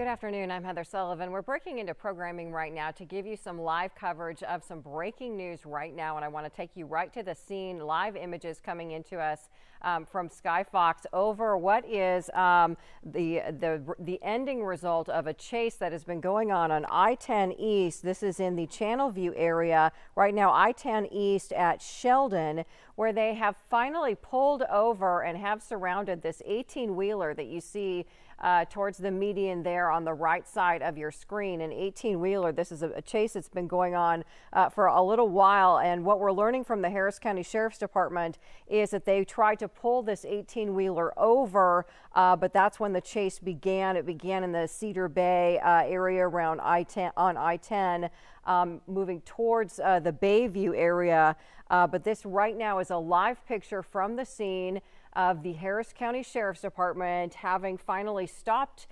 Good afternoon. I'm Heather Sullivan. We're breaking into programming right now to give you some live coverage of some breaking news right now. And I want to take you right to the scene. Live images coming into us from Sky Fox over what is the ending result of a chase that has been going on I-10 East. This is in the Channelview area right now, I-10 East at Sheldon, where they have finally pulled over and have surrounded this 18-wheeler that you see towards the median there on the right side of your screen. An 18-wheeler. This is a chase that's been going on for a little while, and what we're learning from the Harris County Sheriff's Department is that they tried to pull this 18-wheeler over, but that's when the chase began. It began in the Cedar Bay area around I-10 on I-10, moving towards the Bayview area. But this right now is a live picture from the scene of the Harris County Sheriff's Department having finally stopped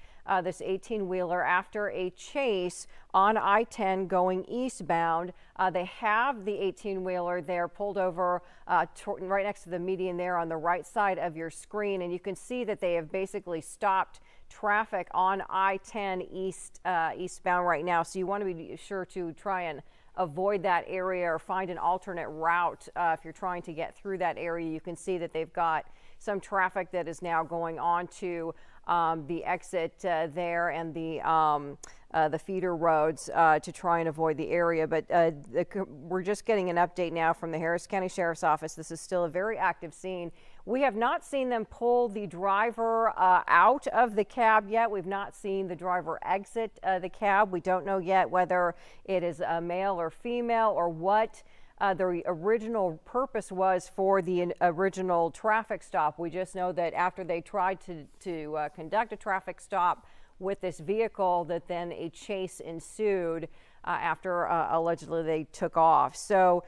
this 18-wheeler after a chase on I-10 going eastbound. They have the 18-wheeler there pulled over right next to the median there on the right side of your screen, and you can see that they have basically stopped traffic on I-10 eastbound right now. So you want to be sure to try and avoid that area or find an alternate route if you're trying to get through that area. You can see that they've got some traffic that is now going on to the exit there and the feeder roads to try and avoid the area. But we're just getting an update now from the Harris County Sheriff's Office. This is still a very active scene. We have not seen them pull the driver out of the cab yet. We've not seen the driver exit the cab. We don't know yet whether it is a male or female or what the original purpose was for the original traffic stop. We just know that after they tried to conduct a traffic stop with this vehicle, that then a chase ensued after allegedly they took off. So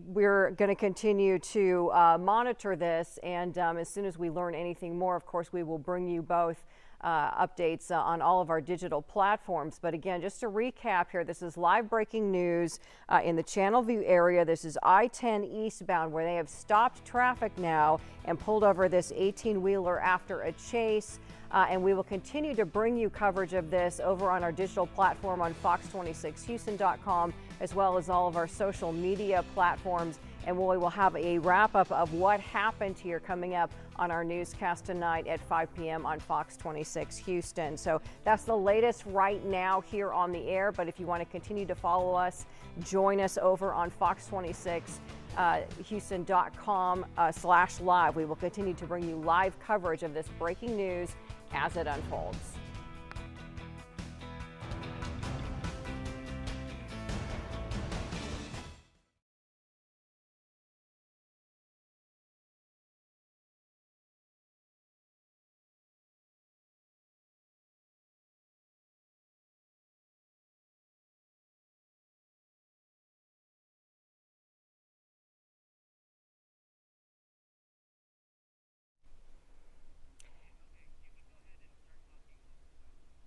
we're going to continue to monitor this, and as soon as we learn anything more, of course, we will bring you both updates on all of our digital platforms. But again, just to recap here, this is live breaking news in the Channelview area. This is I-10 eastbound, where they have stopped traffic now and pulled over this 18-wheeler after a chase. And we will continue to bring you coverage of this over on our digital platform on fox26houston.com, as well as all of our social media platforms. And we will have a wrap-up of what happened here coming up on our newscast tonight at 5 p.m. on Fox 26 Houston. So that's the latest right now here on the air. But if you want to continue to follow us, join us over on Fox 26 Houston.com/live. We will continue to bring you live coverage of this breaking news as it unfolds.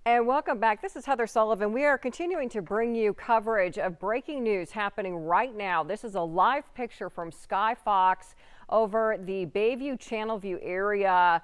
And welcome back. This is Heather Sullivan. We are continuing to bring you coverage of breaking news happening right now. This is a live picture from Sky Fox over the Bayview Channelview area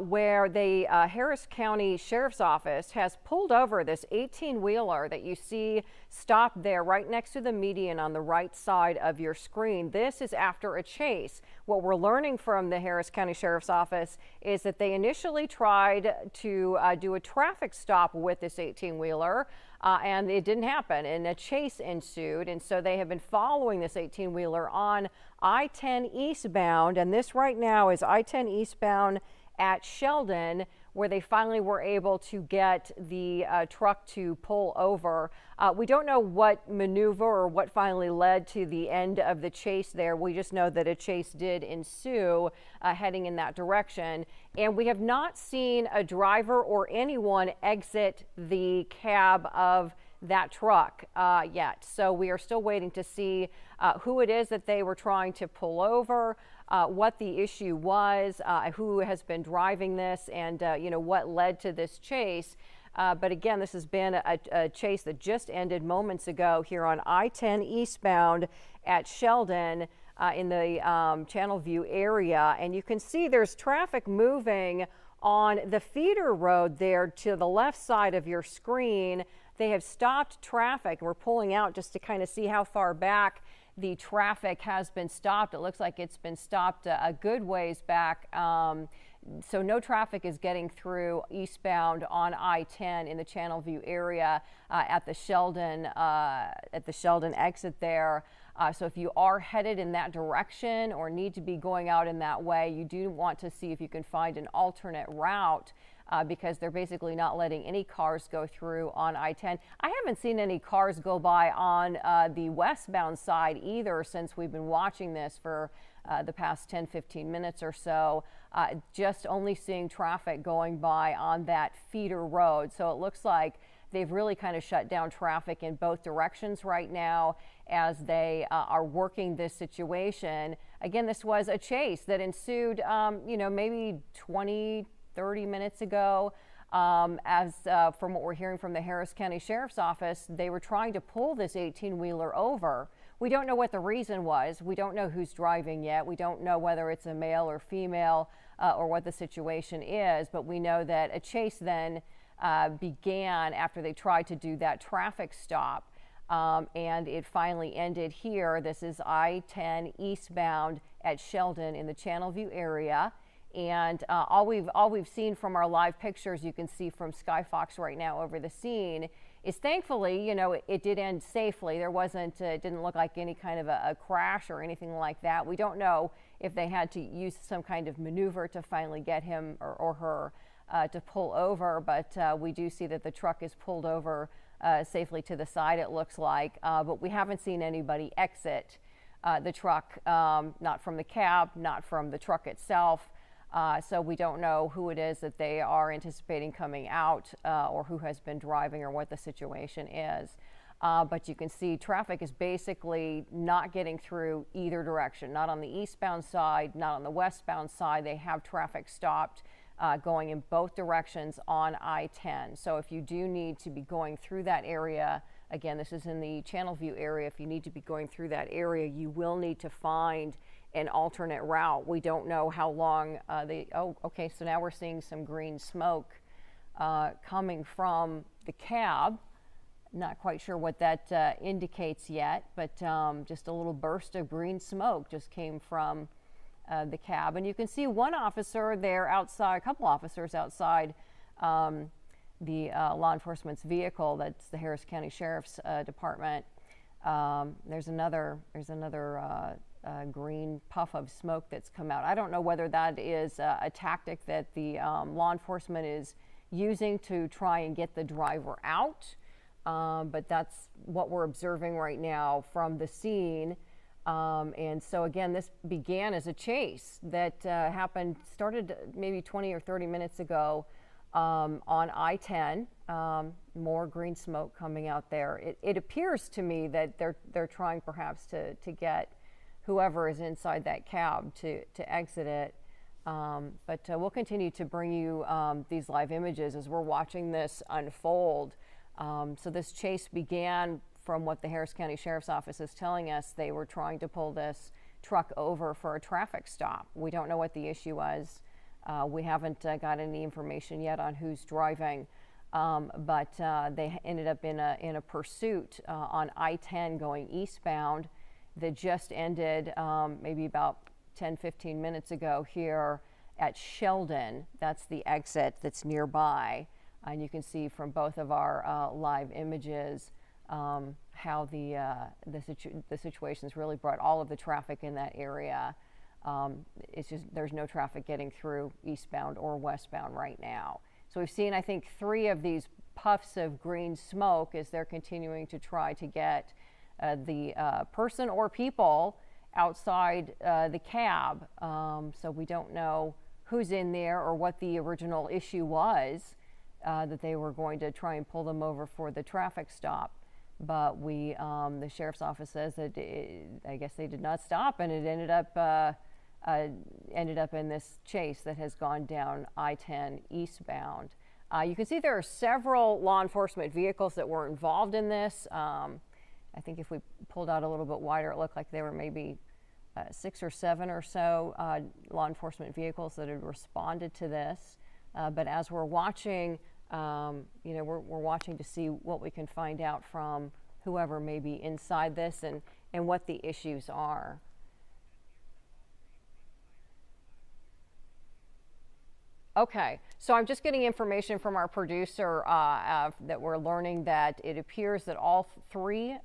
where the Harris County Sheriff's Office has pulled over this 18-wheeler that you see stopped there right next to the median on the right side of your screen. This is after a chase. What we're learning from the Harris County Sheriff's Office is that they initially tried to do a traffic stop with this 18-wheeler. And it didn't happen, and a chase ensued, and so they have been following this 18-wheeler on I-10 eastbound, and this right now is I-10 eastbound at Sheldon, where they finally were able to get the truck to pull over. We don't know what maneuver or what finally led to the end of the chase there. We just know that a chase did ensue heading in that direction. And we have not seen a driver or anyone exit the cab of that truck yet. So we are still waiting to see who it is that they were trying to pull over, what the issue was, who has been driving this, and what led to this chase. But again, this has been a chase that just ended moments ago here on I-10 eastbound at Sheldon in the Channelview area. And you can see there's traffic moving On the feeder road there to the left side of your screen, they have stopped traffic. We're pulling out just to kind of see how far back the traffic has been stopped. It looks like it's been stopped a good ways back. So no traffic is getting through eastbound on I-10 in the Channelview area at the Sheldon exit there. So if you are headed in that direction or need to be going out in that way, you do want to see if you can find an alternate route because they're basically not letting any cars go through on I-10. I haven't seen any cars go by on the westbound side either since we've been watching this for the past 10-15 minutes or so. Just only seeing traffic going by on that feeder road. So it looks like they've really kind of shut down traffic in both directions right now as they are working this situation. Again, this was a chase that ensued, maybe 20-30 minutes ago. From what we're hearing from the Harris County Sheriff's Office, they were trying to pull this 18-wheeler over. We don't know what the reason was. We don't know who's driving yet. We don't know whether it's a male or female or what the situation is, but we know that a chase then began after they tried to do that traffic stop, and it finally ended here. This is I-10 eastbound at Sheldon in the Channelview area. And all we've seen from our live pictures, you can see from Sky Fox right now over the scene, is thankfully, it did end safely. There wasn't, it didn't look like any kind of a crash or anything like that. We don't know if they had to use some kind of maneuver to finally get him or her to pull over, but we do see that the truck is pulled over safely to the side, it looks like, but we haven't seen anybody exit the truck, not from the cab, not from the truck itself. So we don't know who it is that they are anticipating coming out or who has been driving or what the situation is. But you can see traffic is basically not getting through either direction, not on the eastbound side, not on the westbound side. They have traffic stopped going in both directions on I-10. So if you do need to be going through that area, again, this is in the Channelview area. If you need to be going through that area, you will need to find an alternate route. We don't know how long okay, so now we're seeing some green smoke coming from the cab. Not quite sure what that indicates yet, but just a little burst of green smoke just came from the cab. And you can see one officer there outside, a couple officers outside the law enforcement's vehicle. That's the Harris County Sheriff's Department. There's another green puff of smoke that's come out. I don't know whether that is a tactic that the law enforcement is using to try and get the driver out, but that's what we're observing right now from the scene. And so again, this began as a chase that started maybe 20 or 30 minutes ago on I-10. More green smoke coming out there. It appears to me that they're trying perhaps to get whoever is inside that cab to exit it. But we'll continue to bring you these live images as we're watching this unfold. So this chase began from what the Harris County Sheriff's Office is telling us. They were trying to pull this truck over for a traffic stop. We don't know what the issue was. We haven't got any information yet on who's driving. But they ended up in a pursuit on I-10 going eastbound that just ended maybe about 10-15 minutes ago here at Sheldon. That's the exit that's nearby. And you can see from both of our live images how the situation's really brought all of the traffic in that area. It's just there's no traffic getting through eastbound or westbound right now. So we've seen, I think, 3 of these puffs of green smoke as they're continuing to try to get the person or people outside the cab. So we don't know who's in there or what the original issue was that they were going to try and pull them over for the traffic stop. But the sheriff's office says that I guess they did not stop, and it ended up in this chase that has gone down I-10 eastbound. You can see there are several law enforcement vehicles that were involved in this. I think if we pulled out a little bit wider, it looked like there were maybe 6 or 7 or so law enforcement vehicles that had responded to this. But as we're watching, we're watching to see what we can find out from whoever may be inside this and what the issues are. Okay, so I'm just getting information from our producer that we're learning that it appears that all three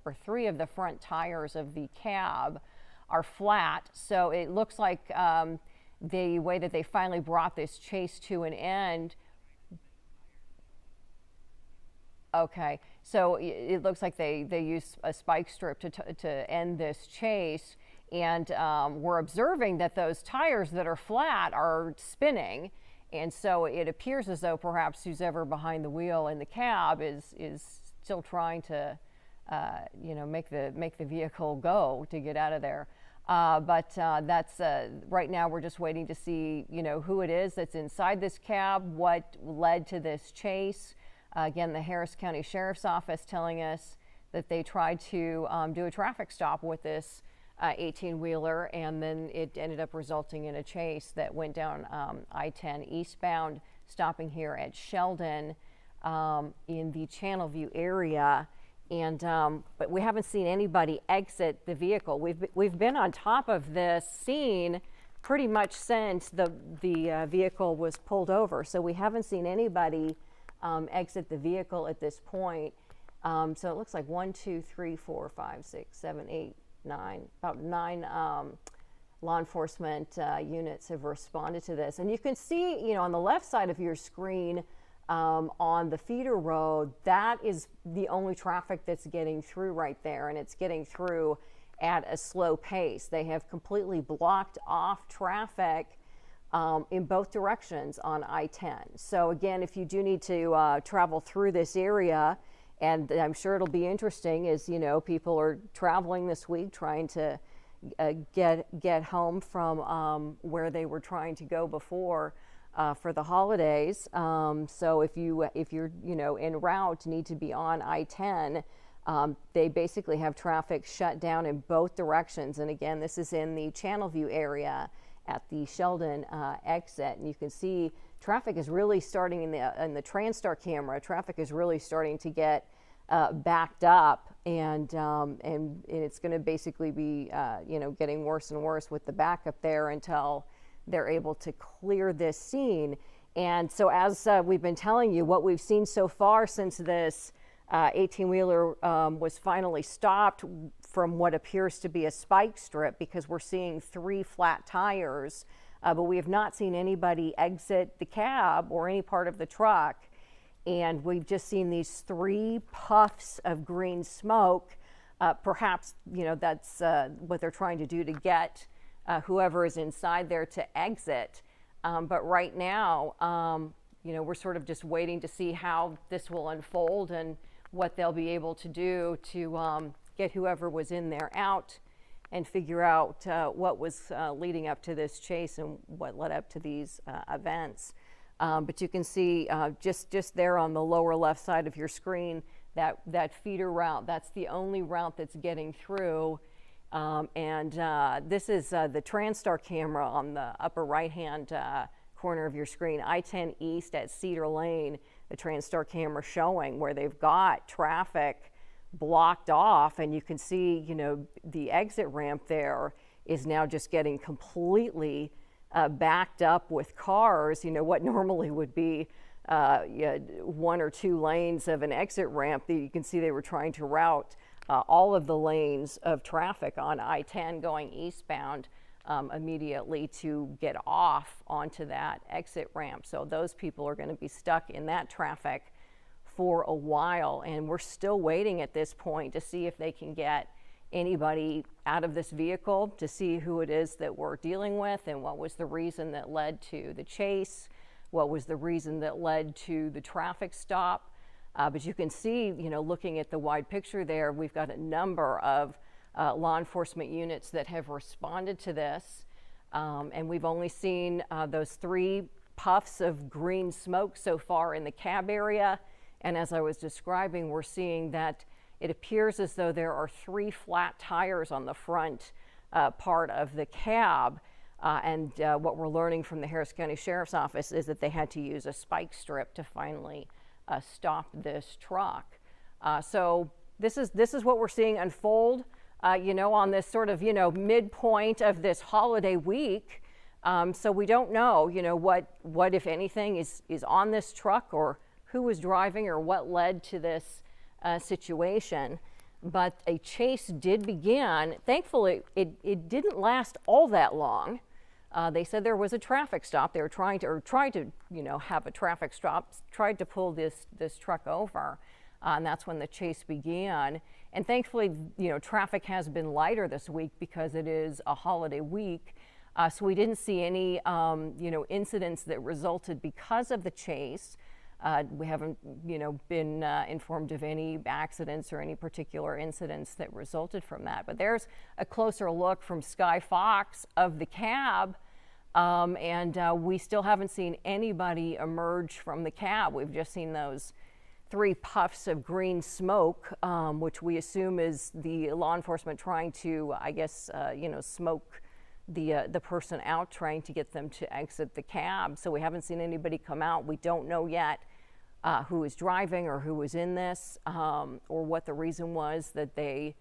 of the front tires of the cab are flat. So it looks like the way that they finally brought this chase to an end. Okay, so it looks like they used a spike strip to end this chase, and we're observing that those tires that are flat are spinning. And so it appears as though perhaps who's ever behind the wheel in the cab is still trying to, make the vehicle go to get out of there. But that's right now we're just waiting to see, who it is that's inside this cab, what led to this chase. Again, the Harris County Sheriff's Office telling us that they tried to do a traffic stop with this 18-wheeler, and then it ended up resulting in a chase that went down I-10 eastbound, stopping here at Sheldon in the Channelview area. And but we haven't seen anybody exit the vehicle. We've been on top of this scene pretty much since the vehicle was pulled over. So we haven't seen anybody exit the vehicle at this point. So it looks like 1, 2, 3, 4, 5, 6, 7, 8, 9, about 9 law enforcement units have responded to this. And you can see, on the left side of your screen on the feeder road, that is the only traffic that's getting through right there, and it's getting through at a slow pace. They have completely blocked off traffic in both directions on I-10. So again, if you do need to travel through this area, and I'm sure it'll be interesting as, people are traveling this week trying to get home from where they were trying to go before for the holidays. So if you're, en route, need to be on I-10, they basically have traffic shut down in both directions. And again, this is in the Channelview area at the Sheldon exit. And you can see traffic is really starting in the TransStar camera. Traffic is really starting to get backed up, and it's going to basically be getting worse and worse with the backup there until they're able to clear this scene. And so, as we've been telling you, what we've seen so far since this 18-wheeler was finally stopped from what appears to be a spike strip, because we're seeing 3 flat tires. But we have not seen anybody exit the cab or any part of the truck. And we've just seen these 3 puffs of green smoke. Perhaps, that's what they're trying to do to get whoever is inside there to exit. But right now, we're sort of just waiting to see how this will unfold and what they'll be able to do to get whoever was in there out and figure out what was leading up to this chase and what led up to these events. But you can see just there on the lower left side of your screen, that feeder route, that's the only route that's getting through. This is the TransStar camera on the upper right-hand corner of your screen, I-10 East at Cedar Lane, the TransStar camera showing where they've got traffic blocked off, and you can see, the exit ramp there is now just getting completely backed up with cars. What normally would be 1 or 2 lanes of an exit ramp, you can see they were trying to route all of the lanes of traffic on I-10 going eastbound immediately to get off onto that exit ramp. So those people are going to be stuck in that traffic for a while, and we're still waiting at this point to see if they can get anybody out of this vehicle, to see who it is that we're dealing with and what was the reason that led to the chase, what was the reason that led to the traffic stop. But you can see, looking at the wide picture there, we've got a number of law enforcement units that have responded to this. And we've only seen those 3 puffs of green smoke so far in the cab area. And as I was describing, we're seeing that it appears as though there are 3 flat tires on the front part of the cab. What we're learning from the Harris County Sheriff's Office is that they had to use a spike strip to finally stop this truck. So this is what we're seeing unfold, on this sort of, midpoint of this holiday week. So we don't know, what if anything is on this truck, or who was driving, or what led to this situation. But a chase did begin. Thankfully, it didn't last all that long. They said there was a traffic stop. They were tried to, have a traffic stop, tried to pull this truck over, and that's when the chase began. And thankfully, traffic has been lighter this week because it is a holiday week. So we didn't see any, incidents that resulted because of the chase. We haven't, been informed of any accidents or any particular incidents that resulted from that. But there's a closer look from Sky Fox of the cab, and we still haven't seen anybody emerge from the cab. We've just seen those 3 puffs of green smoke, which we assume is the law enforcement trying to, smoke the person out, trying to get them to exit the cab. So we haven't seen anybody come out. We don't know yet who was driving or who was in this, or what the reason was that they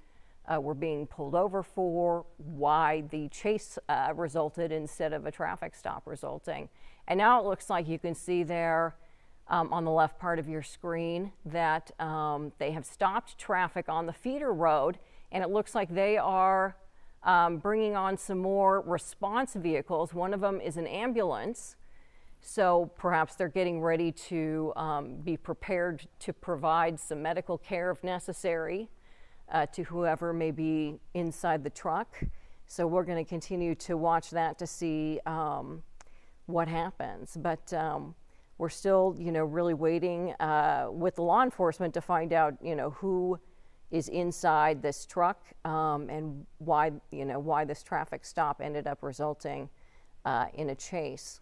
were being pulled over for, why the chase resulted instead of a traffic stop resulting. And now it looks like you can see there on the left part of your screen that they have stopped traffic on the feeder road, and it looks like they are bringing on some more response vehicles. One of them is an ambulance, so perhaps they're getting ready to be prepared to provide some medical care if necessary to whoever may be inside the truck. So we're going to continue to watch that to see what happens. But we're still, really waiting with the law enforcement to find out, who is inside this truck, and why this traffic stop ended up resulting in a chase.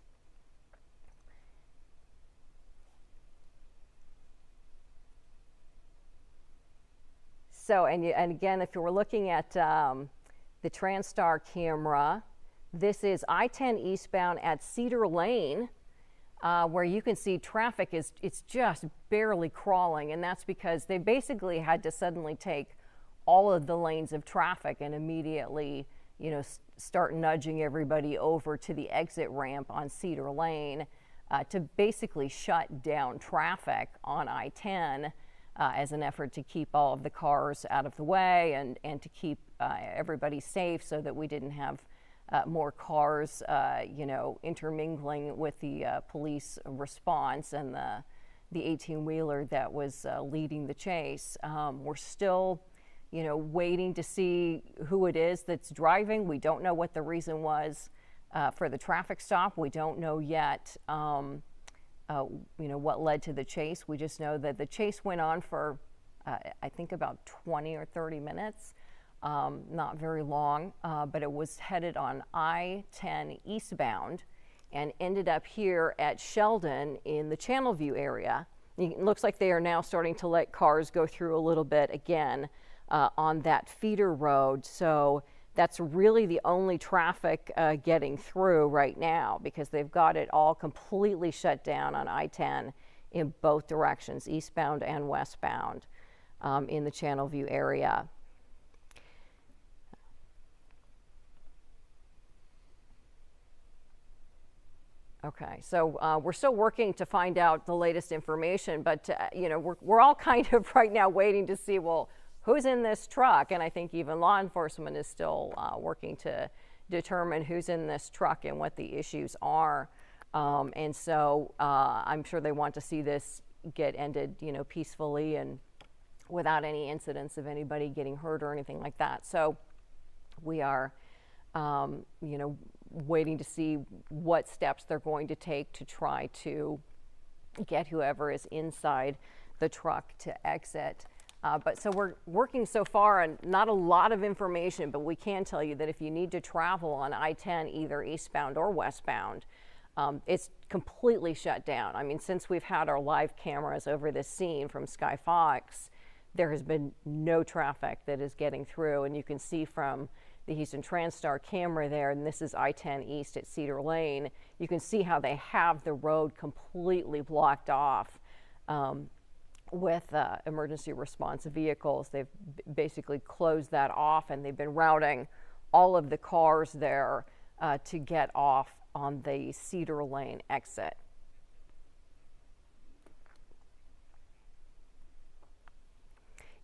So, and again, if you were looking at the TransStar camera, this is I-10 eastbound at Cedar Lane, where you can see traffic it's just barely crawling, and that's because they basically had to suddenly take all of the lanes of traffic and immediately, start nudging everybody over to the exit ramp on Cedar Lane to basically shut down traffic on I-10 as an effort to keep all of the cars out of the way and to keep everybody safe, so that we didn't have more cars, intermingling with the police response and the 18-wheeler that was leading the chase. We're still, waiting to see who it is that's driving. We don't know what the reason was for the traffic stop. We don't know yet, what led to the chase. We just know that the chase went on for, I think, about 20 or 30 minutes. Not very long, but it was headed on I-10 eastbound and ended up here at Sheldon in the Channelview area. It looks like they are now starting to let cars go through a little bit again on that feeder road. So that's really the only traffic getting through right now, because they've got it all completely shut down on I-10 in both directions, eastbound and westbound, in the Channelview area. Okay, so we're still working to find out the latest information, but we're all kind of right now waiting to see, well, who's in this truck? And I think even law enforcement is still working to determine who's in this truck and what the issues are. And so I'm sure they want to see this get ended, peacefully and without any incidents of anybody getting hurt or anything like that. So we are, waiting to see what steps they're going to take to try to get whoever is inside the truck to exit. But so we're working so far, and not a lot of information, but we can tell you that if you need to travel on I-10, either eastbound or westbound, it's completely shut down. I mean, since we've had our live cameras over this scene from Sky Fox, there has been no traffic that is getting through, and you can see from the Houston TransStar camera there, and this is I-10 East at Cedar Lane. You can see how they have the road completely blocked off with emergency response vehicles. They've basically closed that off, and they've been routing all of the cars there to get off on the Cedar Lane exit.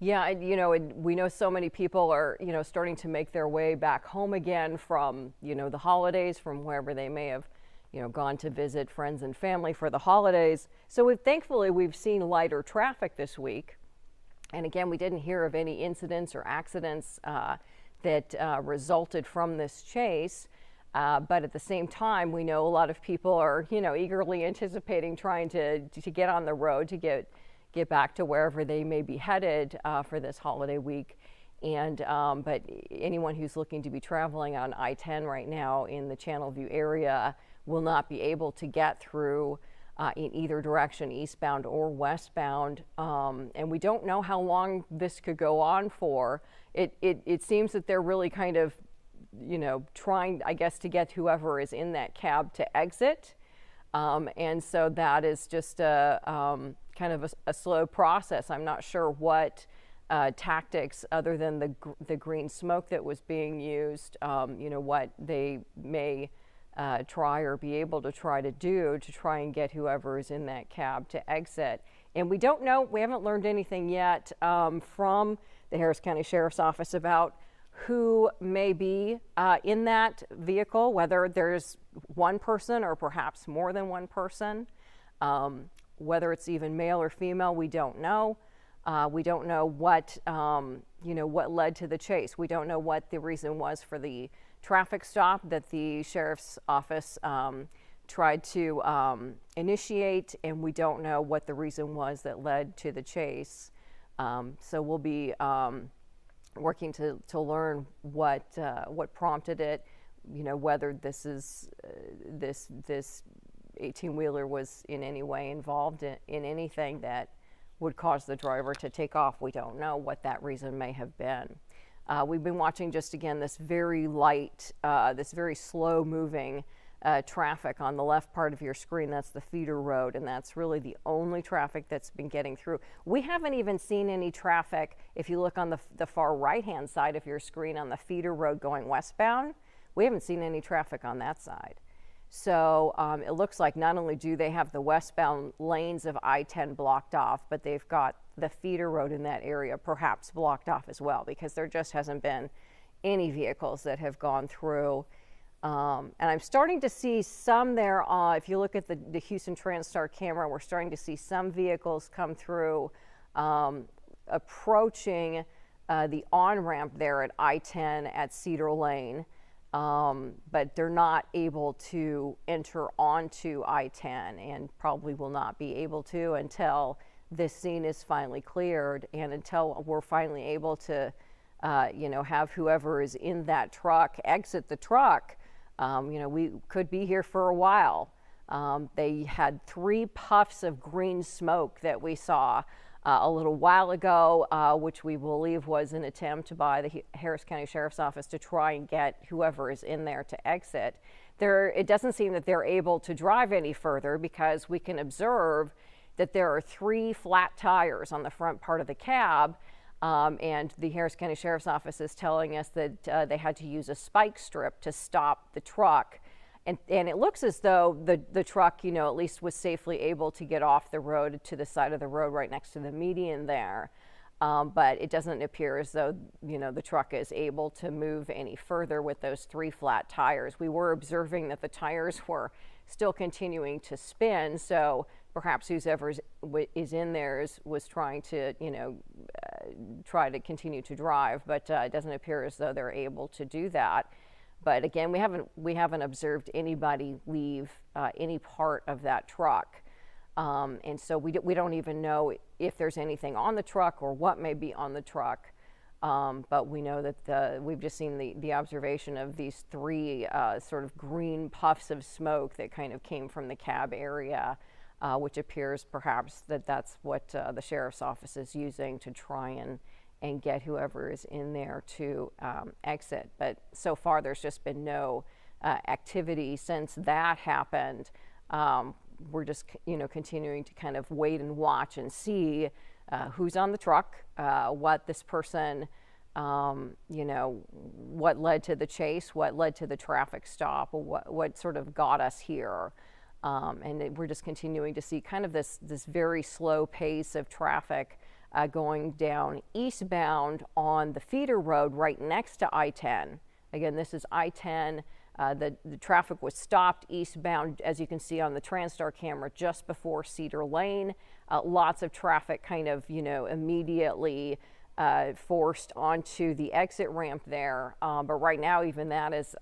Yeah, we know so many people are, starting to make their way back home again from, the holidays, from wherever they may have, gone to visit friends and family for the holidays. So thankfully, we've seen lighter traffic this week. And again, we didn't hear of any incidents or accidents that resulted from this chase. But at the same time, we know a lot of people are, eagerly anticipating trying to get on the road to get back to wherever they may be headed for this holiday week. And but anyone who's looking to be traveling on I-10 right now in the Channelview area will not be able to get through in either direction, eastbound or westbound. And we don't know how long this could go on for. It seems that they're really kind of, trying, I guess, to get whoever is in that cab to exit. And so that is just a kind of a slow process. I'm not sure what tactics, other than the green smoke that was being used, what they may try or be able to try to do to try and get whoever is in that cab to exit. And we don't know, we haven't learned anything yet from the Harris County Sheriff's Office about who may be in that vehicle, whether there's one person or perhaps more than one person. Whether it's even male or female, we don't know. We don't know what, what led to the chase. We don't know what the reason was for the traffic stop that the Sheriff's Office tried to initiate, and we don't know what the reason was that led to the chase. So we'll be working to learn what prompted it, whether this is this 18-wheeler was in any way involved in anything that would cause the driver to take off. We don't know what that reason may have been. We've been watching just again this very light, this very slow moving traffic on the left part of your screen. That's the feeder road, and that's really the only traffic that's been getting through. We haven't even seen any traffic, if you look on the far right-hand side of your screen on the feeder road going westbound. We haven't seen any traffic on that side. So it looks like not only do they have the westbound lanes of I-10 blocked off, but they've got the feeder road in that area perhaps blocked off as well, because there just hasn't been any vehicles that have gone through. And I'm starting to see some there. If you look at the Houston TransStar camera, we're starting to see some vehicles come through approaching the on-ramp there at I-10 at Cedar Lane. But they're not able to enter onto I-10 and probably will not be able to until this scene is finally cleared and until we're finally able to, have whoever is in that truck exit the truck. We could be here for a while. They had 3 puffs of green smoke that we saw a little while ago, which we believe was an attempt by the Harris County Sheriff's Office to try and get whoever is in there to exit. It doesn't seem that they're able to drive any further, because we can observe that there are 3 flat tires on the front part of the cab, and the Harris County Sheriff's Office is telling us that they had to use a spike strip to stop the truck. And it looks as though the truck, at least was safely able to get off the road to the side of the road right next to the median there. But it doesn't appear as though, the truck is able to move any further with those 3 flat tires. We were observing that the tires were still continuing to spin, so perhaps whoever is in there was trying to, try to continue to drive, but it doesn't appear as though they're able to do that. But again, we haven't observed anybody leave any part of that truck, and so we don't even know if there's anything on the truck or what may be on the truck. But we know that we've just seen the observation of these 3 sort of green puffs of smoke that kind of came from the cab area, which appears perhaps that's what the Sheriff's Office is using to try and and get whoever is in there to exit. But so far, there's just been no activity since that happened. We're just, continuing to kind of wait and watch and see who's on the truck, what this person, what led to the chase, what led to the traffic stop, what sort of got us here. And we're just continuing to see kind of this very slow pace of traffic going down eastbound on the feeder road right next to I-10. Again, this is I-10. The traffic was stopped eastbound, as you can see on the TransStar camera, just before Cedar Lane. Lots of traffic kind of, immediately forced onto the exit ramp there. But right now, even that is,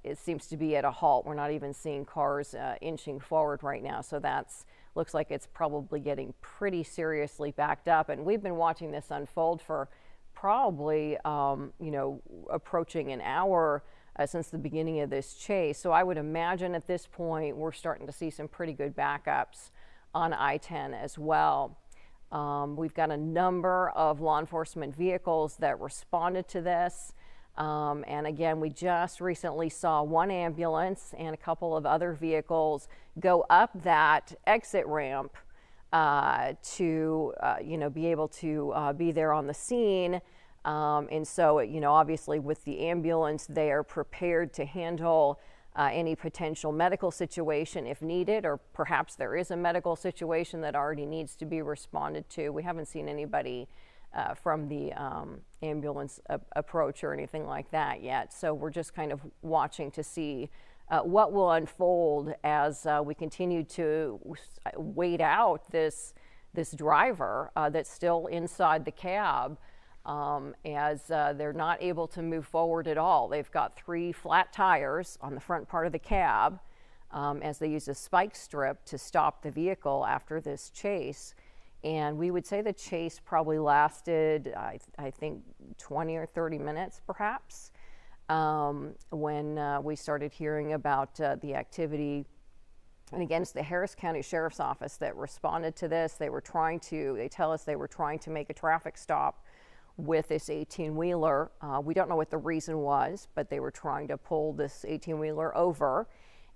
it seems to be at a halt. We're not even seeing cars inching forward right now. So looks like it's probably getting pretty seriously backed up. And we've been watching this unfold for probably, approaching an hour since the beginning of this chase. So I would imagine at this point, we're starting to see some pretty good backups on I-10 as well. We've got a number of law enforcement vehicles that responded to this. And again, we just recently saw one ambulance and a couple of other vehicles go up that exit ramp to, be able to be there on the scene. And so, obviously with the ambulance, they are prepared to handle any potential medical situation if needed, or perhaps there is a medical situation that already needs to be responded to. We haven't seen anybody from the ambulance approach or anything like that yet. So we're just kind of watching to see what will unfold as we continue to wait out this driver that's still inside the cab. As they're not able to move forward at all. They've got 3 flat tires on the front part of the cab as they use a spike strip to stop the vehicle after this chase. And we would say the chase probably lasted, I think, 20 or 30 minutes perhaps, when we started hearing about the activity. And again, it's the Harris County Sheriff's Office that responded to this. They tell us they were trying to make a traffic stop with this 18-wheeler. We don't know what the reason was, but they were trying to pull this 18-wheeler over.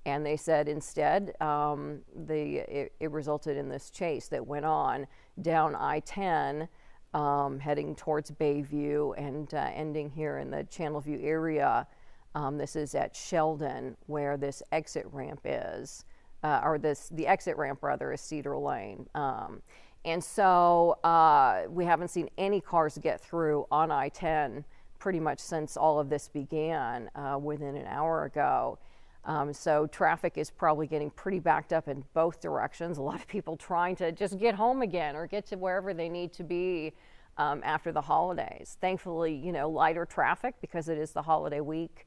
And they said instead, it resulted in this chase that went on down I-10, heading towards Bayview and ending here in the Channelview area. This is at Sheldon, where this exit ramp is, the exit ramp rather is Cedar Lane. And so we haven't seen any cars get through on I-10 pretty much since all of this began within an hour ago. So traffic is probably getting pretty backed up in both directions. A lot of people trying to just get home again or get to wherever they need to be after the holidays. Thankfully, lighter traffic because it is the holiday week.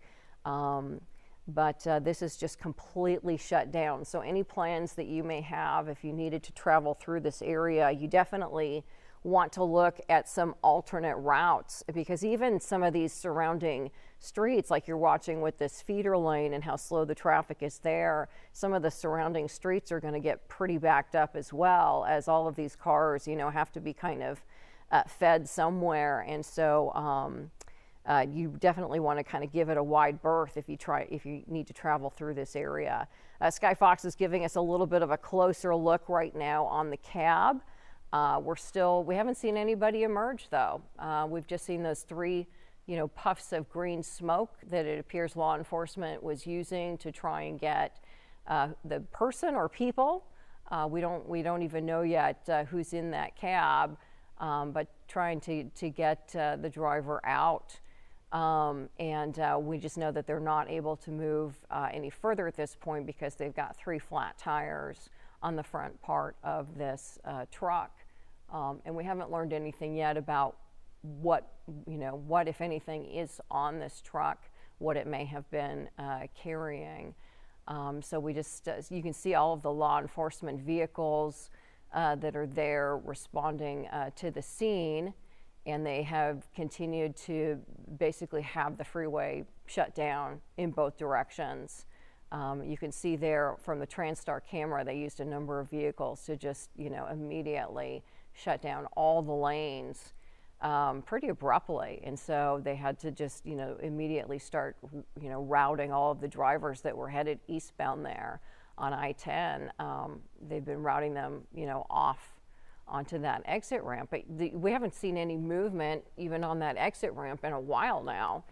But this is just completely shut down. So any plans that you may have, if you needed to travel through this area, you definitely want to look at some alternate routes, because even some of these surrounding streets, like you're watching with this feeder lane and how slow the traffic is there, some of the surrounding streets are going to get pretty backed up as well, as all of these cars, have to be kind of fed somewhere. And so you definitely want to kind of give it a wide berth if you need to travel through this area. Sky Fox is giving us a little bit of a closer look right now on the cab. We haven't seen anybody emerge though. We've just seen those 3, puffs of green smoke that it appears law enforcement was using to try and get the person or people. We don't even know yet who's in that cab, but trying to get the driver out. And we just know that they're not able to move any further at this point because they've got 3 flat tires on the front part of this truck. And we haven't learned anything yet about what if anything is on this truck, what it may have been carrying. So we just, you can see all of the law enforcement vehicles that are there responding to the scene. And they have continued to basically have the freeway shut down in both directions. You can see there from the TransStar camera, they used a number of vehicles to just, immediately shut down all the lanes pretty abruptly. And so they had to just, immediately start, routing all of the drivers that were headed eastbound there on I-10. They've been routing them, off onto that exit ramp. But we haven't seen any movement even on that exit ramp in a while now.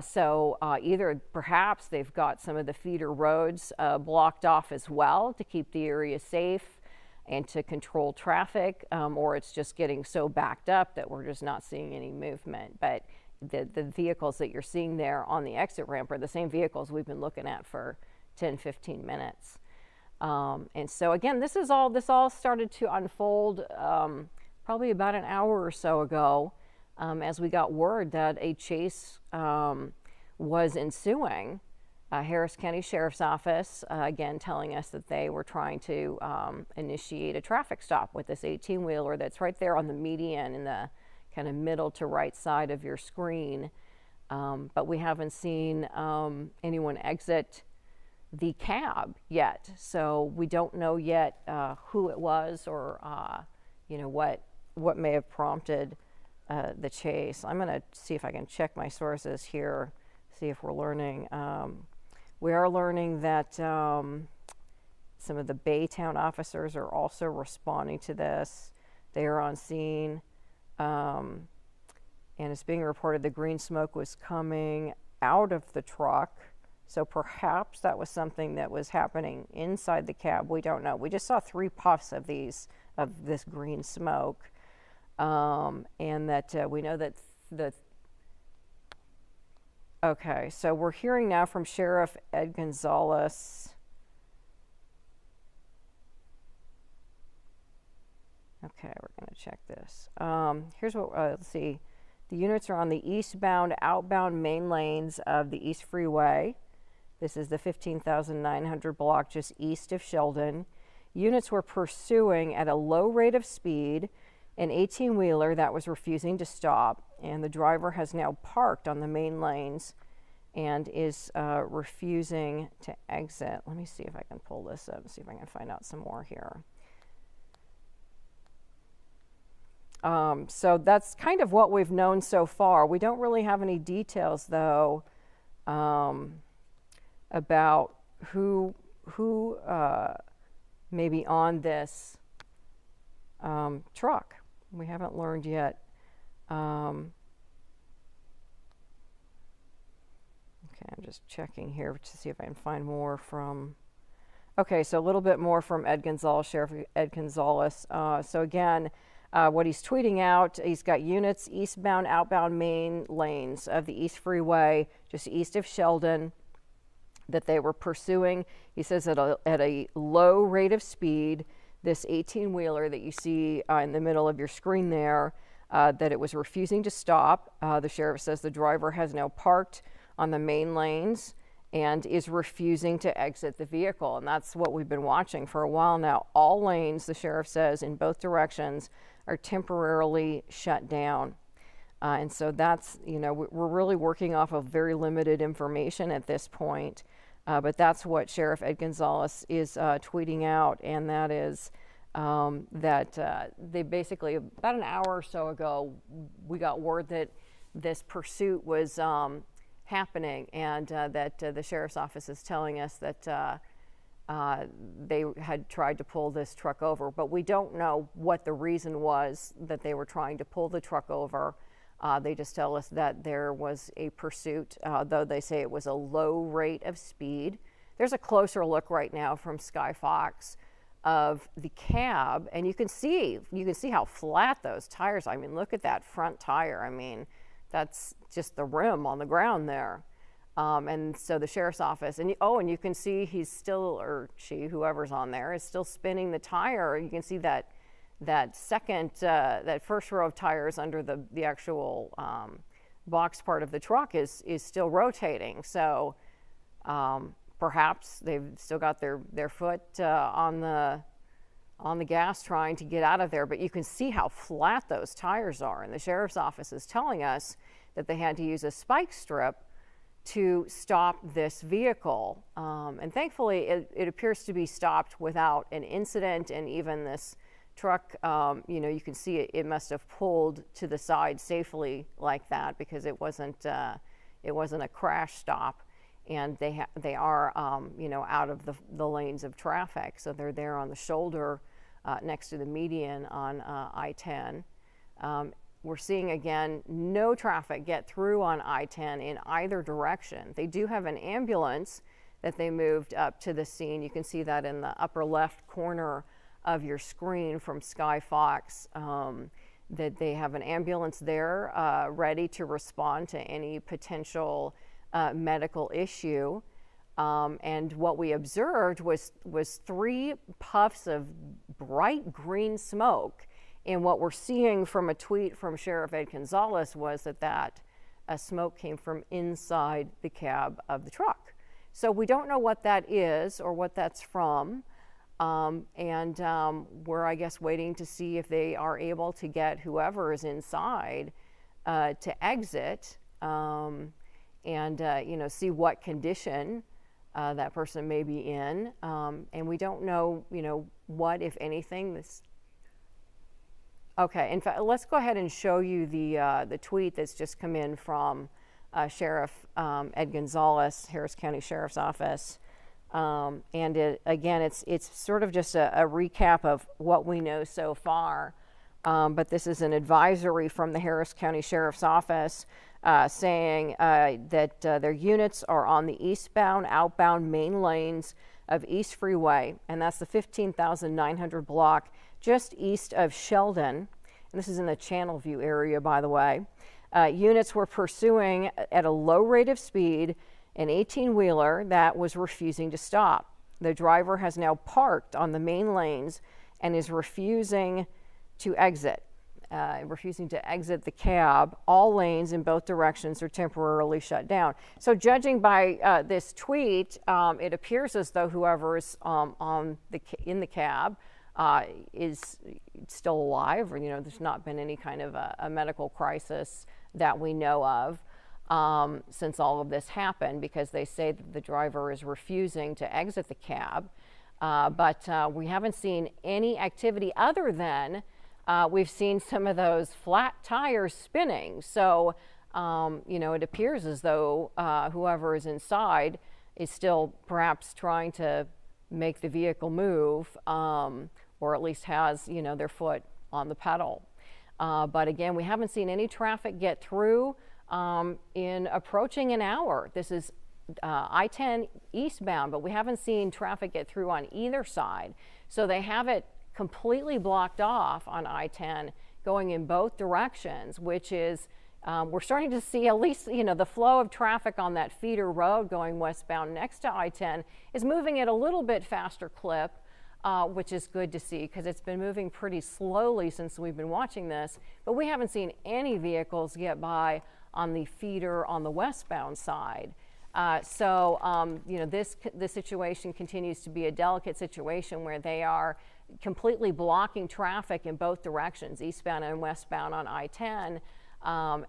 So either perhaps they've got some of the feeder roads blocked off as well to keep the area safe and to control traffic, or it's just getting so backed up that we're just not seeing any movement. But the vehicles that you're seeing there on the exit ramp are the same vehicles we've been looking at for 10, 15 minutes. And so again, this all started to unfold probably about an hour or so ago, as we got word that a chase was ensuing. Harris County Sheriff's Office, again, telling us that they were trying to initiate a traffic stop with this 18-wheeler that's right there on the median in the kind of middle to right side of your screen. But we haven't seen anyone exit the cab yet, so we don't know yet who it was or what may have prompted the chase. I'm going to see if I can check my sources here, see if we're learning. We are learning that some of the Baytown officers are also responding to this. They are on scene, and it's being reported the green smoke was coming out of the truck. So perhaps that was something that was happening inside the cab. We don't know. We just saw 3 puffs of this green smoke, and that we know that okay, so we're hearing now from Sheriff Ed Gonzalez. Okay, we're going to check this. Here's what, let's see. The units are on the eastbound, outbound main lanes of the East Freeway. This is the 15,900 block just east of Sheldon. Units were pursuing at a low rate of speed an 18-wheeler that was refusing to stop, and the driver has now parked on the main lanes and is refusing to exit. Let me see if I can pull this up, see if I can find out some more here. So that's kind of what we've known so far. We don't really have any details, though, about who may be on this truck. We haven't learned yet. Okay, I'm just checking here to see if I can find more from. Okay, so a little bit more from Ed Gonzalez, Sheriff Ed Gonzalez. So again, what he's tweeting out, he's got units eastbound, outbound main lanes of the East Freeway, just east of Sheldon, that they were pursuing. He says at a low rate of speed, this 18-wheeler that you see in the middle of your screen there, that it was refusing to stop. The sheriff says the driver has now parked on the main lanes and is refusing to exit the vehicle. And that's what we've been watching for a while now. All lanes, the sheriff says, in both directions are temporarily shut down. And so that's, we're really working off of very limited information at this point. But that's what Sheriff Ed Gonzalez is tweeting out, and that is that they basically, about an hour or so ago, we got word that this pursuit was happening, and that the sheriff's office is telling us that they had tried to pull this truck over. But we don't know what the reason was that they were trying to pull the truck over. They just tell us that there was a pursuit, though they say it was a low rate of speed. There's a closer look right now from Sky Fox of the cab, and you can see how flat those tires are. I mean, look at that front tire. I mean, that's just the rim on the ground there. And so the sheriff's office, and you can see he's still, or she, whoever's on there, is still spinning the tire. You can see that that first row of tires under the actual box part of the truck is still rotating. So perhaps they've still got their foot on the gas trying to get out of there. But you can see how flat those tires are. And the sheriff's office is telling us that they had to use a spike strip to stop this vehicle. And thankfully, it appears to be stopped without an incident, and even this truck, you know, you can see it must have pulled to the side safely like that, because it wasn't a crash stop, and they are you know, out of the lanes of traffic, so they're there on the shoulder next to the median on I-10. We're seeing, again, no traffic get through on I-10 in either direction. They do have an ambulance that they moved up to the scene. You can see that in the upper left corner of your screen from Sky Fox, that they have an ambulance there ready to respond to any potential medical issue. And what we observed was 3 puffs of bright green smoke. And what we're seeing from a tweet from Sheriff Ed Gonzalez was that smoke came from inside the cab of the truck. So we don't know what that is or what that's from. We're, I guess, waiting to see if they are able to get whoever is inside to exit, you know, see what condition that person may be in. And we don't know, you know, what, if anything, this. Okay, in fact, let's go ahead and show you the tweet that's just come in from Sheriff Ed Gonzalez, Harris County Sheriff's Office. Again, it's sort of just a recap of what we know so far. But this is an advisory from the Harris County Sheriff's Office saying that their units are on the eastbound, outbound main lanes of East Freeway, and that's the 15,900 block just east of Sheldon. And this is in the Channelview area, by the way. Units were pursuing at a low rate of speed an 18-wheeler that was refusing to stop. The driver has now parked on the main lanes and is refusing to exit the cab. All lanes in both directions are temporarily shut down. So judging by this tweet, it appears as though whoever is in the cab is still alive, or, you know, there's not been any kind of a medical crisis that we know of since all of this happened, because they say that the driver is refusing to exit the cab. But we haven't seen any activity other than we've seen some of those flat tires spinning. So, you know, it appears as though whoever is inside is still perhaps trying to make the vehicle move, or at least has, you know, their foot on the pedal. But again, we haven't seen any traffic get through in approaching an hour. This is I-10 eastbound, but we haven't seen traffic get through on either side. So they have it completely blocked off on I-10 going in both directions, which is, we're starting to see at least, you know, the flow of traffic on that feeder road going westbound next to I-10 is moving at a little bit faster clip, which is good to see, because it's been moving pretty slowly since we've been watching this, but we haven't seen any vehicles get by on the feeder on the westbound side. You know, this situation continues to be a delicate situation where they are completely blocking traffic in both directions, eastbound and westbound on I-10,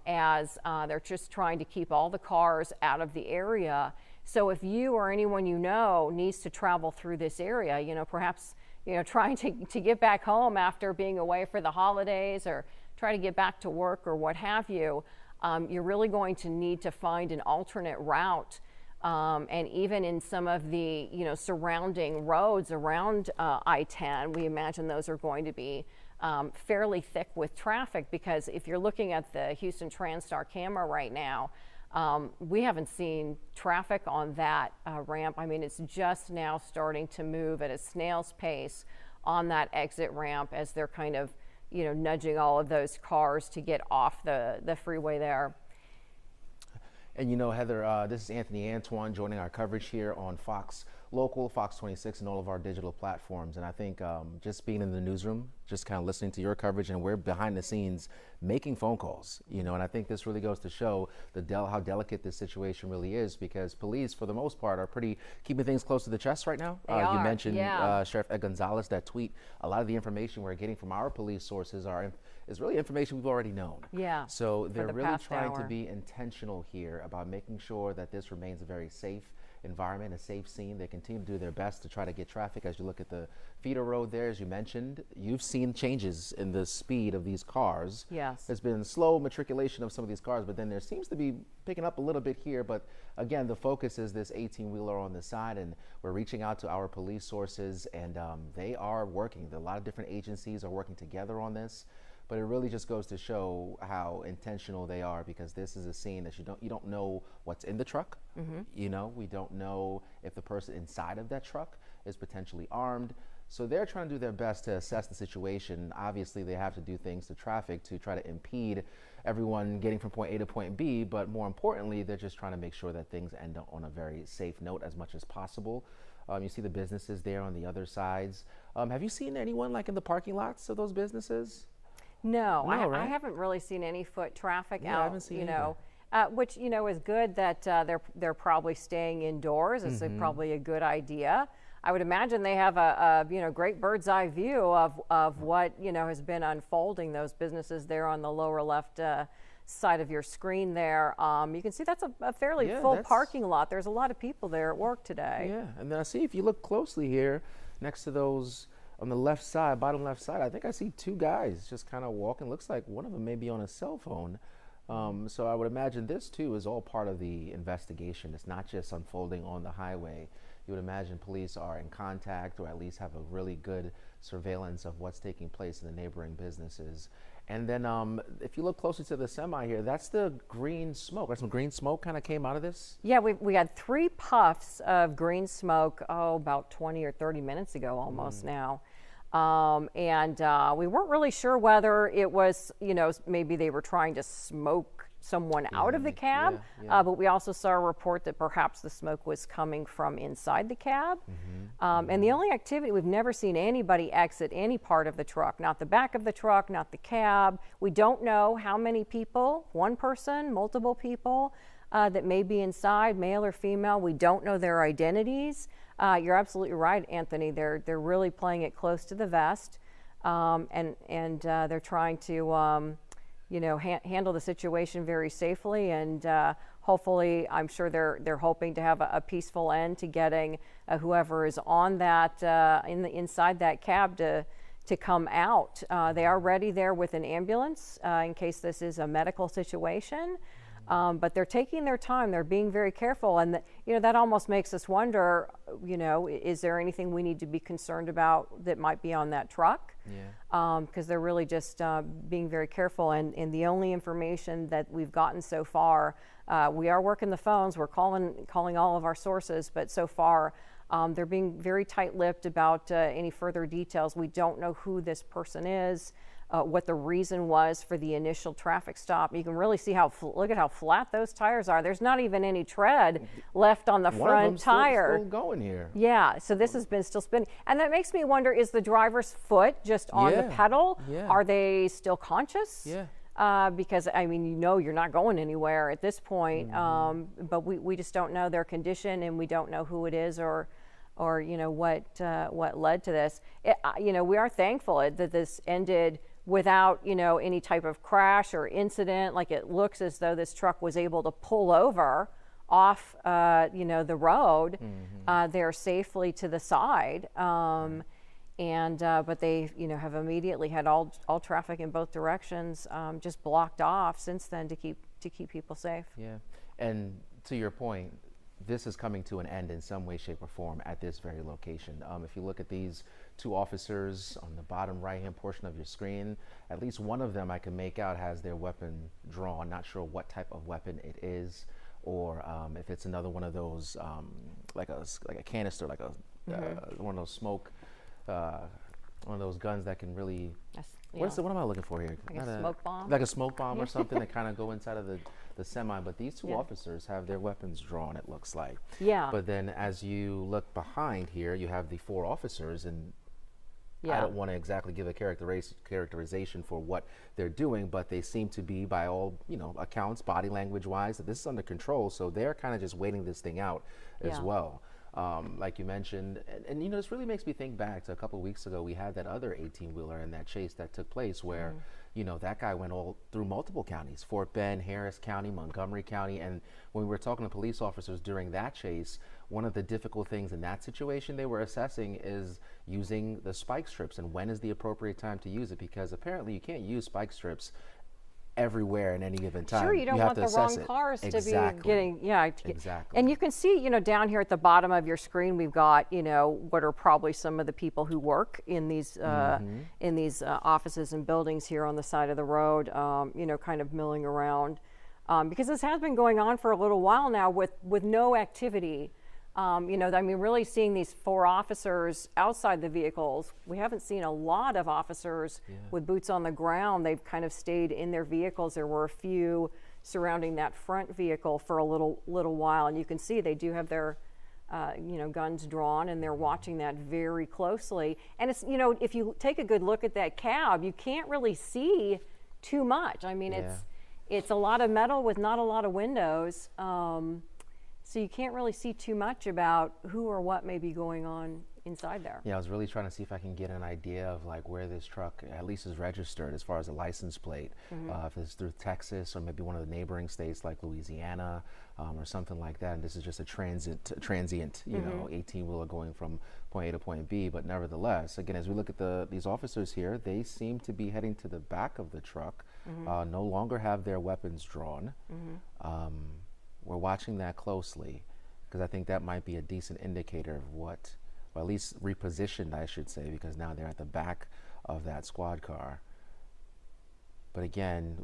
as they're just trying to keep all the cars out of the area. So if you or anyone you know needs to travel through this area, you know, perhaps, you know, trying to get back home after being away for the holidays, or try to get back to work or what have you, you're really going to need to find an alternate route. And even in some of the, you know, surrounding roads around I-10, we imagine those are going to be fairly thick with traffic, because if you're looking at the Houston TransStar camera right now, we haven't seen traffic on that ramp. I mean, it's just now starting to move at a snail's pace on that exit ramp as they're kind of, you know, nudging all of those cars to get off the freeway there. And you know, Heather, this is Anthony Antoine joining our coverage here on Fox Local, Fox 26, and all of our digital platforms. And I think just being in the newsroom, just kind of listening to your coverage, and we're behind the scenes making phone calls, you know, and I think this really goes to show how delicate this situation really is, because police, for the most part, are pretty keeping things close to the chest right now. You mentioned Sheriff Ed Gonzalez, that tweet. A lot of the information we're getting from our police sources is really information we've already known. Yeah. So they're really trying to be intentional here about making sure that this remains a very safe environment, a safe scene. They continue to do their best to try to get traffic. As you look at the feeder road there, as you mentioned, you've seen changes in the speed of these cars. Yes. There's been slow matriculation of some of these cars, but then there seems to be picking up a little bit here. But again, the focus is this 18-wheeler on the side, and we're reaching out to our police sources, and they are working. A lot of different agencies are working together on this. But it really just goes to show how intentional they are, because this is a scene that you don't know what's in the truck. You know, we don't know if the person inside of that truck is potentially armed. So they're trying to do their best to assess the situation. Obviously, they have to do things to traffic to try to impede everyone getting from point A to point B. But more importantly, they're just trying to make sure that things end up on a very safe note as much as possible. You see the businesses there on the other sides. Have you seen anyone like in the parking lots of those businesses? No, right? I haven't really seen any foot traffic I out, haven't seen you know, which, you know, is good that they're probably staying indoors. It's probably a good idea. I would imagine they have a you know, great bird's eye view of what, you know, has been unfolding. Those businesses there on the lower left side of your screen there. You can see that's a fairly full parking lot. There's a lot of people there at work today. Yeah, and then I see, if you look closely here next to those on the left side, bottom left side, I think I see two guys just kind of walking. Looks like one of them may be on a cell phone. So I would imagine this too is all part of the investigation. It's not just unfolding on the highway. You would imagine police are in contact, or at least have a really good surveillance of what's taking place in the neighboring businesses. And then if you look closer to the semi here, that's the green smoke. Some green smoke kind of came out of this? Yeah, we had 3 puffs of green smoke, about 20 or 30 minutes ago almost now. We weren't really sure whether it was, you know, maybe they were trying to smoke someone out of the cab, but we also saw a report that perhaps the smoke was coming from inside the cab. And the only activity, we've never seen anybody exit any part of the truck, not the back of the truck, not the cab. We don't know how many people, one person, multiple people, that may be inside, male or female. We don't know their identities. You're absolutely right, Anthony. They're really playing it close to the vest, and they're trying to you know, handle the situation very safely, and hopefully, I'm sure they're hoping to have a peaceful end to getting whoever is on that inside that cab to come out. They are ready there with an ambulance in case this is a medical situation. But they're taking their time. They're being very careful, and you know, that almost makes us wonder, you know, is there anything we need to be concerned about that might be on that truck? Because they're really just being very careful, and the only information that we've gotten so far, we are working the phones. We're calling all of our sources, but so far they're being very tight-lipped about any further details. We don't know who this person is. What the reason was for the initial traffic stop. You can really see look at how flat those tires are. There's not even any tread left on the front tire. Still going here. Yeah, so this has been still spinning. And that makes me wonder, is the driver's foot just on the pedal? Are they still conscious? Because, I mean, you know, you're not going anywhere at this point, but we just don't know their condition, and we don't know who it is or you know, what led to this. You know, we are thankful that this ended without, you know, any type of crash or incident. Like, it looks as though this truck was able to pull over off, you know, the road there safely to the side. But they, you know, have immediately had all traffic in both directions just blocked off since then to keep people safe. Yeah, and to your point, this is coming to an end in some way, shape, or form at this very location. If you look at these 2 officers on the bottom right-hand portion of your screen, at least one of them I can make out has their weapon drawn. Not sure what type of weapon it is, or if it's another one of those, like a canister, like a one of those smoke, one of those guns that can really. What am I looking for here? Like a smoke bomb? Like a smoke bomb or something that kind of go inside of the semi. But these 2 officers have their weapons drawn, it looks like. But then as you look behind here, you have the 4 officers, and I don't want to exactly give a characterization for what they're doing, but they seem to be, by all, you know, accounts, body language wise, that this is under control. So they're kind of just waiting this thing out as well. Like you mentioned, and you know, this really makes me think back to a couple of weeks ago. We had that other 18-wheeler in that chase that took place where you know, that guy went all through multiple counties, Fort Bend, Harris County, Montgomery County. And when we were talking to police officers during that chase, one of the difficult things in that situation they were assessing is using the spike strips and when is the appropriate time to use it, because apparently you can't use spike strips everywhere in any given time. Sure, you don't want the wrong cars to be getting, Exactly. And you can see, you know, down here at the bottom of your screen, we've got, you know, what are probably some of the people who work in these offices and buildings here on the side of the road, you know, kind of milling around, because this has been going on for a little while now with no activity. You know, I mean, really seeing these 4 officers outside the vehicles. We haven't seen a lot of officers with boots on the ground. They've kind of stayed in their vehicles. There were a few surrounding that front vehicle for a little while, and you can see they do have their, you know, guns drawn, and they're watching that very closely. And it's, you know, if you take a good look at that cab, you can't really see too much. I mean, it's a lot of metal with not a lot of windows. So you can't really see too much about who or what may be going on inside there. Yeah, I was really trying to see if I can get an idea of like where this truck at least is registered as far as a license plate. If it's through Texas or maybe one of the neighboring states like Louisiana or something like that. And this is just a transient, you know, 18-wheeler going from point A to point B. But nevertheless, again, as we look at these officers here, they seem to be heading to the back of the truck, no longer have their weapons drawn. We're watching that closely because I think that might be a decent indicator of what, or at least repositioned, I should say, because now they're at the back of that squad car. But again,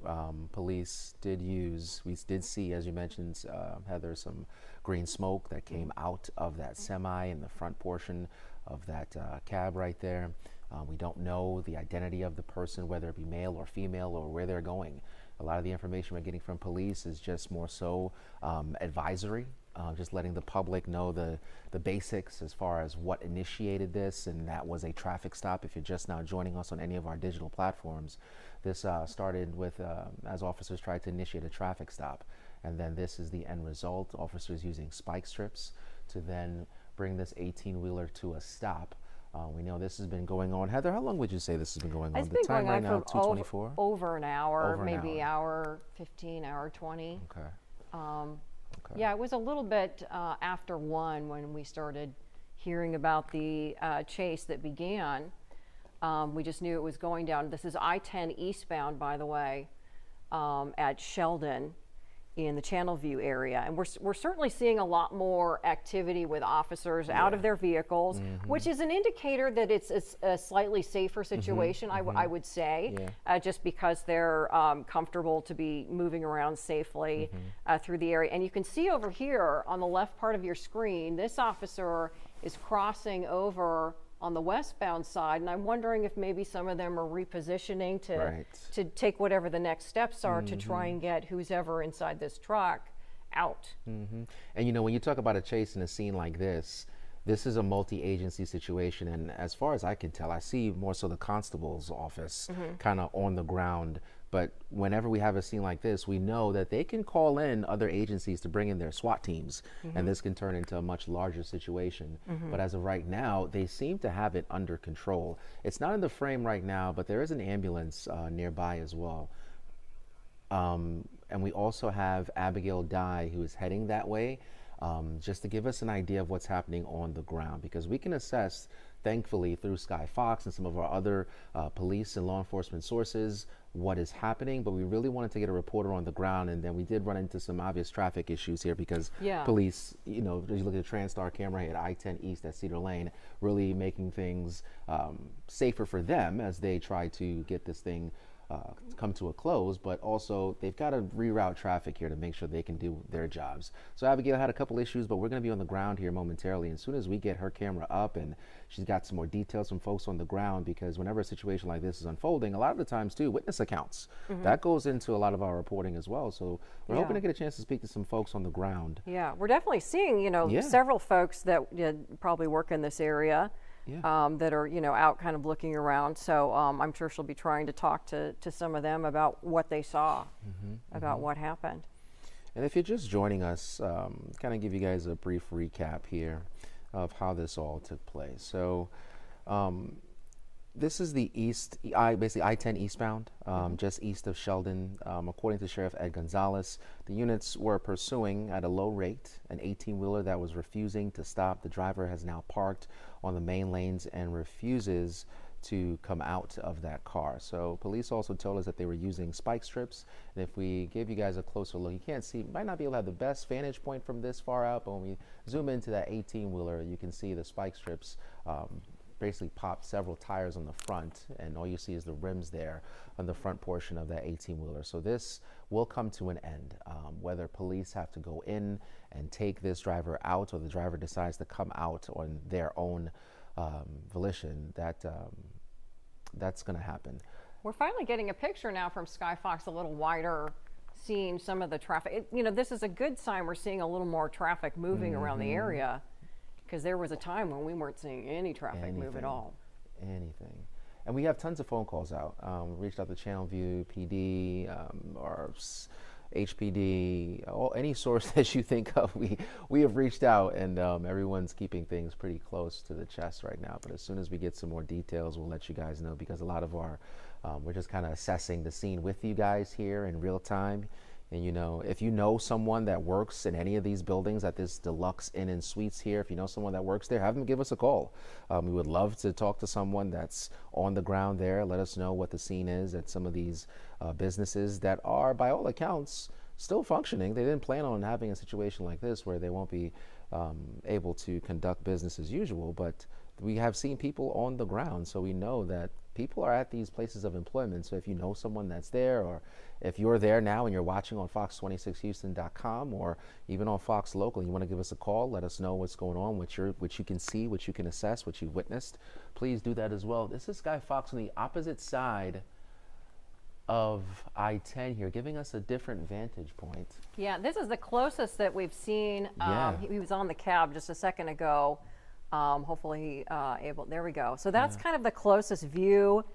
police we did see, as you mentioned, Heather, some green smoke that came out of that semi in the front portion of that cab right there. We don't know the identity of the person, whether it be male or female or where they're going. A lot of the information we're getting from police is just more so advisory, just letting the public know the basics as far as what initiated this, and that was a traffic stop. If you're just now joining us on any of our digital platforms, this started with as officers tried to initiate a traffic stop, and then this is the end result. Officers using spike strips to then bring this 18-wheeler to a stop. We know this has been going on. Heather, how long would you say this has been going on? It's been going on for 2:24? Over an hour, maybe hour 15, hour 20. Okay. Yeah, it was a little bit after 1 when we started hearing about the chase that began. We just knew it was going down. This is I-10 eastbound, by the way, at Sheldon in the Channelview area, and we're certainly seeing a lot more activity with officers out of their vehicles, which is an indicator that it's a slightly safer situation. I would say, just because they're comfortable to be moving around safely through the area. And you can see over here on the left part of your screen, this officer is crossing over on the westbound side, and I'm wondering if maybe some of them are repositioning to take whatever the next steps are to try and get who's ever inside this truck out. And you know, when you talk about a chase in a scene like this is a multi-agency situation, and as far as I can tell, I see more so the constable's office kind of on the ground. But whenever we have a scene like this, we know that they can call in other agencies to bring in their SWAT teams, and this can turn into a much larger situation. But as of right now, they seem to have it under control. It's not in the frame right now, but there is an ambulance nearby as well. And we also have Abigail Dye, who is heading that way, just to give us an idea of what's happening on the ground, because we can assess, thankfully, through Sky Fox and some of our other police and law enforcement sources, what is happening, but we really wanted to get a reporter on the ground. And then we did run into some obvious traffic issues here because police, you know, as you look at the TransStar camera here at I-10 East at Cedar Lane, really making things safer for them as they try to get this thing come to a close, but also they've got to reroute traffic here to make sure they can do their jobs. So Abigail had a couple issues, but we're going to be on the ground here momentarily. And as soon as we get her camera up and she's got some more details from folks on the ground, because whenever a situation like this is unfolding, a lot of the times too, witness accounts, that goes into a lot of our reporting as well. So we're hoping to get a chance to speak to some folks on the ground. Yeah, we're definitely seeing, you know, several folks that probably work in this area. That are, you know, out kind of looking around. So I'm sure she'll be trying to talk to some of them about what they saw, about what happened. And if you're just joining us, kind of give you guys a brief recap here of how this all took place. So This is the basically I-10 eastbound, just east of Sheldon. According to Sheriff Ed Gonzalez, the units were pursuing at a low rate an 18-wheeler that was refusing to stop. The driver has now parked on the main lanes and refuses to come out of that car. So police also told us that they were using spike strips. And if we give you guys a closer look, you can't see, might not be able to have the best vantage point from this far out, but when we zoom into that 18-wheeler, you can see the spike strips basically popped several tires on the front, and all you see is the rims there on the front portion of that 18-wheeler. So this will come to an end. Whether police have to go in and take this driver out, or the driver decides to come out on their own volition, that's going to happen. We're finally getting a picture now from Sky Fox, a little wider, seeing some of the traffic. This is a good sign. We're seeing a little more traffic moving around the area, because there was a time when we weren't seeing any traffic move at all. Anything. And we have tons of phone calls out. We reached out to Channelview, PD, or HPD, any source that you think of. We have reached out, and everyone's keeping things pretty close to the chest right now. But as soon as we get some more details, we'll let you guys know, because a lot of our, we're just kind of assessing the scene with you guys here in real time. And if you know someone that works in any of these buildings at this deluxe inn and suites here, if you know someone that works there, have them give us a call. We would love to talk to someone that's on the ground there. Let us know what the scene is at some of these businesses that are, by all accounts, still functioning. They didn't plan on having a situation like this where they won't be able to conduct business as usual, but we have seen people on the ground, so we know that people are at these places of employment. So if you know someone that's there, or if you're there now and you're watching on fox26houston.com, or even on Fox Local, and you want to give us a call, let us know what's going on, what you can see, what you can assess, what you've witnessed, please do that as well. This is Sky Fox on the opposite side of I-10 here, giving us a different vantage point. Yeah, this is the closest that we've seen. He was on the cab just a second ago. Hopefully there we go. So that's kind of the closest view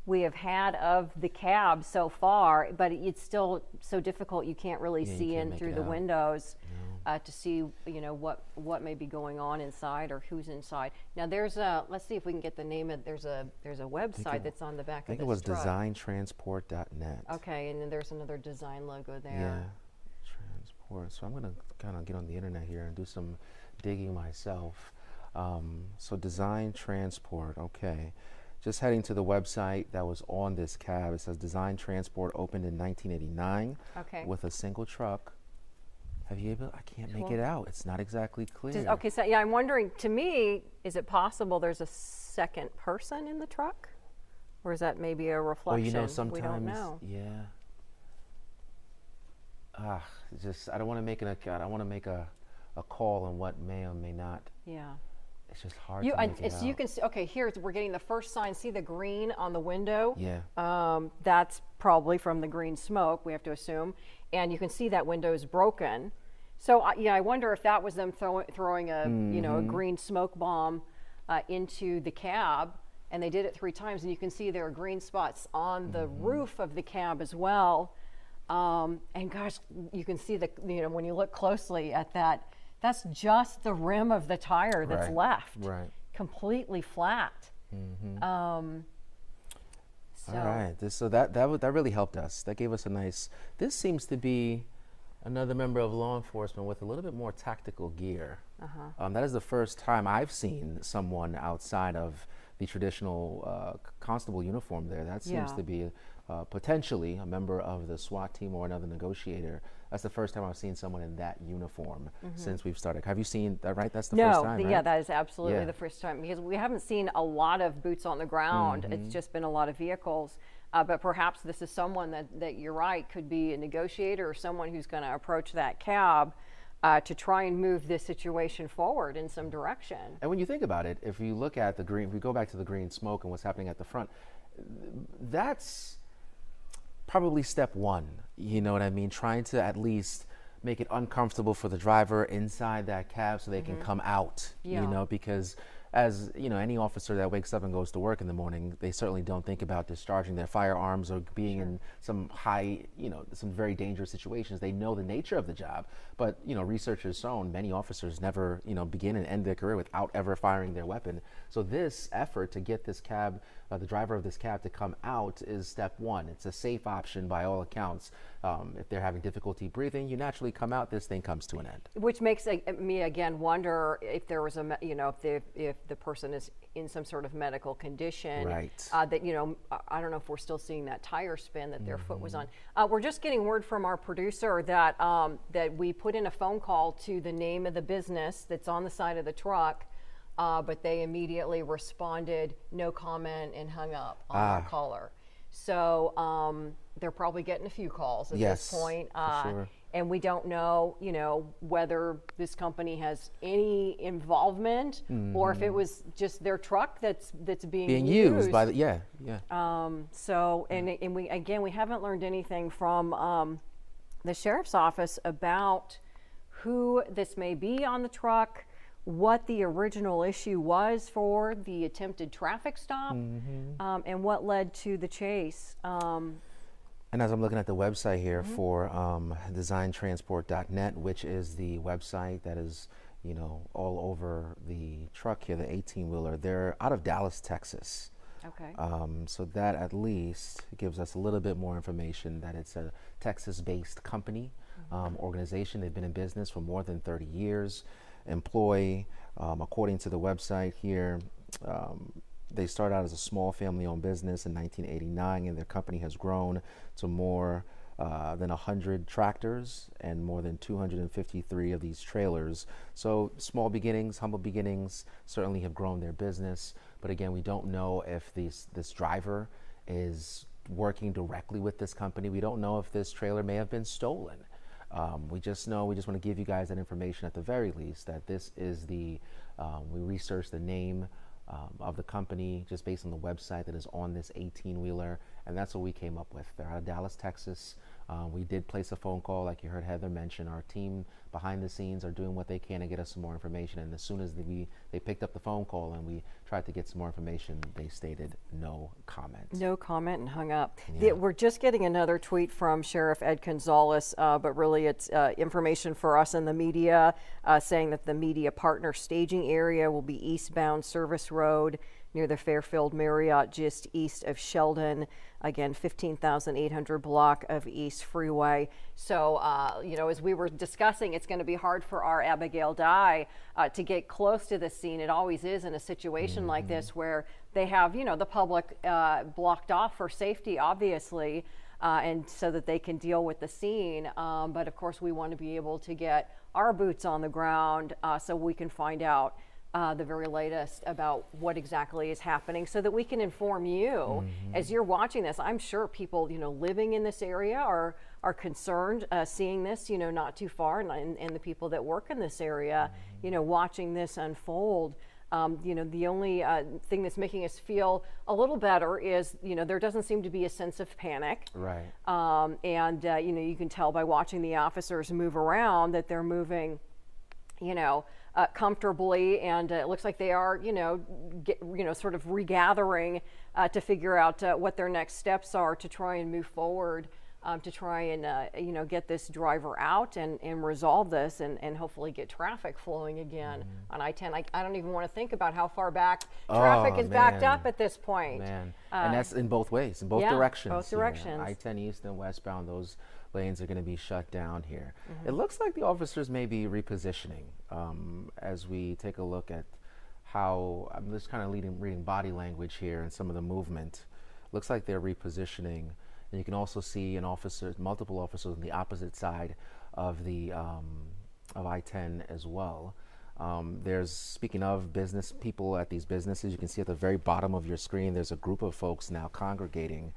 we have had of the cab so far, but it's still so difficult. You can't really see in through the windows to see, what may be going on inside or who's inside. Now there's let's see if we can get the name of, there's a website that's on the back of this truck. I think it was designtransport.net. Okay, and then there's another design logo there. Yeah, transport. So I'm going to kind of get on the internet here and do some digging myself. So Design Transport, okay. Just heading to the website that was on this cab. It says Design Transport opened in 1989 with a single truck. I can't make it out. It's not exactly clear. Okay, so yeah, I'm wondering, to me, is it possible there's a second person in the truck? Or is that maybe a reflection? Well, sometimes, we don't know. Yeah. I don't want to make a call on what may or may not. Yeah. It's just hard to make it out. You can see, okay, here we're getting the first sign. See the green on the window? Yeah. That's probably from the green smoke, we have to assume. And you can see that window is broken. So I wonder if that was them throwing a a green smoke bomb into the cab, and they did it 3 times. And you can see there are green spots on the roof of the cab as well. And gosh, you can see when you look closely at that. That's just the rim of the tire that's left, completely flat. All right, that really helped us. That gave us a nice. This seems to be another member of law enforcement with a little bit more tactical gear. That is the first time I've seen someone outside of the traditional constable uniform there. That seems to be potentially a member of the SWAT team or another negotiator. That's the first time I've seen someone in that uniform since we've started. Have you seen that, right? That's the first time, right? Yeah, that is absolutely the first time, because we haven't seen a lot of boots on the ground. It's just been a lot of vehicles. But perhaps this is someone that you're right, could be a negotiator or someone who's going to approach that cab to try and move this situation forward in some direction. And when you think about it, if you look at the green, if we go back to the green smoke and what's happening at the front, that's probably step one, you know what I mean? Trying to at least make it uncomfortable for the driver inside that cab so they can come out, because as you know, any officer that wakes up and goes to work in the morning, they certainly don't think about discharging their firearms or being in some high, some very dangerous situations. They know the nature of the job, but research has shown many officers never, begin and end their career without ever firing their weapon. So this effort to get this cab, the driver of this cab, to come out is step one. It's a safe option by all accounts. If they're having difficulty breathing, you naturally come out, this thing comes to an end. Which makes me again wonder if there was if the person is in some sort of medical condition, right? That I don't know if we're still seeing that tire spin that their foot was on. We're just getting word from our producer that that we put in a phone call to the name of the business that's on the side of the truck. But they immediately responded, no comment, and hung up on our caller. So they're probably getting a few calls at this point. Sure. And we don't know, whether this company has any involvement or if it was just their truck that's being used by the So and we haven't learned anything from the sheriff's office about who this may be on the truck, what the original issue was for the attempted traffic stop, and what led to the chase. And as I'm looking at the website here for designtransport.net, which is the website that is, all over the truck here, the 18-wheeler, they're out of Dallas, Texas. Okay. So that at least gives us a little bit more information that it's a Texas-based company, organization. They've been in business for more than 30 years. Employ, according to the website here, they started out as a small family-owned business in 1989, and their company has grown to more than 100 tractors and more than 253 of these trailers. So small beginnings, humble beginnings, certainly have grown their business. But again, we don't know if this driver is working directly with this company. We don't know if this trailer may have been stolen. We just want to give you guys that information at the very least, that this is we researched the name of the company just based on the website that is on this 18-wheeler, and that's what we came up with. They're out of Dallas, Texas. We did place a phone call, like you heard Heather mention. Our team behind the scenes are doing what they can to get us some more information, and as soon as they picked up the phone call and we tried to get some more information, they stated no comment. No comment and hung up. Yeah. We're just getting another tweet from Sheriff Ed Gonzalez, but really it's information for us in the media, saying that the media partner staging area will be eastbound Service Road near the Fairfield Marriott, just east of Sheldon. Again, 15,800 block of East Freeway. So, as we were discussing, it's going to be hard for our Abigail Dye to get close to the scene. It always is in a situation like this where they have, the public blocked off for safety, obviously, and so that they can deal with the scene. But of course, we want to be able to get our boots on the ground so we can find out the very latest about what exactly is happening so that we can inform you as you're watching this. I'm sure people, living in this area are concerned seeing this, not too far, and the people that work in this area, watching this unfold. The only thing that's making us feel a little better is, there doesn't seem to be a sense of panic. Right. And you can tell by watching the officers move around that they're moving, comfortably, and it looks like they are, sort of regathering to figure out what their next steps are to try and move forward, to try and, get this driver out and resolve this and hopefully get traffic flowing again on I-10. I don't even want to think about how far back traffic is backed up at this point. And that's in both ways, in both directions. Both directions. I-10 east and westbound, those lanes are going to be shut down here. It looks like the officers may be repositioning as we take a look at how, I'm just kind of reading body language here and some of the movement. Looks like they're repositioning, and you can also see multiple officers on the opposite side of the of I-10 as well. Speaking of business people at these businesses, you can see at the very bottom of your screen, there's a group of folks now congregating,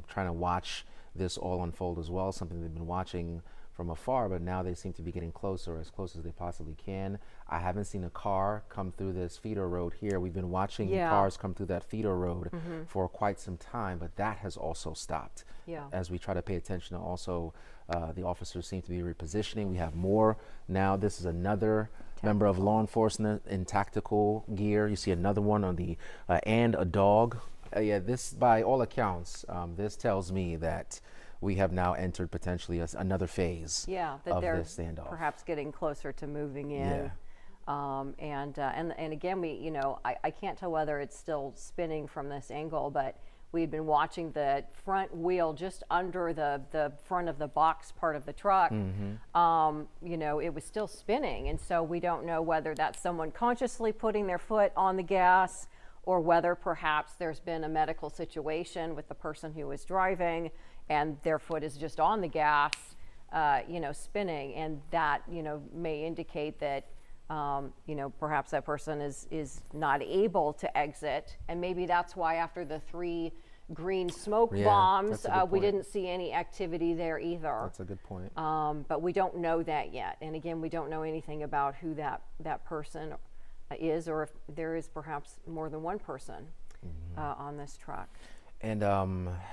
trying to watch this all unfold as well, something they've been watching from afar, but now they seem to be getting closer, as close as they possibly can. I haven't seen a car come through this feeder road here. We've been watching cars come through that feeder road for quite some time, but that has also stopped. As we try to pay attention to also, the officers seem to be repositioning. We have more now. This is another member of law enforcement in tactical gear. You see another one on the, and a dog. Yeah, this, by all accounts, this tells me that we have now entered potentially another phase that of they're this standoff. Perhaps getting closer to moving in. And again, I can't tell whether it's still spinning from this angle, but we'd been watching the front wheel just under the front of the box part of the truck. It was still spinning, and so we don't know whether that's someone consciously putting their foot on the gas, or whether perhaps there's been a medical situation with the person who was driving and their foot is just on the gas, spinning, and that, may indicate that, perhaps that person is not able to exit, and maybe that's why after the 3 green smoke bombs, we didn't see any activity there either. That's a good point. But we don't know that yet, and again, we don't know anything about who that person is, or if there is perhaps more than one person on this truck. And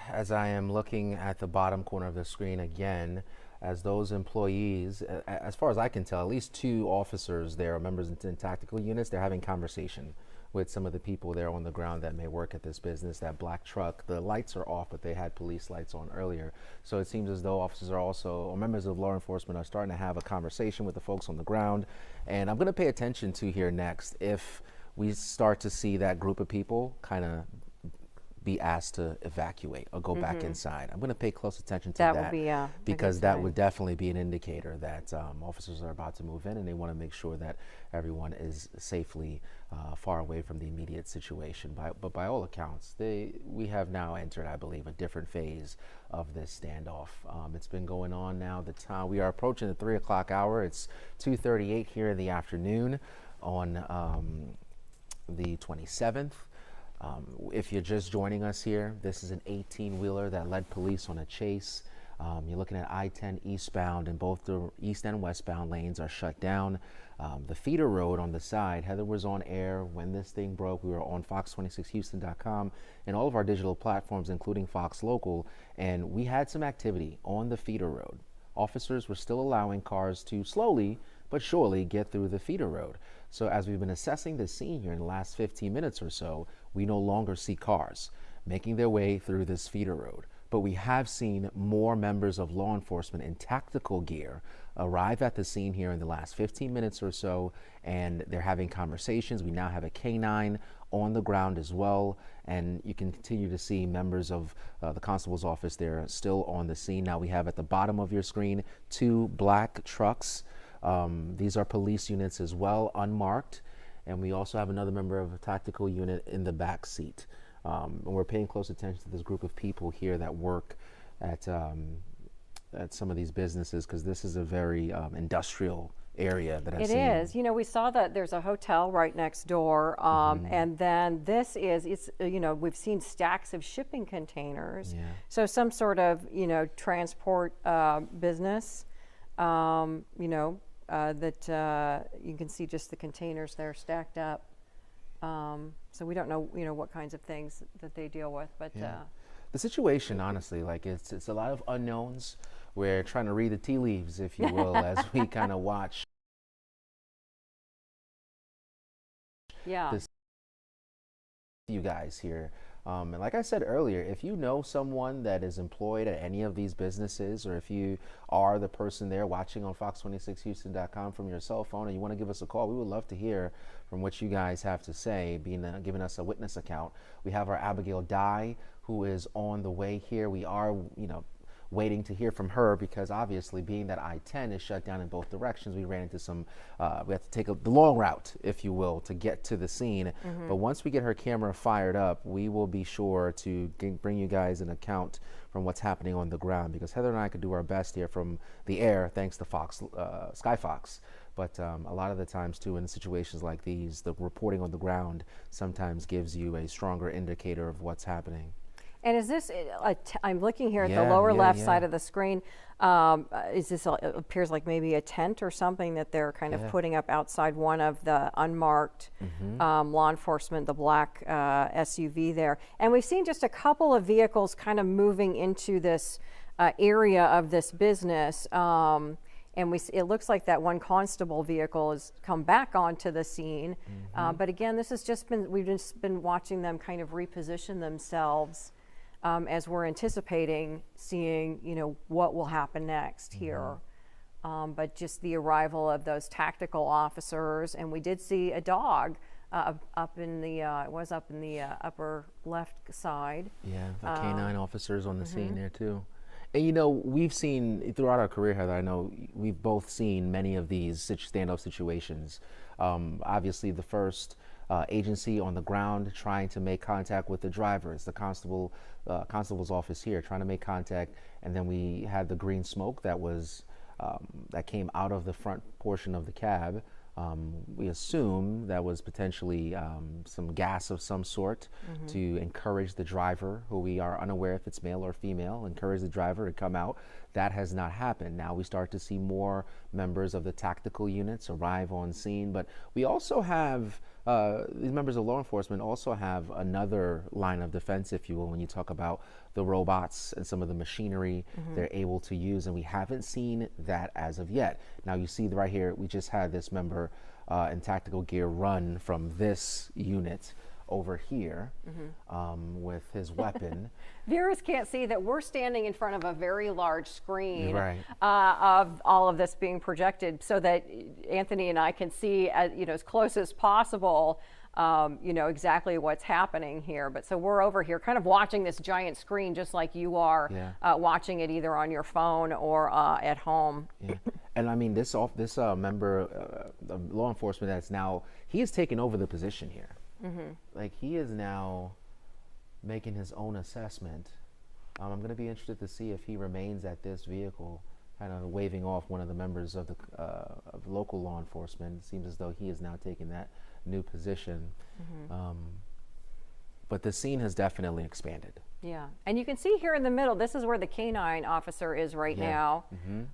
as I am looking at the bottom corner of the screen again, as those employees, as far as I can tell, at least 2 officers there are members in tactical units. They're having conversation with some of the people there on the ground that may work at this business. That black truck, the lights are off, but they had police lights on earlier. So it seems as though officers are also, or members of law enforcement are starting to have a conversation with the folks on the ground. And I'm going to pay attention to here next if we start to see that group of people kind of be asked to evacuate or go back inside. I'm going to pay close attention to that. That would be because that would definitely be an indicator that officers are about to move in, and they want to make sure that everyone is safely far away from the immediate situation. But by all accounts, we have now entered, I believe, a different phase of this standoff. It's been going on now. The time we are approaching the 3 o'clock hour. It's 2:38 here in the afternoon on the 27th. If you're just joining us here, this is an 18-wheeler that led police on a chase. You're looking at I-10 eastbound, and both the east and westbound lanes are shut down. The feeder road on the side, Heather was on air when this thing broke. We were on fox26houston.com and all of our digital platforms, including Fox Local, and we had some activity on the feeder road. Officers were still allowing cars to slowly but surely get through the feeder road. So as we've been assessing the scene here in the last 15 minutes or so, we no longer see cars making their way through this feeder road. But we have seen more members of law enforcement in tactical gear arrive at the scene here in the last 15 minutes or so, and they're having conversations. We now have a K-9 on the ground as well, and you can continue to see members of the constable's office there still on the scene. Now we have at the bottom of your screen 2 black trucks. These are police units as well, unmarked, and we also have another member of a tactical unit in the back seat. And we're paying close attention to this group of people here that work at some of these businesses, because this is a very industrial area that I've seen. It is. We saw that there's a hotel right next door, and then we've seen stacks of shipping containers. So some sort of, transport business, that you can see just the containers there stacked up. So we don't know, what kinds of things that they deal with, but the situation, honestly, like it's a lot of unknowns. We're trying to read the tea leaves, if you will, as we kind of watch this, you guys here. And like I said earlier, if you know someone that is employed at any of these businesses, or if you are the person there watching on fox26houston.com from your cell phone and you want to give us a call, we would love to hear from what you guys have to say, giving us a witness account. We have our Abigail Dye, who is on the way here. We are, waiting to hear from her, because obviously, being that I-10 is shut down in both directions, we ran into some, we have to take the long route, if you will, to get to the scene. But once we get her camera fired up, we will be sure to bring you guys an account from what's happening on the ground, because Heather and I could do our best here from the air, thanks to Fox, Sky Fox. But a lot of the times, too, in situations like these, the reporting on the ground sometimes gives you a stronger indicator of what's happening. And is this, I'm looking here at the Yeah, lower yeah, left yeah. side of the screen. Is this, it appears like maybe a tent or something that they're kind of Yeah. putting up outside one of the unmarked law enforcement, the black SUV there. And we've seen just a couple of vehicles kind of moving into this area of this business. And it looks like that one constable vehicle has come back onto the scene. But again, this has just been, we've just been watching them kind of reposition themselves as we're anticipating seeing, you know, what will happen next here. But just the arrival of those tactical officers, and we did see a dog up in the, it was up in the upper left side. Yeah, the K9 officers on the scene there too. And you know, we've seen throughout our career, Heather, I know we've both seen many of these standoff situations. Obviously, the first agency on the ground trying to make contact with the drivers, the constable's office here trying to make contact, and then we had the green smoke that was that came out of the front portion of the cab. We assume that was potentially some gas of some sort to encourage the driver, who we are unaware if it's male or female, encourage the driver to come out. That has not happened. Now we start to see more members of the tactical units arrive on scene, but we also have these members of law enforcement also have another line of defense, if you will, when you talk about the robots and some of the machinery they're able to use, and we haven't seen that as of yet. Now you see right here, we just had this member in tactical gear run from this unit over here with his weapon. Viewers can't see that we're standing in front of a very large screen Right. of all of this being projected, so that Anthony and I can see, you know, as close as possible, you know, exactly what's happening here. But so we're over here kind of watching this giant screen just like you are watching it either on your phone or at home. Yeah. And I mean, this member of law enforcement that's now, he has taken over the position here. Like, he is now making his own assessment. I'm going to be interested to see if he remains at this vehicle, kind of waving off one of the members of the of local law enforcement. It seems as though he is now taking that new position. But the scene has definitely expanded. Yeah, and you can see here in the middle, this is where the K9 officer is right now.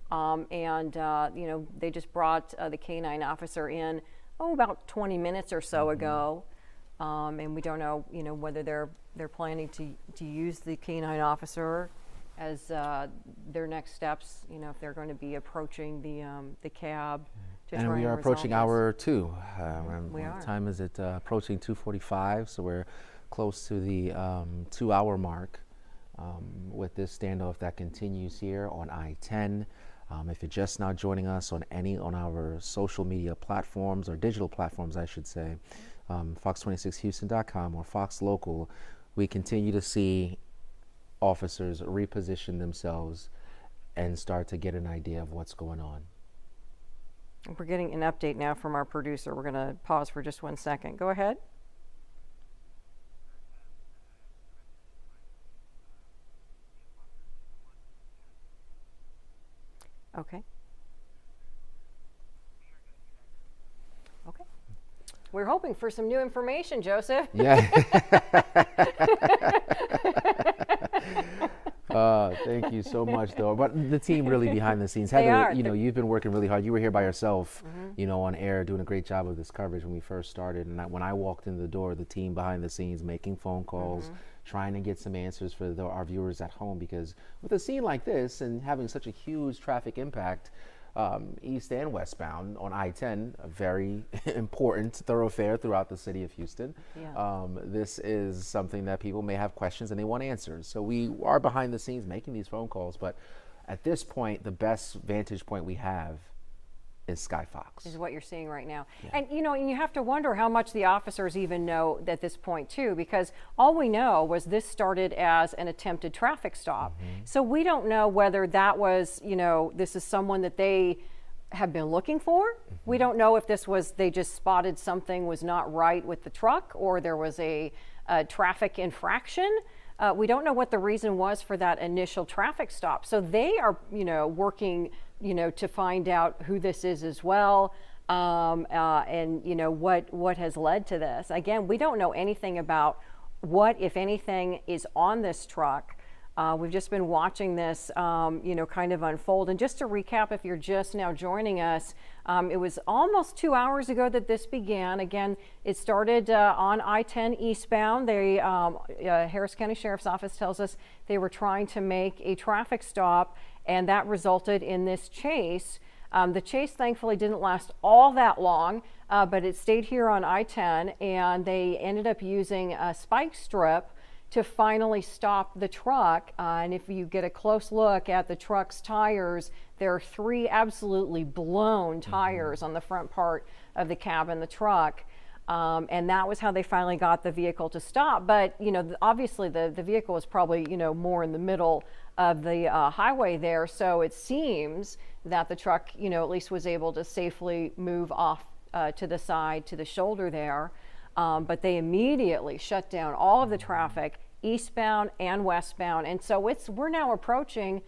And, you know, they just brought the K9 officer in, about 20 minutes or so ago. And we don't know, you know, whether they're planning to use the K9 officer as their next steps, you know, if they're going to be approaching the cab. And we are approaching hour 2. We are. What time is it? Approaching 2:45, so we're close to the 2-hour mark with this standoff that continues here on I-10. If you're just now joining us on our social media platforms, or digital platforms, I should say, fox26houston.com or Fox Local, we continue to see officers reposition themselves and start to get an idea of what's going on. We're getting an update now from our producer. We're going to pause for just 1 second. Go ahead. Okay. Okay. We're hoping for some new information, Joseph. Yeah. Thank you so much, though. But the team really behind the scenes. Heather, are. you know, you've been working really hard. You were here by yourself, you know, on air, doing a great job of this coverage when we first started. And when I walked in the door, the team behind the scenes making phone calls, trying to get some answers for our viewers at home, because with a scene like this and having such a huge traffic impact, east and westbound on I-10, a very important thoroughfare throughout the city of Houston. Yeah. This is something that people may have questions and they want answers. So we are behind the scenes making these phone calls, but at this point, the best vantage point we have is Sky Fox. Is what you're seeing right now. Yeah. And you know, and you have to wonder how much the officers even know at this point too, because all we know was this started as an attempted traffic stop. So we don't know whether that was, you know, this is someone that they have been looking for. We don't know if this was, they just spotted something was not right with the truck, or there was a traffic infraction. We don't know what the reason was for that initial traffic stop. So they are, you know, working, you know, to find out who this is as well, and you know what has led to this. Again, we don't know anything about what, if anything, is on this truck. We've just been watching this, kind of unfold. And just to recap, if you're just now joining us, it was almost 2 hours ago that this began. Again, it started on I-10 eastbound. Harris County Sheriff's Office tells us they were trying to make a traffic stop, and that resulted in this chase. The chase thankfully didn't last all that long, but it stayed here on I-10, and they ended up using a spike strip to finally stop the truck. And if you get a close look at the truck's tires, there are 3 absolutely blown tires on the front part of the cab in the truck. And that was how they finally got the vehicle to stop. But, obviously the vehicle was probably, more in the middle of the highway there. So it seems that the truck, at least was able to safely move off to the side, to the shoulder there. But they immediately shut down all of the traffic, eastbound and westbound. And so we're now approaching,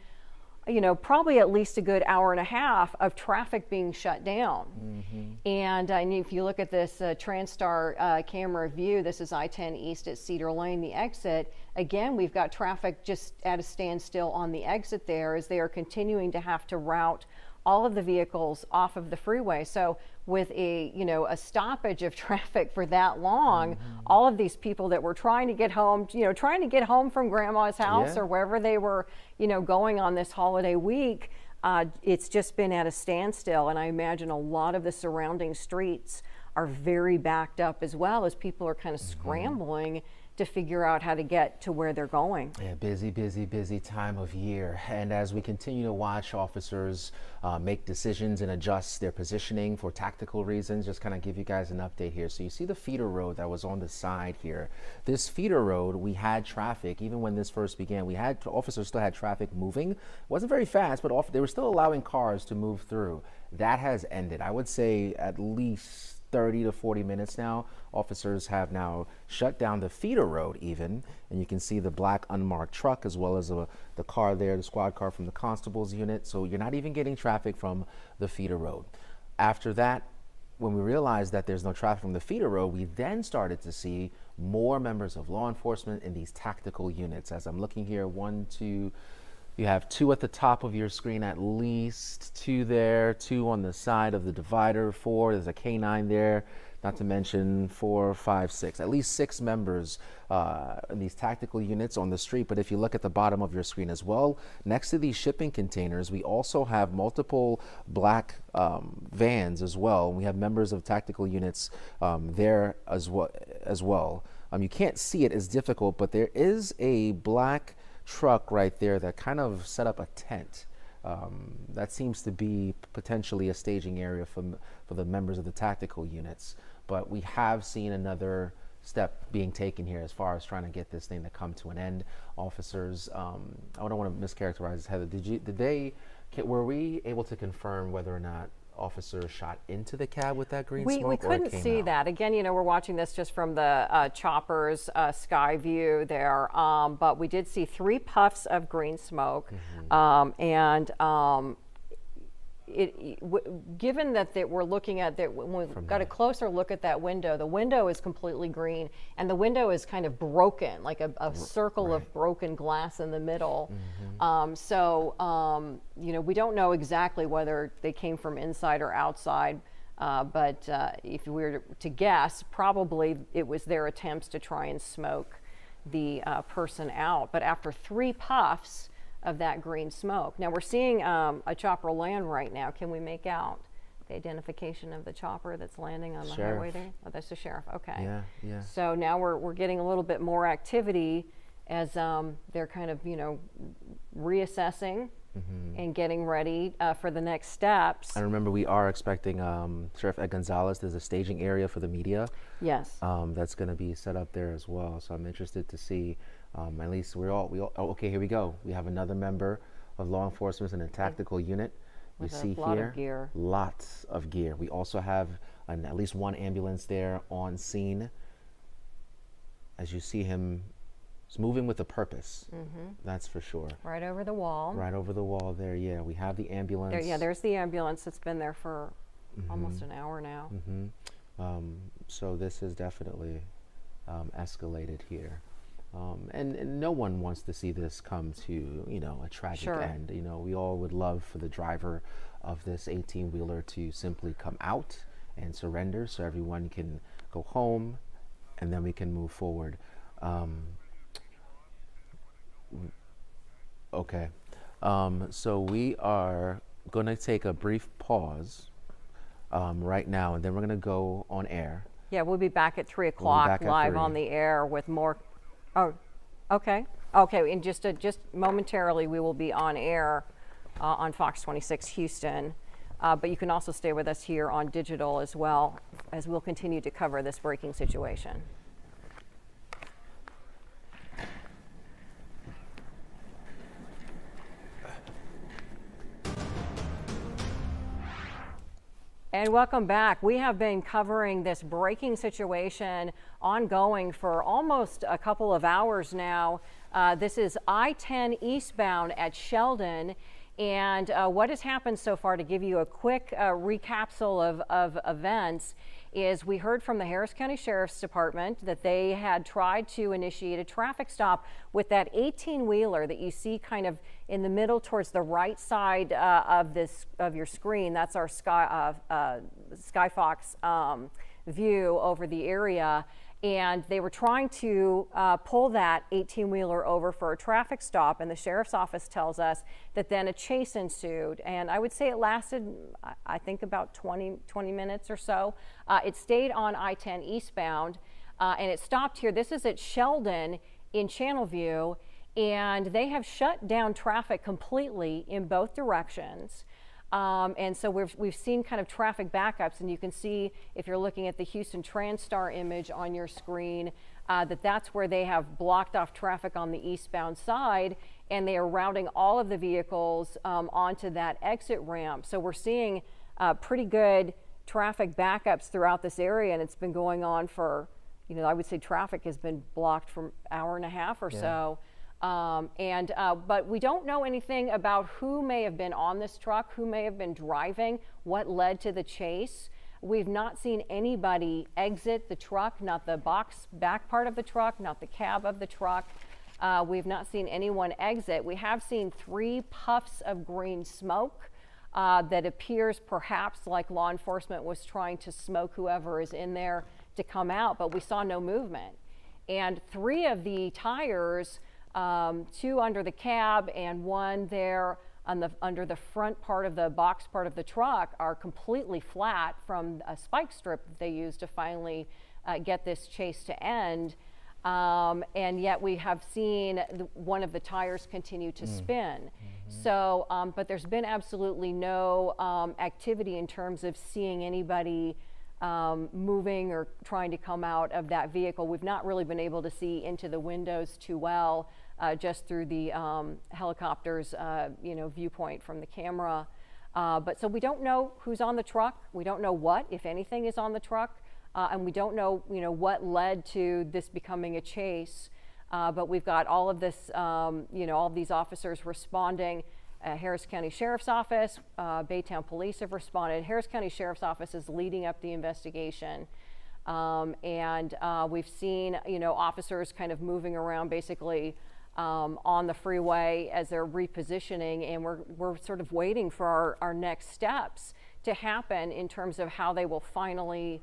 probably at least a good hour and a half of traffic being shut down. And if you look at this TransStar camera view, this is I-10 east at Cedar Lane, the exit. Again, we've got traffic just at a standstill on the exit there as they are continuing to have to route all of the vehicles off of the freeway. So with a stoppage of traffic for that long, all of these people that were trying to get home, from grandma's house or wherever they were, going on this holiday week, it's just been at a standstill. And I imagine a lot of the surrounding streets are very backed up as well, as people are kind of scrambling to figure out how to get to where they're going. Yeah, busy time of year. And as we continue to watch officers make decisions and adjust their positioning for tactical reasons, just kind of give you guys an update here. So you see the feeder road that was on the side here. This feeder road, we had traffic, even when this first began, officers still had traffic moving. It wasn't very fast, but they were still allowing cars to move through. That has ended. I would say at least 30 to 40 minutes now. Officers have now shut down the feeder road even, and you can see the black unmarked truck as well as the car there, the squad car from the constable's unit. So you're not even getting traffic from the feeder road. After that, when we realized that there's no traffic from the feeder road, we then started to see more members of law enforcement in these tactical units. As I'm looking here, 1, 2, you have 2 at the top of your screen, at least 2 there, 2 on the side of the divider, 4, there's a K9 there, not to mention 4, 5, 6, at least 6 members in these tactical units on the street. But if you look at the bottom of your screen as well, next to these shipping containers, we also have multiple black vans as well. We have members of tactical units there as well. You can't see it, it's difficult, but there is a black truck right there that kind of set up a tent. That seems to be potentially a staging area for the members of the tactical units. But we have seen another step being taken here as far as trying to get this thing to come to an end. Officers, I don't want to mischaracterize this, Heather. Were we able to confirm whether or not officers shot into the cab with that green smoke? We couldn't see that. Again, we're watching this just from the chopper's sky view there, but we did see 3 puffs of green smoke, and given that we're looking at that, when we got a closer look at that window, the window is completely green, and the window is kind of broken, like a circle of broken glass in the middle. We don't know exactly whether they came from inside or outside, but if we were to guess, probably it was their attempts to try and smoke the person out. But after 3 puffs of that green smoke. Now we're seeing a chopper land right now. Can we make out the identification of the chopper that's landing on the highway there? Oh, that's the sheriff. Okay. Yeah. So now we're getting a little bit more activity as they're kind of reassessing and getting ready for the next steps. And remember, we are expecting Sheriff Ed Gonzalez. There's a staging area for the media. Yes. That's going to be set up there as well. So I'm interested to see. At least we all. Oh, okay, here we go. We have another member of law enforcement in a tactical unit. You see here, lots of gear. We also have at least 1 ambulance there on scene. As you see him, he's moving with a purpose. That's for sure. Right over the wall. Right over the wall there. Yeah, we have the ambulance. There's the ambulance that's been there for almost an hour now. So this is definitely escalated here. And no one wants to see this come to, you know, a tragic Sure. end. You know, we all would love for the driver of this 18-wheeler to simply come out and surrender so everyone can go home and then we can move forward. Okay. So we are going to take a brief pause right now, and then we're going to go on air. Yeah, we'll be back at 3 o'clock back at live 3. on the air with more. Oh, okay. Okay, and just momentarily we will be on air on Fox 26 Houston. But you can also stay with us here on digital as well, as we'll continue to cover this breaking situation. And welcome back. We have been covering this breaking situation ongoing for almost a couple of hours now. This is I-10 eastbound at Sheldon. And what has happened so far, to give you a quick recapsule of events, is we heard from the Harris County Sheriff's Department that they had tried to initiate a traffic stop with that 18-wheeler that you see kind of in the middle towards the right side of your screen. That's our Skyfox view over the area. And they were trying to pull that 18-wheeler over for a traffic stop, and the sheriff's office tells us that then a chase ensued. And I would say it lasted, I think, about 20 minutes or so. It stayed on I-10 eastbound, and it stopped here. This is at Sheldon in Channelview, and they have shut down traffic completely in both directions. And so we've seen kind of traffic backups, and you can see, if you're looking at the Houston TransStar image on your screen, that's where they have blocked off traffic on the eastbound side, and they are routing all of the vehicles onto that exit ramp. So we're seeing pretty good traffic backups throughout this area, and it's been going on for, you know, I would say traffic has been blocked for an hour and a half or so. But we don't know anything about who may have been on this truck, who may have been driving, what led to the chase. We've not seen anybody exit the truck, not the back part of the truck, not the cab of the truck. We've not seen anyone exit. We have seen 3 puffs of green smoke that appears perhaps like law enforcement was trying to smoke whoever is in there to come out, but we saw no movement. And 3 of the tires, 2 under the cab and 1 there under the front part of the box part of the truck, are completely flat from a spike strip that they used to finally get this chase to end. And yet we have seen one of the tires continue to spin. So, but there's been absolutely no activity in terms of seeing anybody moving or trying to come out of that vehicle. We've not really been able to see into the windows too well, just through the helicopter's viewpoint from the camera. But so we don't know who's on the truck. We don't know what, if anything, is on the truck, and we don't know, what led to this becoming a chase. But we've got all of this, all of these officers responding. Harris County Sheriff's Office, Baytown Police have responded. Harris County Sheriff's Office is leading up the investigation. And we've seen, officers kind of moving around basically on the freeway as they're repositioning, and we're sort of waiting for our next steps to happen in terms of how they will finally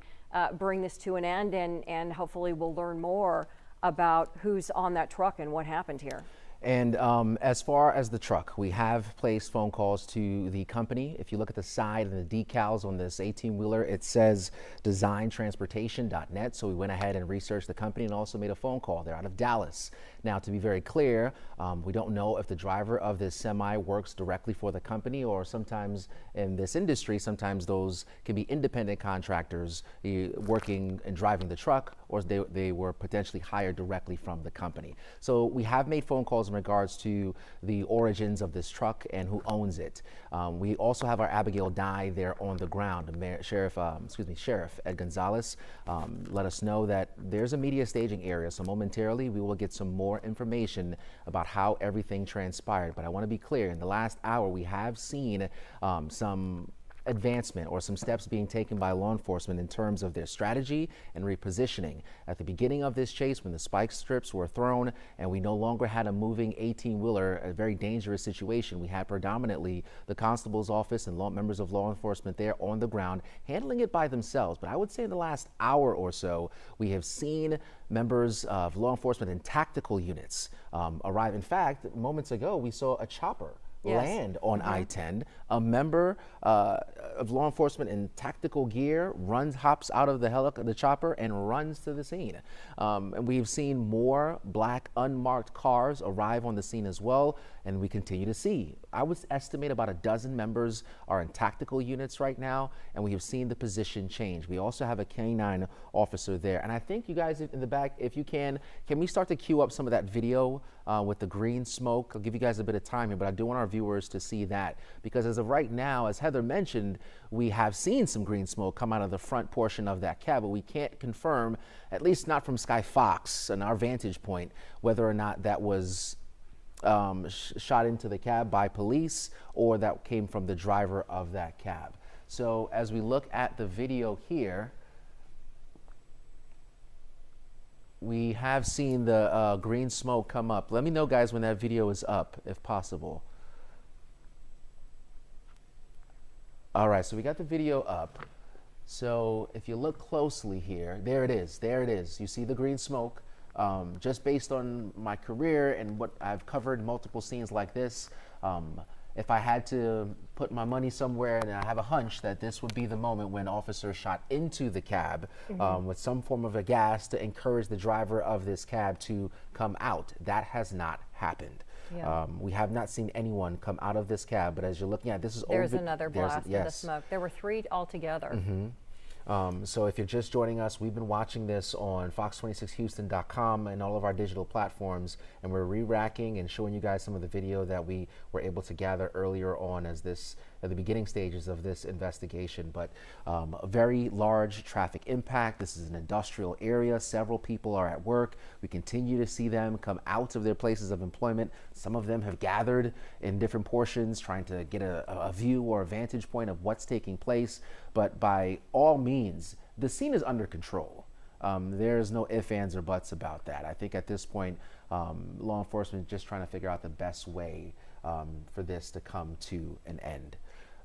bring this to an end, and hopefully we'll learn more about who's on that truck and what happened here. And as far as the truck, we have placed phone calls to the company. If you look at the side and the decals on this 18-wheeler, it says designtransportation.net. So we went ahead and researched the company and also made a phone call. They're out of Dallas. Now, to be very clear, we don't know if the driver of this semi works directly for the company, or sometimes in this industry, sometimes those can be independent contractors working and driving the truck, or they were potentially hired directly from the company. So we have made phone calls in regards to the origins of this truck and who owns it. We also have our Abigail Dye there on the ground. Sheriff Ed Gonzalez let us know that there's a media staging area, so momentarily we will get some more information about how everything transpired. But I want to be clear, in the last hour we have seen some advancement or some steps being taken by law enforcement in terms of their strategy and repositioning. At the beginning of this chase, when the spike strips were thrown and we no longer had a moving 18-wheeler, a very dangerous situation, we had predominantly the constable's office and members of law enforcement there on the ground handling it by themselves. But I would say in the last hour or so, we have seen members of law enforcement and tactical units arrive. In fact, moments ago, we saw a chopper land on I-10. A member of law enforcement in tactical gear hops out of the chopper and runs to the scene. And we've seen more black unmarked cars arrive on the scene as well, and we continue to see. I would estimate about a dozen members are in tactical units right now, and we have seen the position change. We also have a canine officer there. And I think you guys in the back, if you can we start to queue up some of that video with the green smoke? I'll give you guys a bit of time here, but I do want our viewers to see that, because as of right now, as Heather mentioned, we have seen some green smoke come out of the front portion of that cab, but we can't confirm, at least not from Sky Fox and our vantage point, whether or not that was shot into the cab by police or that came from the driver of that cab. So as we look at the video here, we have seen the green smoke come up. Let me know, guys, when that video is up, if possible. All right, so we got the video up. So if you look closely here, there it is. There it is. You see the green smoke. Just based on my career and what I've covered, multiple scenes like this, if I had to put my money somewhere, and I have a hunch that this would be the moment when officers shot into the cab with some form of a gas to encourage the driver of this cab to come out. That has not happened. Yeah. We have not seen anyone come out of this cab, but as you're looking at, this is there's another blast of the smoke. There were 3 altogether. So if you're just joining us, we've been watching this on fox26houston.com and all of our digital platforms, and we're re-racking and showing you guys some of the video that we were able to gather earlier on as this at the beginning stages of this investigation. But a very large traffic impact. This is an industrial area. Several people are at work. We continue to see them come out of their places of employment. Some of them have gathered in different portions trying to get a view or a vantage point of what's taking place. But by all means, the scene is under control. There's no ifs, ands, or buts about that. I think at this point, law enforcement is just trying to figure out the best way for this to come to an end.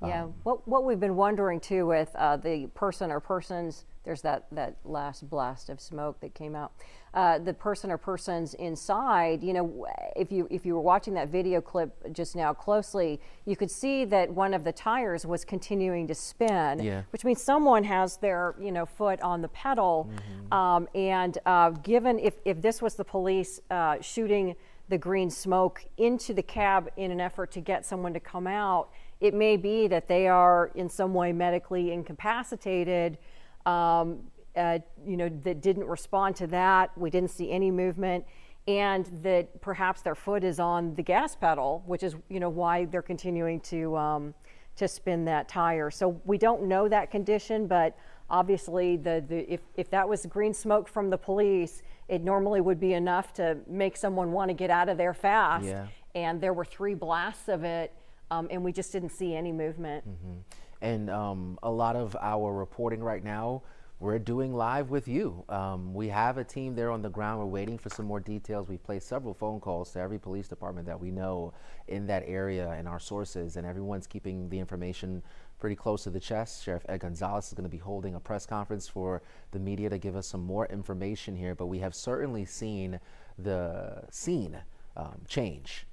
Yeah, what we've been wondering too with the person or persons, there's that last blast of smoke that came out. The person or persons inside, you know, if you were watching that video clip just now closely, you could see that one of the tires was continuing to spin, which means someone has their, you know, foot on the pedal. And given if this was the police shooting the green smoke into the cab in an effort to get someone to come out, it may be that they are in some way medically incapacitated, you know, that didn't respond to that. We didn't see any movement, and that perhaps their foot is on the gas pedal, which is, you know, why they're continuing to spin that tire. So we don't know that condition, but obviously if that was green smoke from the police, it normally would be enough to make someone want to get out of there fast. And there were 3 blasts of it. And we just didn't see any movement. And a lot of our reporting right now, we're doing live with you. We have a team there on the ground. We're waiting for some more details. We've placed several phone calls to every police department that we know in that area and our sources, and everyone's keeping the information pretty close to the chest. Sheriff Ed Gonzalez is going to be holding a press conference for the media to give us some more information here, but we have certainly seen the scene change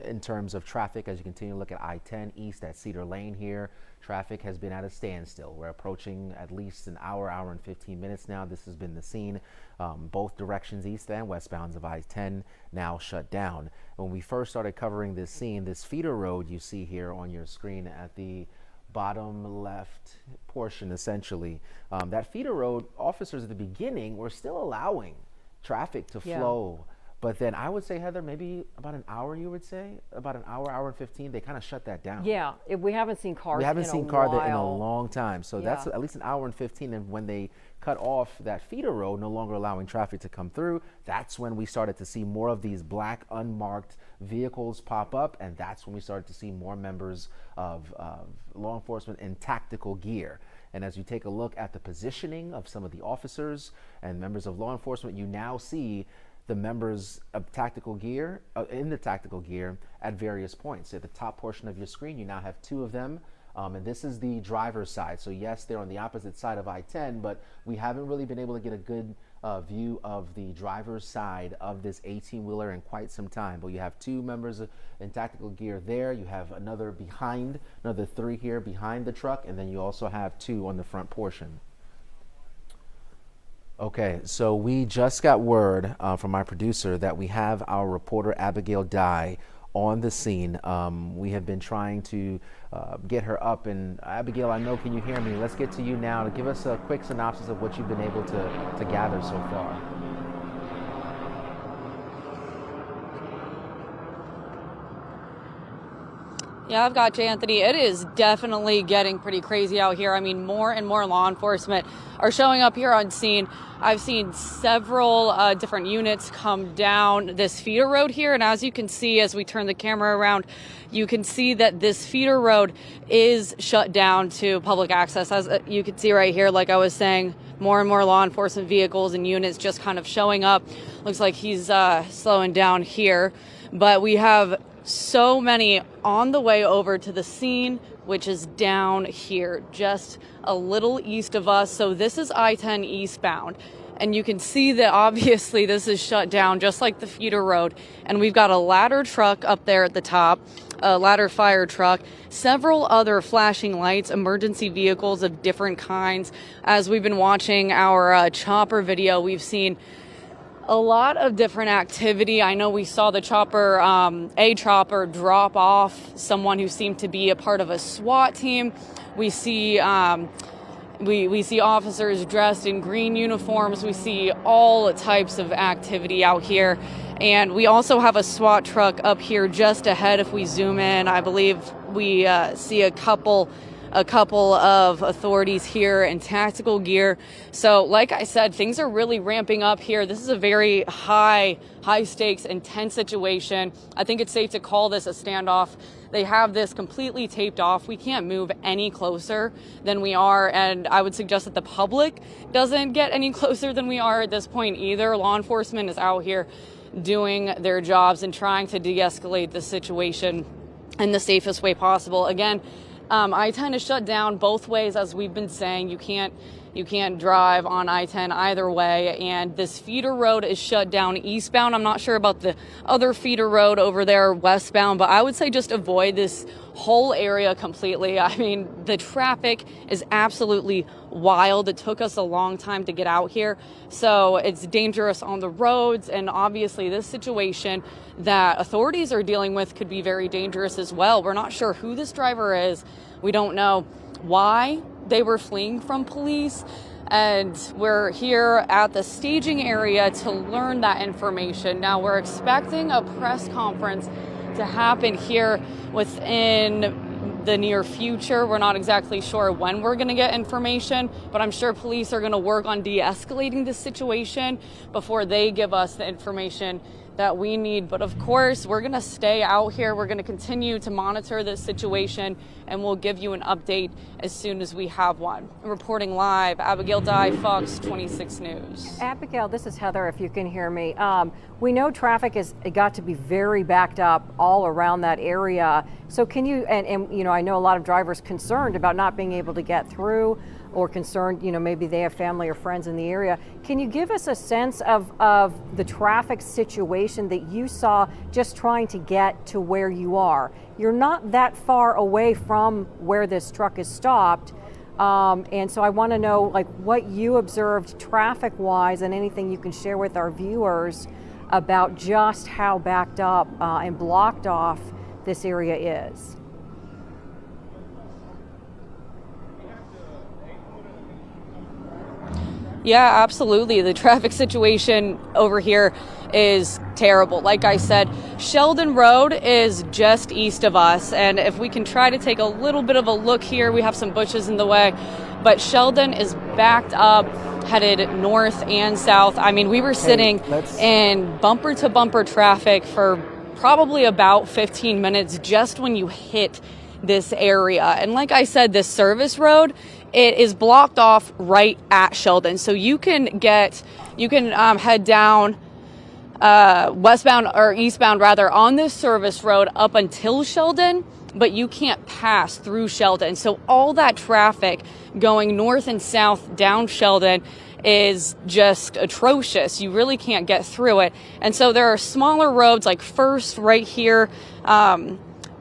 in terms of traffic. As you continue to look at I-10 east at Cedar Lane here, traffic has been at a standstill. We're approaching at least an hour and 15 minutes now. This has been the scene. Both directions, east and westbounds of I-10, now shut down. When we first started covering this scene, this feeder road you see here on your screen at the bottom left portion, essentially, that feeder road, officers at the beginning were still allowing traffic to flow. But then I would say, Heather, maybe about an hour, you would say? About an hour, hour and 15, they kind of shut that down. Yeah, we haven't seen cars We haven't in seen a cars while. in a long time. So Yeah. that's at least an hour and 15. And when they cut off that feeder road, no longer allowing traffic to come through, that's when we started to see more of these black unmarked vehicles pop up. And that's when we started to see more members of law enforcement in tactical gear. And as you take a look at the positioning of some of the officers and members of law enforcement, you now see the members of tactical gear in the tactical gear at various points. At the top portion of your screen, you now have two of them. And this is the driver's side. So yes, they're on the opposite side of I-10, but we haven't really been able to get a good view of the driver's side of this 18-wheeler in quite some time. But you have two members in tactical gear there. You have another three here behind the truck, and then you also have two on the front portion. Okay, so we just got word from my producer that we have our reporter Abigail Dye on the scene. We have been trying to get her up, and Abigail, I know, can you hear me? Let's get to you now to give us a quick synopsis of what you've been able to gather so far. Yeah, I've got you, Anthony. It is definitely getting pretty crazy out here. I mean, more and more law enforcement are showing up here on scene. I've seen several different units come down this feeder road here. And as you can see, as we turn the camera around, you can see that this feeder road is shut down to public access. As you can see right here, like I was saying, more and more law enforcement vehicles and units just kind of showing up. Looks like he's slowing down here. But we have so many on the way over to the scene, which is down here, just a little east of us. So this is I-10 eastbound. And you can see that obviously this is shut down just like the feeder road. And we've got a ladder truck up there at the top, a ladder fire truck, several other flashing lights, emergency vehicles of different kinds. As we've been watching our chopper video, we've seen a lot of different activity. I know we saw the chopper, a chopper drop off someone who seemed to be a part of a SWAT team. We see we see officers dressed in green uniforms. We see all types of activity out here. And we also have a SWAT truck up here just ahead. If we zoom in, I believe we see a couple of authorities here in tactical gear. So like I said, things are really ramping up here. This is a very high stakes, intense situation. I think it's safe to call this a standoff. They have this completely taped off. We can't move any closer than we are. And I would suggest that the public doesn't get any closer than we are at this point either. Law enforcement is out here doing their jobs and trying to de-escalate the situation in the safest way possible. Again, I-10 is shut down both ways, as we've been saying. You can't drive on I-10 either way, and this feeder road is shut down eastbound. I'm not sure about the other feeder road over there westbound, but I would say just avoid this whole area completely. I mean, the traffic is absolutely wild. It took us a long time to get out here, so it's dangerous on the roads, and obviously this situation that authorities are dealing with could be very dangerous as well. We're not sure who this driver is. We don't know why they were fleeing from police, and we're here at the staging area to learn that information. Now we're expecting a press conference to happen here within the near future. We're not exactly sure when we're going to get information, but I'm sure police are going to work on de-escalating this situation before they give us the information that we need. But of course, we're going to stay out here. We're going to continue to monitor this situation, and we'll give you an update as soon as we have one. Reporting live, Abigail Dye, Fox 26 News. Abigail, this is Heather, if you can hear me. We know traffic has got to be very backed up all around that area. So can you, and you know, I know a lot of drivers concerned about not being able to get through, or concerned, you know, maybe they have family or friends in the area. Can you give us a sense of the traffic situation that you saw just trying to get to where you are? You're not that far away from where this truck is stopped. And so I want to know, like, what you observed traffic-wise and anything you can share with our viewers about just how backed up and blocked off this area is. Yeah, absolutely. The traffic situation over here is terrible. Like I said, Sheldon Road is just east of us, and if we can try to take a little bit of a look here, we have some bushes in the way, but Sheldon is backed up, headed north and south. I mean, we were sitting in bumper to bumper traffic for probably about 15 minutes just when you hit this area. And like I said, this service road, it is blocked off right at Sheldon. So you can head down westbound or eastbound rather on this service road up until Sheldon, but you can't pass through Sheldon. So all that traffic going north and south down Sheldon is just atrocious. You really can't get through it. And so there are smaller roads like First right here,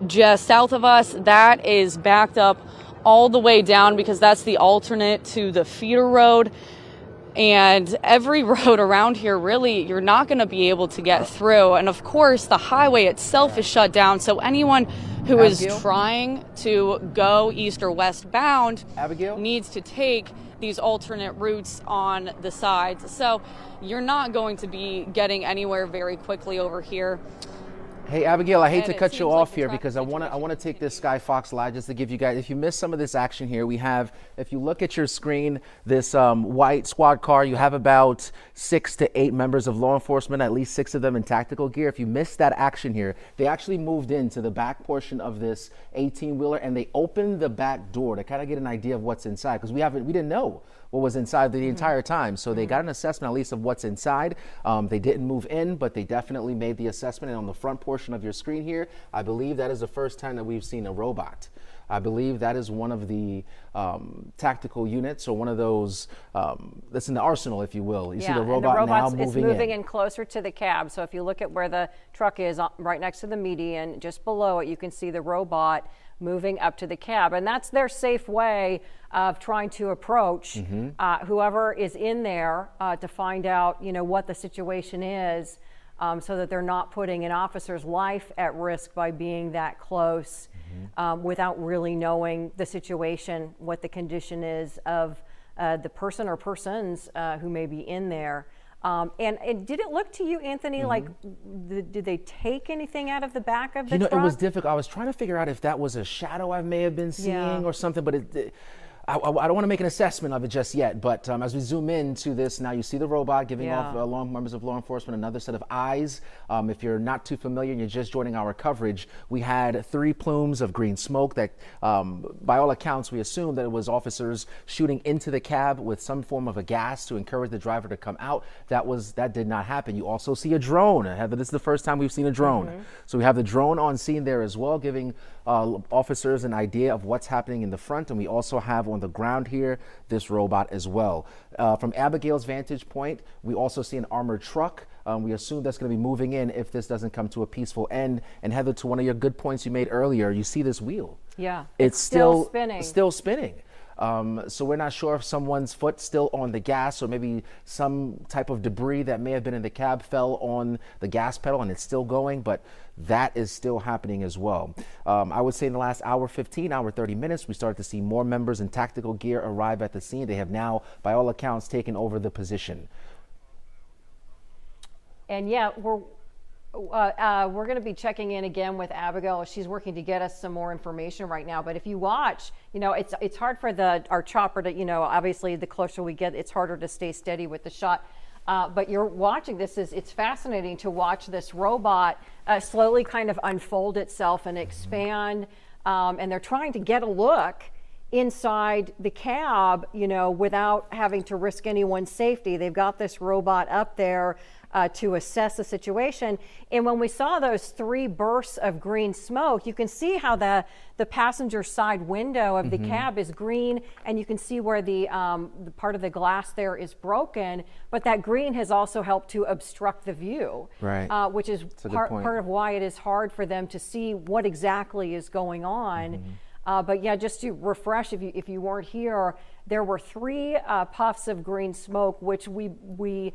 just south of us, that is backed up all the way down because that's the alternate to the feeder road. And every road around here, really, you're not going to be able to get through. And of course, the highway itself is shut down. So anyone who is trying to go east or westbound needs to take these alternate routes on the sides. So you're not going to be getting anywhere very quickly over here. Hey Abigail, I hate to cut you off here because I want to take this Sky Fox Live just to give you guys, if you missed some of this action here, we have, if you look at your screen, this white squad car, you have about 6 to 8 members of law enforcement, at least 6 of them in tactical gear. If you missed that action here, they actually moved into the back portion of this 18-wheeler and they opened the back door to kind of get an idea of what's inside because we didn't know what was inside the entire time. So they got an assessment at least of what's inside. They didn't move in, but they definitely made the assessment. And on the front portion of your screen here, I believe that is the first time that we've seen a robot. I believe that is one of the tactical units or one of those that's in the arsenal, if you will. You see the robot now moving in closer to the cab. So if you look at where the truck is right next to the median, just below it, you can see the robot moving up to the cab. And that's their safe way of trying to approach whoever is in there to find out, what the situation is, so that they're not putting an officer's life at risk by being that close without really knowing the situation, what the condition is of the person or persons who may be in there. And did it look to you, Anthony, like did they take anything out of the back of the truck? It was difficult. I was trying to figure out if that was a shadow I may have been seeing or something, but I don't want to make an assessment of it just yet, but as we zoom into this, now you see the robot giving off members of law enforcement another set of eyes. If you're not too familiar and you're just joining our coverage, we had 3 plumes of green smoke that, by all accounts, we assumed that it was officers shooting into the cab with some form of a gas to encourage the driver to come out. That did not happen. You also see a drone. Heather, this is the first time we've seen a drone. So we have the drone on scene there as well, giving officers an idea of what's happening in the front, and we also have on the ground here this robot as well. From Abigail's vantage point, we also see an armored truck. We assume that's going to be moving in if this doesn't come to a peaceful end. And Heather, to one of your good points you made earlier, you see this wheel. Yeah, it's still spinning. So we're not sure if someone's foot still on the gas or maybe some type of debris that may have been in the cab fell on the gas pedal and it's still going, but that is still happening as well. I would say in the last hour 30 minutes, we started to see more members in tactical gear arrive at the scene. They have now, by all accounts, taken over the position. And we're going to be checking in again with Abigail. She's working to get us some more information right now. But if you watch, it's hard for our chopper to, obviously the closer we get, it's harder to stay steady with the shot. But you're watching this, it's fascinating to watch this robot slowly kind of unfold itself and expand. And they're trying to get a look inside the cab, without having to risk anyone's safety. They've got this robot up there to assess the situation. And when we saw those 3 bursts of green smoke, you can see how the passenger side window of the cab is green, and you can see where the part of the glass there is broken. But that green has also helped to obstruct the view, right? Which is part of why it is hard for them to see what exactly is going on. But yeah, just to refresh, if you weren't here, there were 3 puffs of green smoke, which we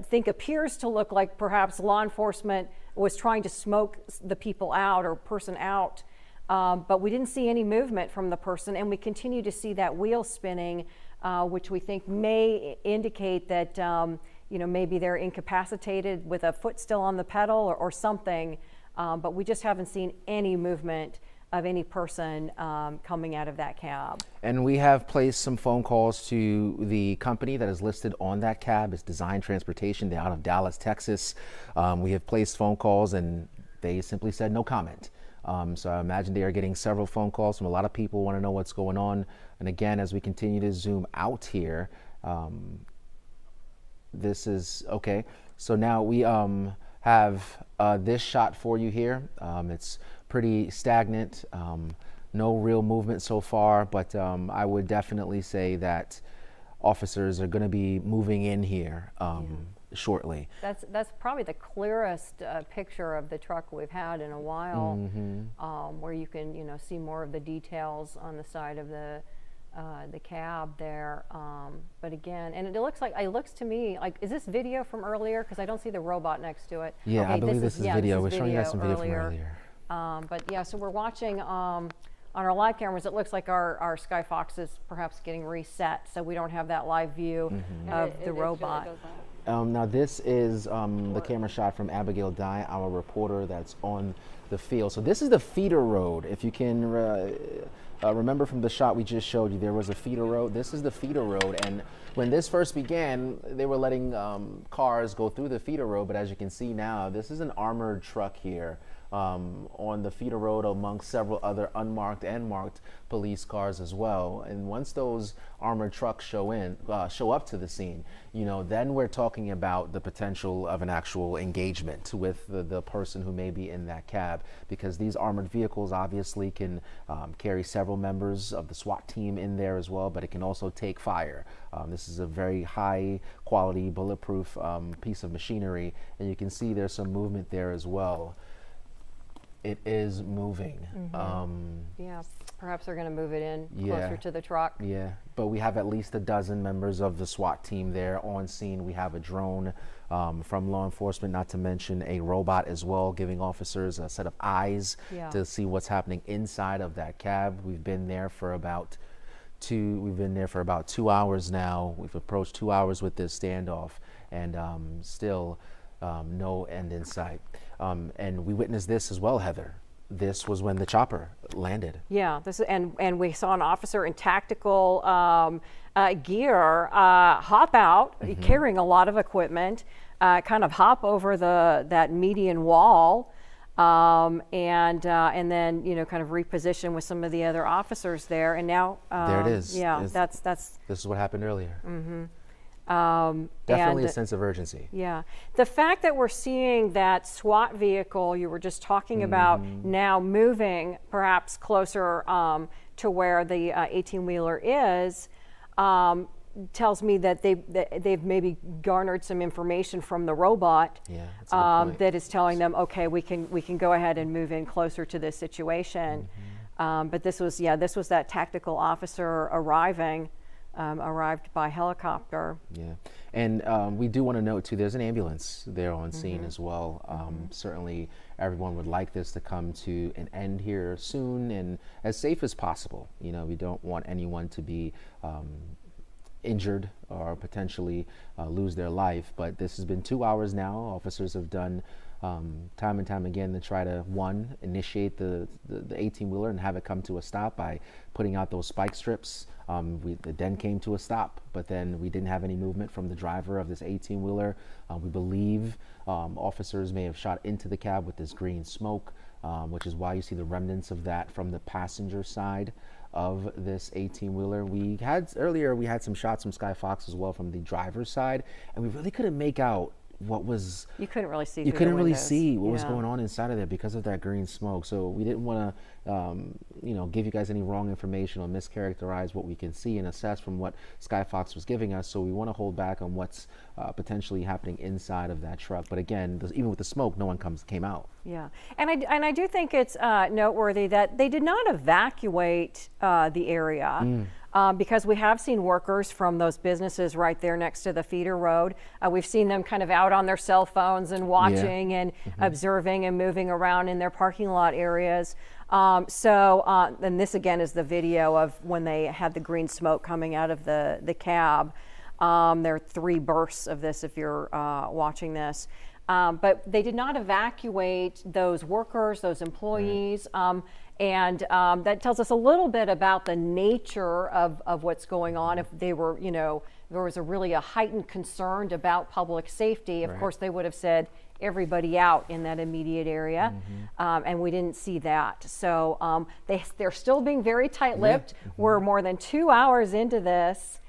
think appears to look like perhaps law enforcement was trying to smoke the people out or person out. But we didn't see any movement from the person, and we continue to see that wheel spinning, which we think may indicate that maybe they're incapacitated with a foot still on the pedal or something, but we just haven't seen any movement of any person coming out of that cab. And we have placed some phone calls to the company that is listed on that cab. It's Design Transportation. They're out of Dallas, Texas. We have placed phone calls and they simply said no comment. So I imagine they are getting several phone calls from a lot of people who want to know what's going on. And again, as we continue to zoom out here, this is okay. So now we have this shot for you here. It's pretty stagnant, no real movement so far, but I would definitely say that officers are going to be moving in here shortly. That's probably the clearest picture of the truck we've had in a while, where you can see more of the details on the side of the cab there. But again, and it looks to me like, is this video from earlier? Because I don't see the robot next to it. Yeah, okay, I believe this is video. We're showing you guys some video from earlier. But yeah, so we're watching on our live cameras. It looks like our Skyfox is perhaps getting reset, so we don't have that live view of the robot. Now this is the camera shot from Abigail Dye, our reporter that's on the field. So this is the feeder road. If you can remember from the shot we just showed you, there was a feeder road. This is the feeder road, and when this first began, they were letting cars go through the feeder road, but as you can see now, this is an armored truck here on the feeder road amongst several other unmarked and marked police cars as well. And once those armored trucks show up to the scene, then we're talking about the potential of an actual engagement with the person who may be in that cab, because these armored vehicles obviously can carry several members of the SWAT team in there as well, but it can also take fire. This is a very high quality bulletproof piece of machinery, and you can see there's some movement there as well. It is moving. Yeah, perhaps they're going to move it in closer to the truck. Yeah, but we have at least a dozen members of the SWAT team there on scene. We have a drone from law enforcement, not to mention a robot as well, giving officers a set of eyes to see what's happening inside of that cab. We've been there for about 2 hours now. We've approached 2 hours with this standoff, and still no end in sight. And we witnessed this as well, Heather. This was when the chopper landed. Yeah, and we saw an officer in tactical gear hop out, carrying a lot of equipment, kind of hop over that median wall, and then kind of reposition with some of the other officers there. And now there it is. Yeah, this is what happened earlier. Definitely a sense of urgency. Yeah. The fact that we're seeing that SWAT vehicle you were just talking about now moving perhaps closer to where the 18-wheeler is tells me that they've maybe garnered some information from the robot that is telling them, okay, we can go ahead and move in closer to this situation. But this was that tactical officer arrived by helicopter. Yeah, and we do want to note too, there's an ambulance there on scene as well. Certainly everyone would like this to come to an end here soon and as safe as possible. We don't want anyone to be injured or potentially lose their life, but this has been 2 hours now. Officers have done time and time again to try to initiate the 18-wheeler and have it come to a stop by putting out those spike strips. The den came to a stop, but then we didn't have any movement from the driver of this 18-wheeler. We believe officers may have shot into the cab with this green smoke, which is why you see the remnants of that from the passenger side of this 18-wheeler. We had some shots from Skyfox as well from the driver's side, and we really couldn't make out what was. You couldn't really see. What was going on inside of there because of that green smoke. So we didn't want to, give you guys any wrong information or mischaracterize what we can see and assess from what Skyfox was giving us. So we want to hold back on what's potentially happening inside of that truck. But again, even with the smoke, no one came out. Yeah, and I do think it's noteworthy that they did not evacuate the area. Because we have seen workers from those businesses right there next to the feeder road. We've seen them kind of out on their cell phones and watching and observing and moving around in their parking lot areas. And this again is the video of when they had the green smoke coming out of the cab. There are 3 bursts of this if you're watching this. But they did not evacuate those workers, those employees. Right. And that tells us a little bit about the nature of what's going on. If they were, there was a heightened concern about public safety, of course they would have said everybody out in that immediate area. And we didn't see that. So they're still being very tight-lipped. Yeah. We're more than 2 hours into this.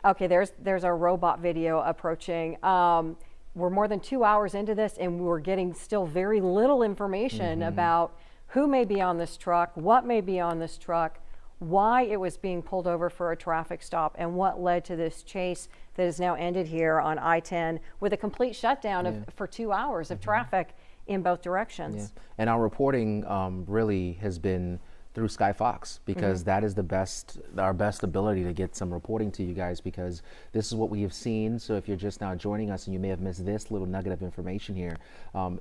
Okay, there's our robot video approaching. We're more than 2 hours into this, and we're getting still very little information about who may be on this truck, what may be on this truck, why it was being pulled over for a traffic stop, and what led to this chase that has now ended here on I-10 with a complete shutdown for 2 hours of traffic in both directions. Yeah. And our reporting really has been through Sky Fox, because that is our best ability to get some reporting to you guys, because this is what we have seen. So if you're just now joining us and you may have missed this little nugget of information here,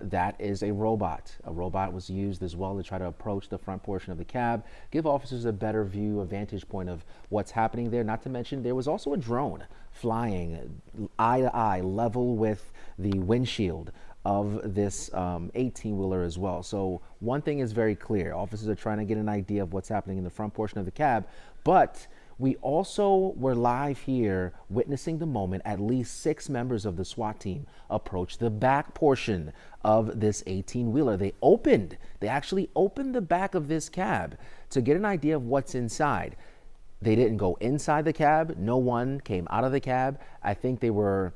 that is a robot. A robot was used as well to try to approach the front portion of the cab, give officers a better view, a vantage point of what's happening there. Not to mention there was also a drone flying eye to eye, level with the windshield of this 18-wheeler as well. So one thing is very clear. Officers are trying to get an idea of what's happening in the front portion of the cab, but we also were live here witnessing the moment at least 6 members of the SWAT team approach the back portion of this 18-wheeler. They actually opened the back of this cab to get an idea of what's inside. They didn't go inside the cab. No one came out of the cab. I think they were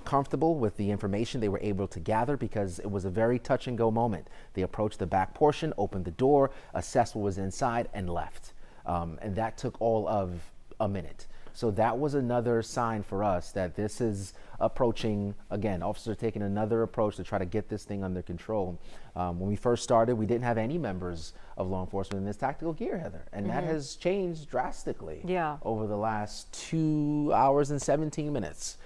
comfortable with the information they were able to gather, because it was a very touch and go moment. They approached the back portion, opened the door, assessed what was inside, and left. And that took all of a minute. So that was another sign for us that this is approaching, again, officers are taking another approach to try to get this thing under control. When we first started, we didn't have any members of law enforcement in this tactical gear, Heather, and that has changed drastically over the last 2 hours and 17 minutes.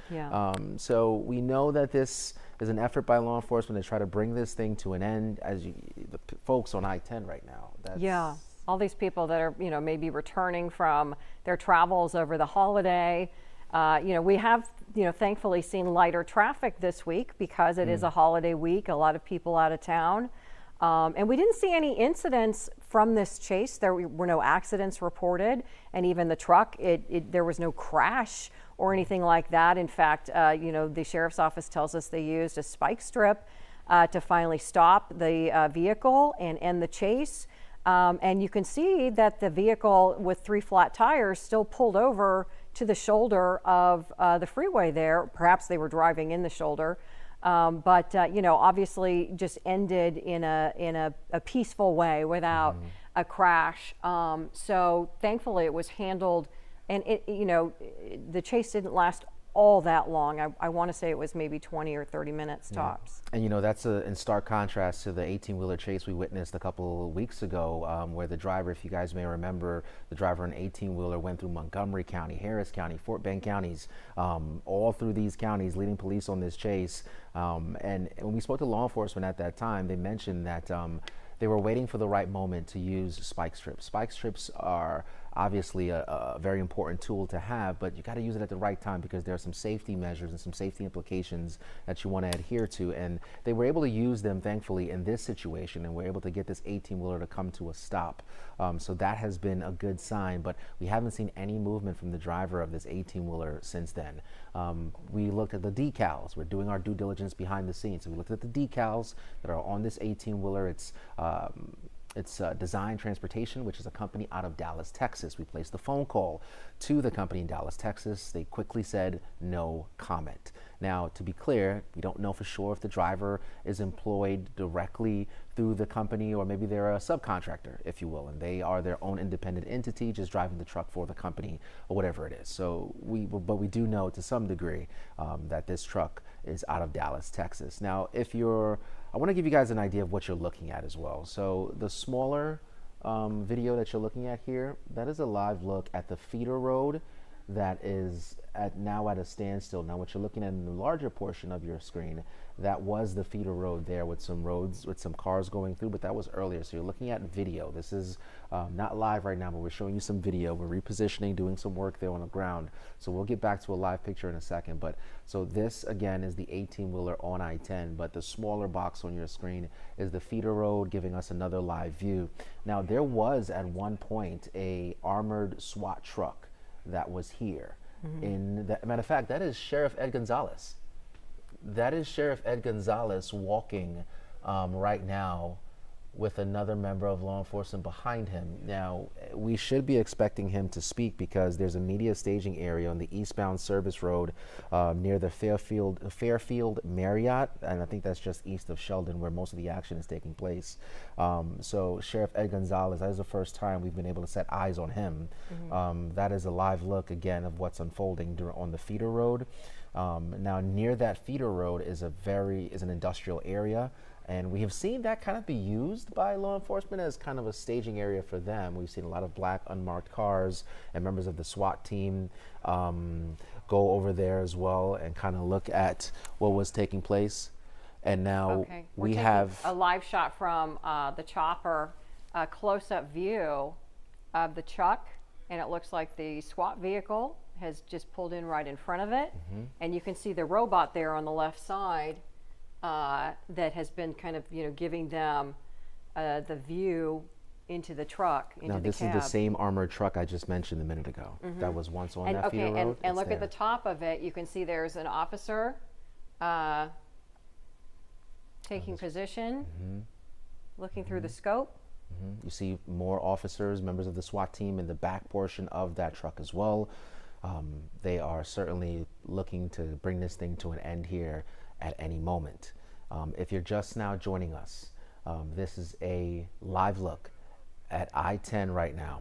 So we know that this is an effort by law enforcement to try to bring this thing to an end, as the folks on I-10 right now. All these people that are, maybe returning from their travels over the holiday. We have, thankfully seen lighter traffic this week because it is a holiday week, a lot of people out of town. And we didn't see any incidents from this chase. There were no accidents reported, and even the truck, there was no crash or anything like that. In fact, the sheriff's office tells us they used a spike strip to finally stop the vehicle and end the chase. And you can see that the vehicle with 3 flat tires still pulled over to the shoulder of the freeway there. Perhaps they were driving in the shoulder, but obviously just ended in a peaceful way without a crash. So thankfully it was handled, and the chase didn't last all that long. I want to say it was maybe 20 or 30 minutes tops. And that's in stark contrast to the 18-wheeler chase we witnessed a couple of weeks ago, where the driver, if you guys may remember, the driver in an 18-wheeler went through Montgomery County, Harris County, Fort Bend counties, all through these counties, leading police on this chase. And when we spoke to law enforcement at that time, they mentioned that they were waiting for the right moment to use spike strips. Spike strips are obviously a very important tool to have, but you got to use it at the right time, because there are some safety measures and some safety implications that you want to adhere to. And they were able to use them, thankfully, in this situation, and were able to get this 18-wheeler to come to a stop. So that has been a good sign, but we haven't seen any movement from the driver of this 18-wheeler since then. We looked at the decals. We're doing our due diligence behind the scenes. So we looked at the decals that are on this 18-wheeler. It's Design Transportation, which is a company out of Dallas, Texas. We placed a phone call to the company in Dallas, Texas. They quickly said no comment. Now, to be clear, we don't know for sure if the driver is employed directly through the company, or maybe they're a subcontractor, if you will, and they are their own independent entity just driving the truck for the company or whatever it is. So but we do know to some degree that this truck is out of Dallas, Texas. Now, I want to give you guys an idea of what you're looking at as well. So the smaller video that you're looking at here, that is a live look at the feeder road that is now at a standstill. Now, what you're looking at in the larger portion of your screen, that was the feeder road there with some roads, with some cars going through, but that was earlier. So you're looking at video. This is not live right now, but we're showing you some video. We're repositioning, doing some work there on the ground. So we'll get back to a live picture in a second. But so this, again, is the 18-wheeler on I-10, but the smaller box on your screen is the feeder road, giving us another live view. Now, there was at one point a armored SWAT truck that was here. Matter of fact, that is Sheriff Ed Gonzalez. That is Sheriff Ed Gonzalez walking right now with another member of law enforcement behind him. Now, we should be expecting him to speak because there's a media staging area on the eastbound service road near the Fairfield Marriott, and I think that's just east of Sheldon where most of the action is taking place. So Sheriff Ed Gonzalez, that is the first time we've been able to set eyes on him. That is a live look again of what's unfolding on the feeder road. Now, near that feeder road is an industrial area, and we have seen that kind of be used by law enforcement as kind of a staging area for them. We've seen a lot of black unmarked cars and members of the SWAT team go over there as well and kind of look at what was taking place. And now we have a live shot from the chopper, a close-up view of the truck, and it looks like the SWAT vehicle has just pulled in right in front of it, and you can see the robot there on the left side that has been kind of, giving them the view into the truck, into now, the this cab. is the same armored truck I just mentioned a minute ago. That was once on that feeder road. And look at the top of it. You can see there's an officer taking position, looking through the scope. You see more officers, members of the SWAT team in the back portion of that truck as well. They are certainly looking to bring this thing to an end here at any moment. If you're just now joining us, this is a live look at I-10 right now.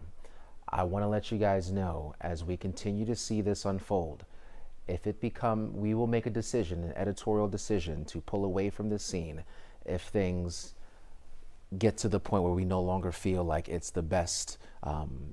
I want to let you guys know, as we continue to see this unfold, we will make a decision, an editorial decision, to pull away from this scene if things get to the point where we no longer feel like it's the best,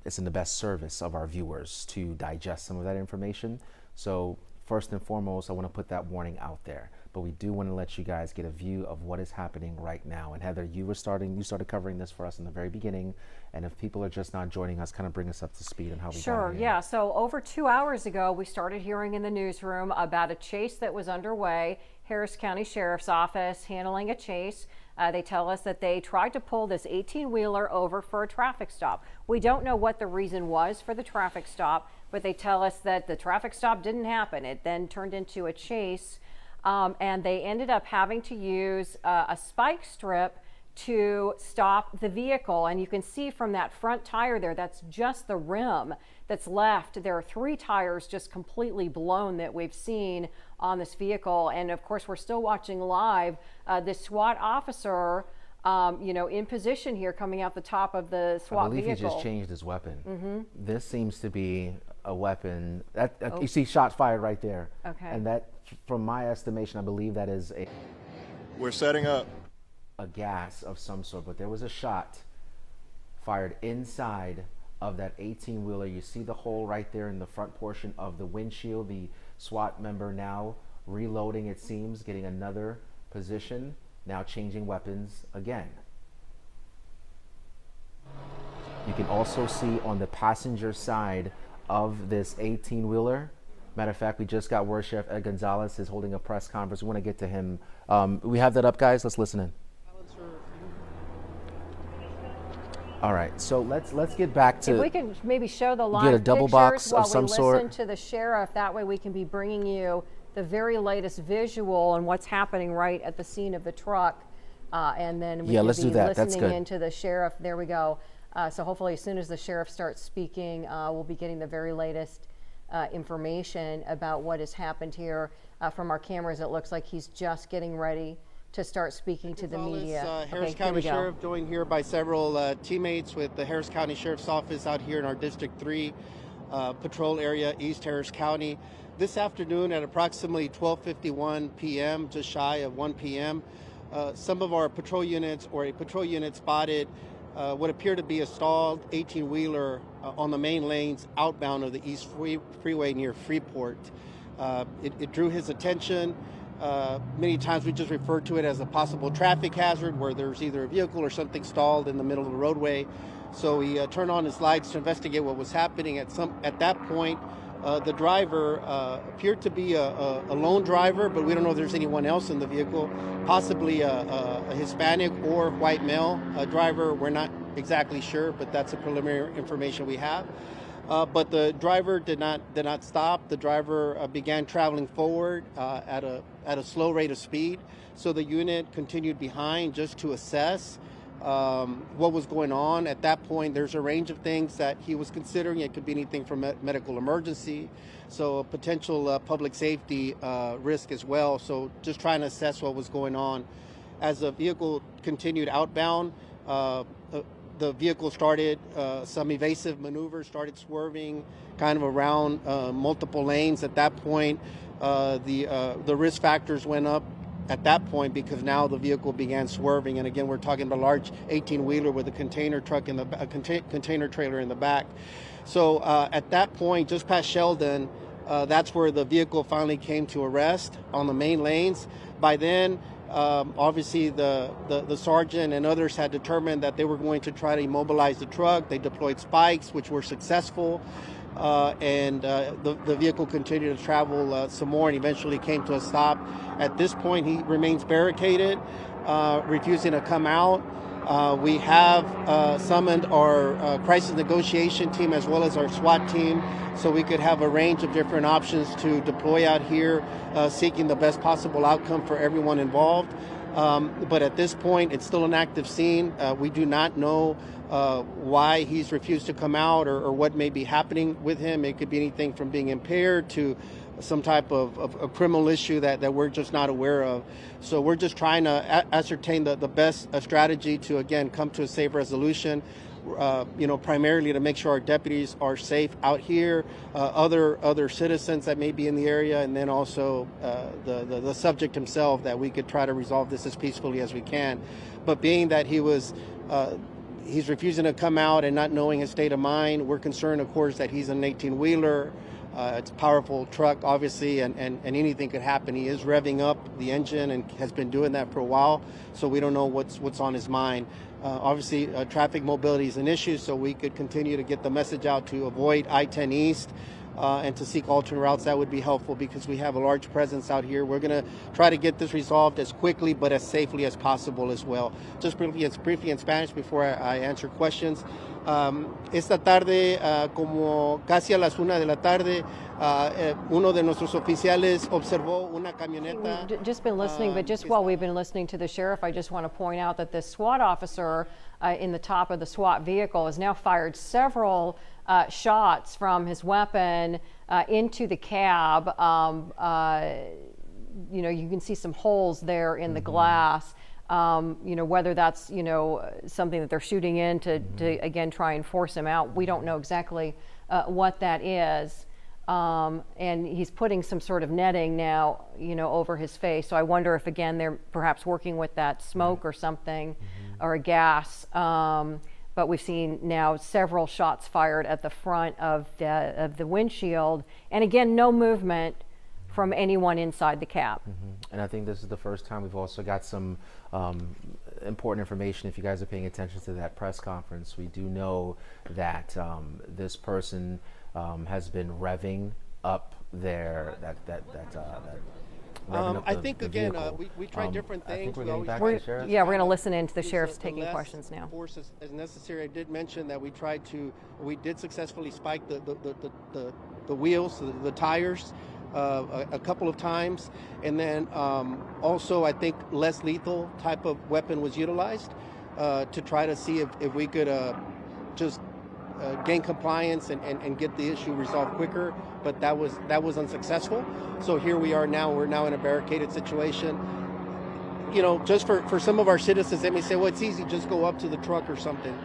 it's in the best service of our viewers to digest some of that information. So first and foremost, I want to put that warning out there, but we do want to let you guys get a view of what is happening right now. And Heather, you started covering this for us in the very beginning, and if people are just not joining us, kind of bring us up to speed on how we got Sure, here. yeah. So over 2 hours ago, we started hearing in the newsroom about a chase that was underway. Harris County Sheriff's Office handling a chase. They tell us that they tried to pull this 18-wheeler over for a traffic stop. We don't know what the reason was for the traffic stop, but they tell us that the traffic stop didn't happen. It then turned into a chase, and they ended up having to use a spike strip to stop the vehicle. And you can see from that front tire there, that's just the rim that's left. There are 3 tires just completely blown that we've seen on this vehicle. And of course, we're still watching live this SWAT officer, in position here coming out the top of the SWAT vehicle. I believe he just changed his weapon. This seems to be a weapon that you see shots fired right there. Okay. And that, from my estimation, I believe that is We're setting up a gas of some sort, but there was a shot fired inside of that 18-wheeler. You see the hole right there in the front portion of the windshield. The SWAT member now reloading, it seems, getting another position, now changing weapons again. You can also see on the passenger side of this 18-wheeler, matter of fact, we just got word Sheriff Ed Gonzalez is holding a press conference. We want to get to him. We have that up, guys. Let's listen in. All right, so let's get back to. If we can maybe show the live get a double box of some sort. While we listen to the sheriff, that way we can be bringing you the very latest visual on what's happening right at the scene of the truck, and then we can let's be do that. That's listening good. into the sheriff. There we go. So hopefully, as soon as the sheriff starts speaking, we'll be getting the very latest information about what has happened here. From our cameras, it looks like he's just getting ready to start speaking to the media. Harris County Sheriff, joined here by several teammates with the Harris County Sheriff's Office out here in our District 3 patrol area, East Harris County. This afternoon at approximately 12:51 p.m., just shy of 1 p.m., some of our patrol units, or a patrol unit, spotted what appeared to be a stalled 18-wheeler on the main lanes outbound of the East Freeway near Freeport. It drew his attention. Many times we just refer to it as a possible traffic hazard where there's either a vehicle or something stalled in the middle of the roadway. So he turned on his lights to investigate what was happening. At that point, the driver appeared to be a lone driver, but we don't know if there's anyone else in the vehicle, possibly a Hispanic or white male driver. We're not exactly sure, but that's the preliminary information we have. But the driver did not stop. The driver began traveling forward at a slow rate of speed. So the unit continued behind just to assess what was going on. At that point, there's a range of things that he was considering. It could be anything from medical emergency, so a potential public safety risk as well. So just trying to assess what was going on. As the vehicle continued outbound, the vehicle started some evasive maneuvers, started swerving kind of around multiple lanes. At that point, the risk factors went up at that point because now the vehicle began swerving. And again, we're talking about a large 18-wheeler with a container truck in a container trailer in the back. So at that point, just past Sheldon, that's where the vehicle finally came to a rest on the main lanes. By then, obviously the sergeant and others had determined that they were going to try to immobilize the truck. They deployed spikes, which were successful. And the vehicle continued to travel some more and eventually came to a stop. At this point, he remains barricaded, refusing to come out. We have summoned our crisis negotiation team as well as our SWAT team so we could have a range of different options to deploy out here, seeking the best possible outcome for everyone involved. But at this point, it's still an active scene. We do not know why he's refused to come out or what may be happening with him. It could be anything from being impaired to some type of a criminal issue that we're just not aware of. So we're just trying to ascertain the best strategy to, again, come to a safe resolution. Primarily to make sure our deputies are safe out here, other citizens that may be in the area, and then also the subject himself, that we could try to resolve this as peacefully as we can. But being that he's refusing to come out and not knowing his state of mind, we're concerned, of course, that he's an 18-wheeler. It's a powerful truck, obviously, and anything could happen. He is revving up the engine and has been doing that for a while, so we don't know what's on his mind. Obviously, traffic mobility is an issue, so we could continue to get the message out to avoid I-10 East and to seek alternate routes. That would be helpful because we have a large presence out here. We're going to try to get this resolved as quickly but as safely as possible as well. Just briefly in Spanish before I answer questions. Esta tarde, como casi a las 1 de la tarde, uno de nuestros oficiales observó una camioneta. We've just been listening, but just while we've been listening to the sheriff, I just want to point out that this SWAT officer in the top of the SWAT vehicle has now fired several shots from his weapon into the cab. You can see some holes there in the glass. Whether that's, something that they're shooting in to again, try and force him out. We don't know exactly what that is. And he's putting some sort of netting now, over his face. So I wonder if, again, they're perhaps working with that smoke or something, or a gas. But we've seen now several shots fired at the front of the windshield. And again, no movement from anyone inside the cab. And I think this is the first time we've also got some important information. If you guys are paying attention to that press conference, we do know that this person has been revving up there. I think again we tried different things. We're going to listen in to the sheriff's taking questions now. Force as necessary. I did mention that we did successfully spike the wheels, the tires. A couple of times, and then also I think less lethal type of weapon was utilized to try to see if we could just gain compliance and get the issue resolved quicker, but that was unsuccessful. So here we are now. We're now in a barricaded situation. Just for some of our citizens, they may say, well, it's easy, just go up to the truck or something.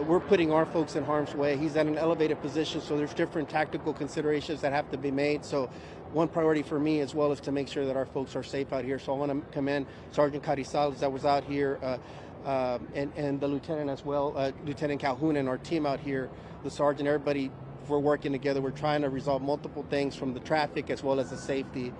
We're putting our folks in harm's way. He's at an elevated position, so there's different tactical considerations that have to be made. So one priority for me as well is to make sure that our folks are safe out here. So I want to commend Sergeant Carizales that was out here and the lieutenant as well, Lieutenant Calhoun and our team out here the sergeant, everybody, we're working together. We're trying to resolve multiple things from the traffic as well as the safety.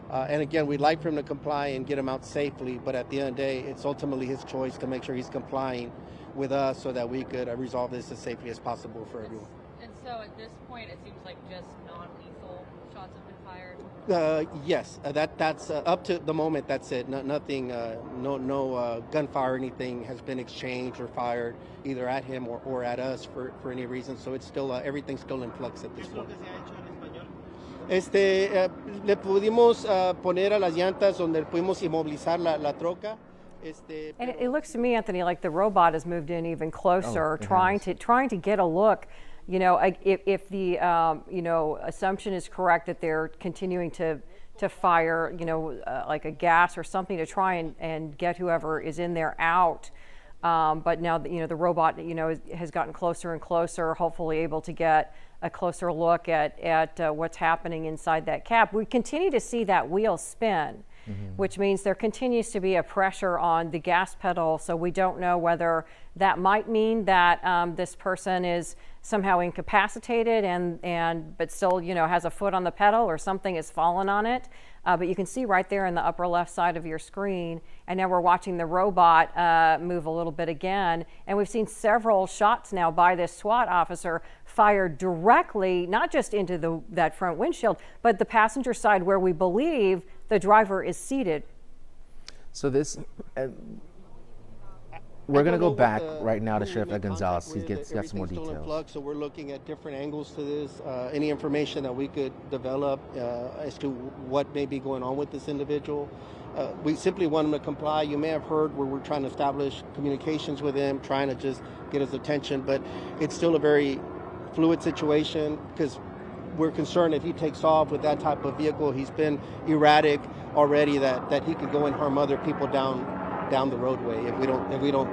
And again, we'd like for him to comply and get him out safely, but at the end of the day, it's ultimately his choice to make sure he's complying with us so that we could resolve this as safely as possible for everyone. And so at this point, it seems like just non-lethal shots have been fired? Yes, that's up to the moment, that's it. Nothing, no gunfire or anything has been exchanged or fired either at him or at us for any reason. So it's still, everything's still in flux at this point. Le pudimos poner a las llantas donde pudimos inmovilizar la troca. And it looks to me, Anthony, like the robot has moved in even closer, trying to get a look. You know, if the assumption is correct that they're continuing to fire, like a gas or something to try and get whoever is in there out. But now, the robot, has gotten closer and closer, hopefully able to get a closer look at what's happening inside that cab. We continue to see that wheel spin, which means there continues to be a pressure on the gas pedal. So we don't know whether that might mean that this person is somehow incapacitated but still, has a foot on the pedal or something has fallen on it. But you can see right there in the upper left side of your screen. And now we're watching the robot move a little bit again. And we've seen several shots now by this SWAT officer fired directly, not just into that front windshield, but the passenger side where we believe the driver is seated. So this, we're going to go back right now to Sheriff Ed Gonzalez. He's got some more details. So we're looking at different angles to this, any information that we could develop as to what may be going on with this individual. We simply want him to comply. You may have heard where we're trying to establish communications with him, trying to just get his attention, but it's still a very fluid situation because we're concerned if he takes off with that type of vehicle, he's been erratic already, that he could go and harm other people down the roadway if we don't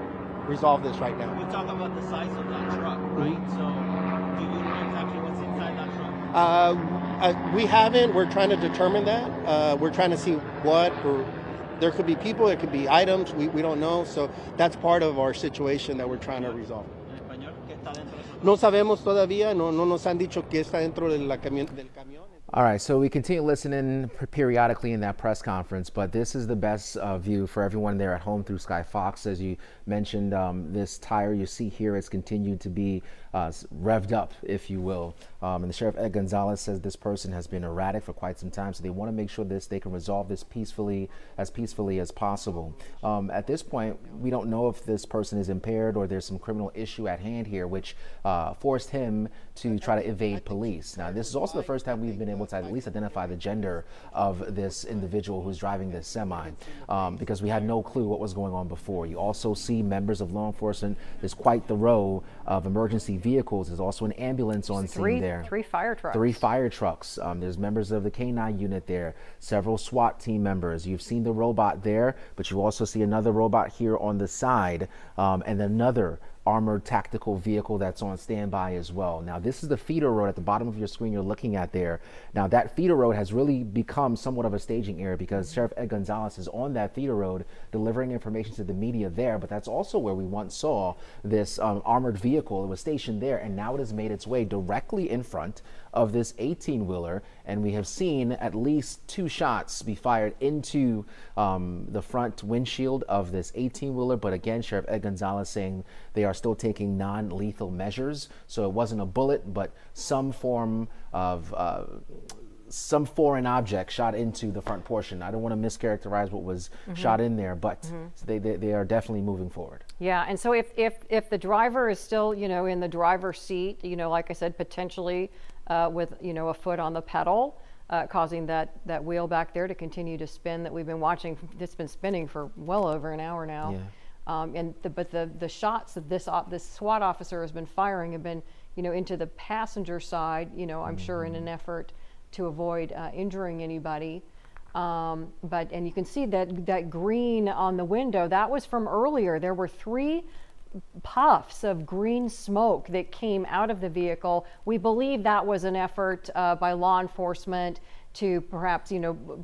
resolve this right now. We talk about the size of that truck, right? So do you know exactly what's inside that truck? We haven't. We're trying to determine that. We're trying to see there could be people, there could be items, we don't know. So that's part of our situation that we're trying to resolve. No sabemos todavía, no nos han dicho qué está dentro del camión. All right, so we continue listening periodically in that press conference, but this is the best view for everyone there at home through Sky Fox. As you mentioned, this tire you see here has continued to be revved up, if you will. And the Sheriff Ed Gonzalez says this person has been erratic for quite some time, so they want to make sure they can resolve this peacefully as possible. At this point, we don't know if this person is impaired or there's some criminal issue at hand here, which forced him to try to evade police. Now, this is also the first time we've been able to at least identify the gender of this individual who's driving this semi, because we had no clue what was going on before. You also see members of law enforcement. There's quite the row of emergency vehicles. There's also an ambulance on scene there. Three fire trucks. 3 fire trucks. There's members of the K9 unit there, several SWAT team members. You've seen the robot there, but you also see another robot here on the side, and another armored tactical vehicle that's on standby as well. Now, this is the feeder road at the bottom of your screen you're looking at there. Now, that feeder road has really become somewhat of a staging area because Sheriff Ed Gonzalez is on that feeder road delivering information to the media there, but that's also where we once saw this armored vehicle. It was stationed there, and now it has made its way directly in front of this 18-wheeler, and we have seen at least 2 shots be fired into the front windshield of this 18-wheeler. But again, Sheriff Ed Gonzalez saying they are still taking non-lethal measures. So it wasn't a bullet, but some form of some foreign object shot into the front portion. I don't want to mischaracterize what was shot in there, but they are definitely moving forward. Yeah, and so if the driver is still, in the driver's seat, like I said, potentially with, a foot on the pedal, causing that wheel back there to continue to spin that we've been watching. It's been spinning for well over an hour now. Yeah. But the shots that this SWAT officer has been firing have been, into the passenger side, I'm sure in an effort to avoid injuring anybody. And you can see that green on the window, that was from earlier. There were 3 puffs of green smoke that came out of the vehicle. We believe that was an effort by law enforcement to perhaps,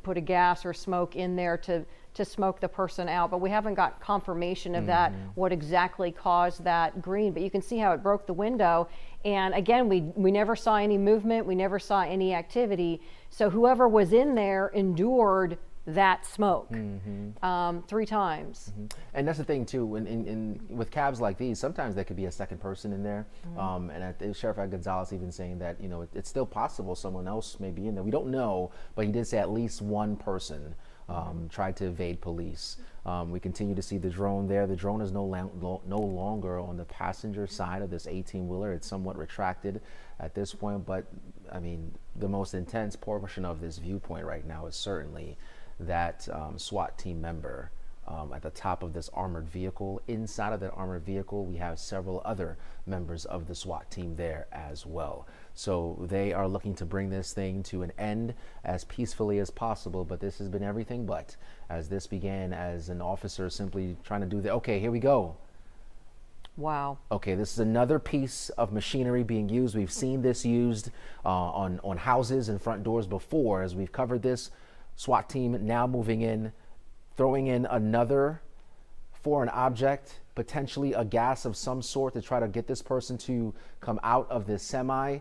put a gas or smoke in there to smoke the person out, but we haven't got confirmation of that, what exactly caused that green. But you can see how it broke the window, And again, we never saw any movement. We never saw any activity. So whoever was in there endured that smoke 3 times. And that's the thing too, with cabs like these, sometimes there could be a second person in there. And Sheriff Gonzalez even saying that, you know, it's still possible someone else may be in there. We don't know, but he did say at least one person tried to evade police. We continue to see the drone there. The drone is no longer on the passenger side of this 18-wheeler. It's somewhat retracted at this point, but I mean, the most intense portion of this viewpoint right now is certainly that SWAT team member at the top of this armored vehicle. Inside of that armored vehicle, we have several other members of the SWAT team there as well. So they are looking to bring this thing to an end as peacefully as possible, but this has been everything but, as this began as an officer simply trying to do the, okay, here we go. Wow. Okay, this is another piece of machinery being used. We've seen this used on houses and front doors before, as we've covered this. SWAT team now moving in, throwing in another foreign object, potentially a gas of some sort to try to get this person to come out of this semi.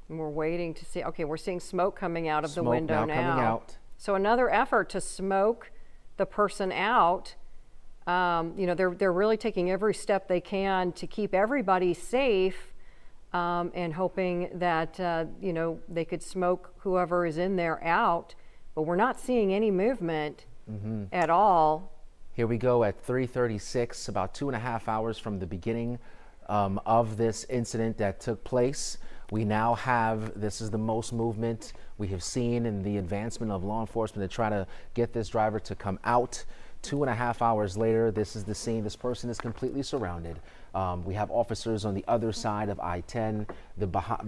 And we're waiting to see. Okay, we're seeing smoke coming out of the window now. Coming out. So another effort to smoke the person out. You know, they're really taking every step they can to keep everybody safe. And hoping that, you know, they could smoke whoever is in there out, but we're not seeing any movement at all. Here we go at 3:36, about 2.5 hours from the beginning of this incident that took place. We now have, this is the most movement we have seen in the advancement of law enforcement to try to get this driver to come out. 2.5 hours later, this is the scene. This person is completely surrounded. We have officers on the other side of I-10,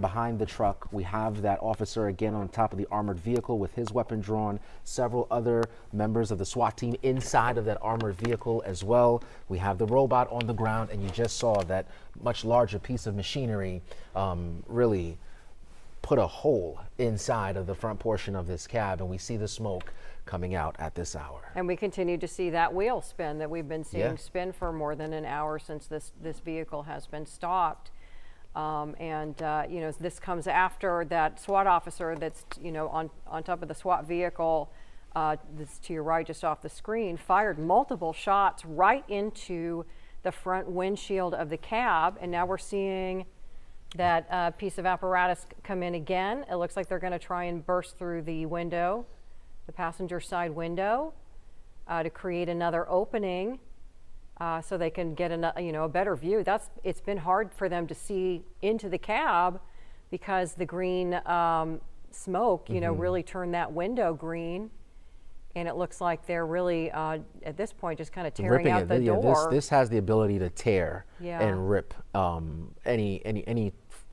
behind the truck. We have that officer again on top of the armored vehicle with his weapon drawn. Several other members of the SWAT team inside of that armored vehicle as well. We have the robot on the ground, and you just saw that much larger piece of machinery really put a hole inside of the front portion of this cab, and we see the smoke coming out at this hour. And we continue to see that wheel spin that we've been seeing spin for more than an hour since this vehicle has been stopped. You know, this comes after that SWAT officer that's, you know, on top of the SWAT vehicle, this to your right just off the screen, fired multiple shots right into the front windshield of the cab. And now we're seeing that piece of apparatus come in again. It looks like they're going to try and burst through the window, the passenger side window, to create another opening so they can get a better view. It's been hard for them to see into the cab because the green smoke, you know, really turned that window green. And it looks like they're really, at this point, just kind of tearing out the door. This has the ability to tear and rip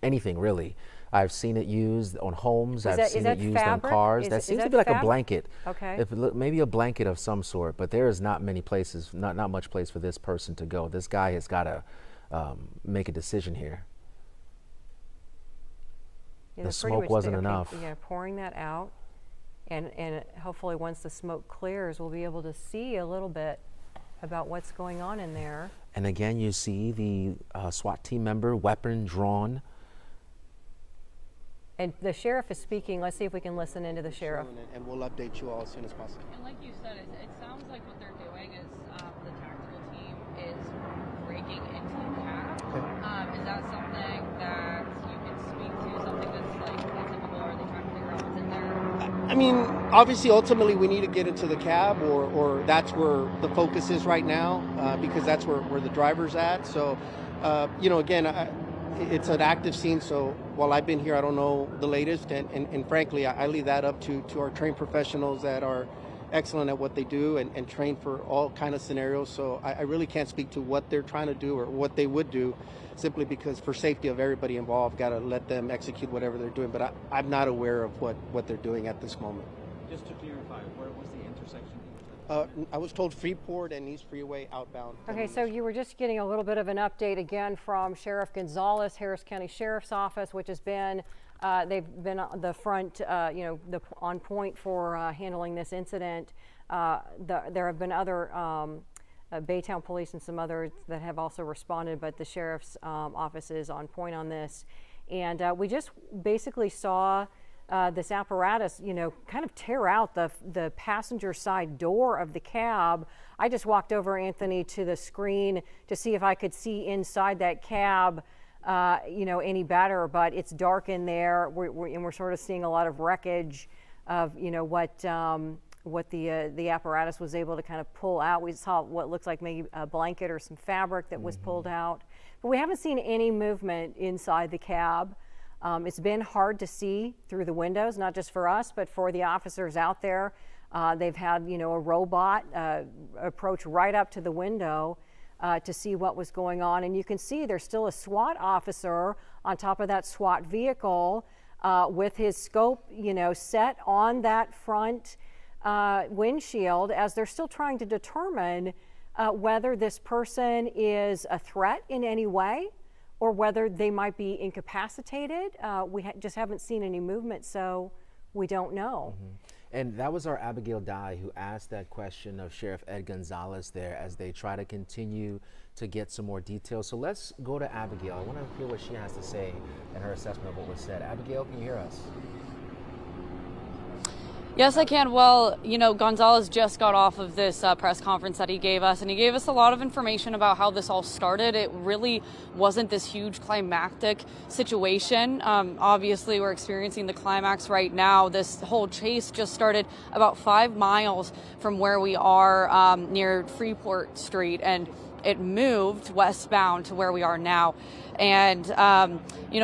anything really. I've seen it used on homes. I've seen it used on cars. That seems to be like a blanket. Okay. Maybe a blanket of some sort, but there is not many places, not much place for this person to go. This guy has got to make a decision here. Yeah, the smoke wasn't enough. Yeah, pouring that out. And hopefully once the smoke clears, we'll be able to see a little bit about what's going on in there. And again, you see the SWAT team member, weapon drawn. And the sheriff is speaking. Let's see if we can listen into the sheriff. And we'll update you all as soon as possible. And like you said, it sounds like what they're doing is the tactical team is breaking into the cab. Okay. Is that something that you can speak to? Something that's like atypical, or are they trying to figure out what's in there? I mean, obviously, ultimately, we need to get into the cab, or that's where the focus is right now, because that's where the driver's at. So, you know, again, it's an active scene, so while I've been here, I don't know the latest, and frankly, I leave that up to our trained professionals that are excellent at what they do and trained for all kind of scenarios. So I really can't speak to what they're trying to do or what they would do, simply because for safety of everybody involved, got to let them execute whatever they're doing. But I'm not aware of what they're doing at this moment. Just to clarify, where was the intersection? I was told Freeport and East Freeway outbound. Okay, so you were just getting a little bit of an update again from Sheriff Gonzalez, Harris County Sheriff's Office, which has been, they've been on the front, you know, on point for handling this incident. There have been other Baytown Police and some others that have also responded, but the sheriff's office is on point on this. And we just basically saw this apparatus, kind of tear out the passenger side door of the cab. I just walked over, Anthony, to the screen to see if I could see inside that cab, any better, but it's dark in there. We're sort of seeing a lot of wreckage of, what the apparatus was able to kind of pull out. We saw what looks like maybe a blanket or some fabric that was pulled out, but we haven't seen any movement inside the cab. It's been hard to see through the windows, not just for us, but for the officers out there. They've had, a robot approach right up to the window to see what was going on. And you can see there's still a SWAT officer on top of that SWAT vehicle with his scope, set on that front windshield as they're still trying to determine whether this person is a threat in any way or whether they might be incapacitated. We just haven't seen any movement, so we don't know. And that was our Abigail Dye who asked that question of Sheriff Ed Gonzalez there as they try to continue to get some more details. So let's go to Abigail. I want to hear what she has to say and her assessment of what was said. Abigail, can you hear us? Yes, I can. Well, Gonzalez just got off of this press conference that he gave us, and he gave us a lot of information about how this all started. It really wasn't this huge climactic situation. Obviously, we're experiencing the climax right now. This whole chase just started about 5 miles from where we are near Freeport Street, and it moved westbound to where we are now. And,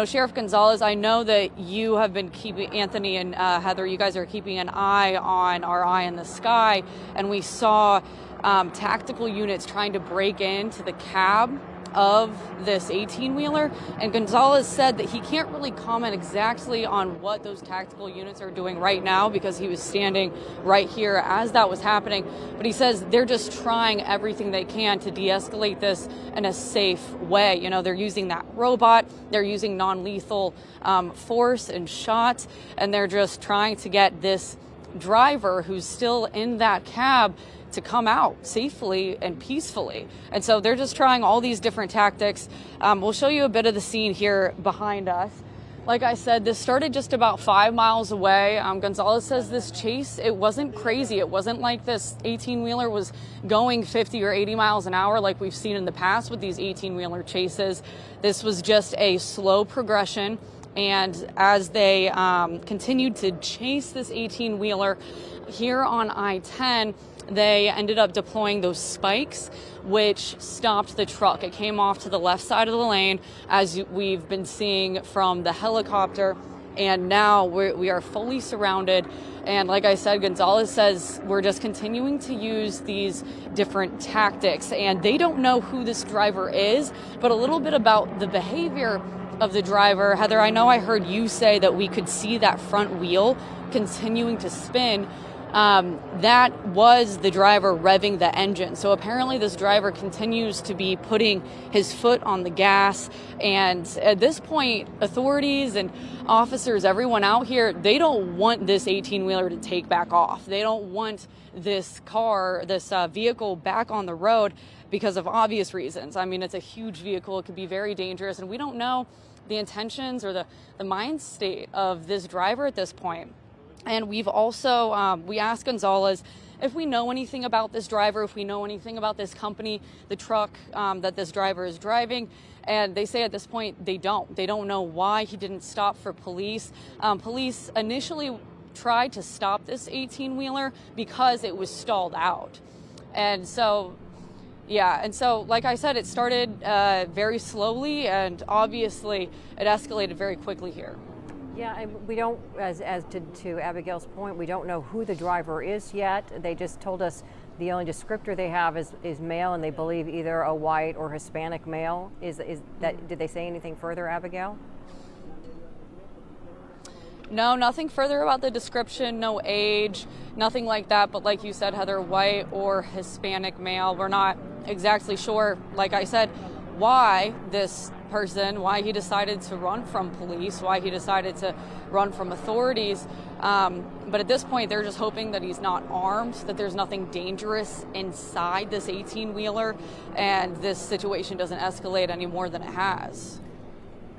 Sheriff Gonzalez, I know that you have been keeping, Anthony and Heather, you guys are keeping an eye on our Eye in the Sky. And we saw tactical units trying to break into the cab of this 18-wheeler. And Gonzalez said that he can't really comment exactly on what those tactical units are doing right now because he was standing right here as that was happening. But he says they're just trying everything they can to de-escalate this in a safe way. They're using that robot, they're using non-lethal force and shots, and they're just trying to get this driver who's still in that cab to come out safely and peacefully. And so they're just trying all these different tactics. We'll show you a bit of the scene here behind us. Like I said, this started just about 5 miles away. Gonzalez says this chase, it wasn't crazy. It wasn't like this 18-wheeler was going 50 or 80 miles an hour like we've seen in the past with these 18-wheeler chases. This was just a slow progression. And as they continued to chase this 18-wheeler here on I-10, they ended up deploying those spikes, which stopped the truck. It came off to the left side of the lane, as we've been seeing from the helicopter. And now we are fully surrounded. And like I said, Gonzalez says we're just continuing to use these different tactics. And they don't know who this driver is, but a little bit about the behavior of the driver. Heather, I know I heard you say that we could see that front wheel continuing to spin. That was the driver revving the engine. So apparently this driver continues to be putting his foot on the gas. And at this point, authorities and officers, everyone out here, they don't want this 18-wheeler to take back off. They don't want this car, this vehicle back on the road because of obvious reasons. I mean, it's a huge vehicle. It could be very dangerous. And we don't know the intentions or the mind state of this driver at this point. And we've also, we asked Gonzalez if we know anything about this driver, if we know anything about this company, the truck that this driver is driving. And they say at this point they don't. They don't know why he didn't stop for police. Police initially tried to stop this 18-wheeler because it was stalled out. And so, like I said, it started very slowly, and obviously it escalated very quickly here. Yeah, and we don't, as to Abigail's point, we don't know who the driver is yet. They just told us the only descriptor they have is male, and they believe either a white or Hispanic male. Is that? Did they say anything further, Abigail? No, nothing further about the description, no age, nothing like that. But like you said, Heather, white or Hispanic male. We're not exactly sure, like I said, why this person, why he decided to run from police, why he decided to run from authorities. But at this point, they're just hoping that he's not armed, that there's nothing dangerous inside this 18-wheeler, and this situation doesn't escalate any more than it has.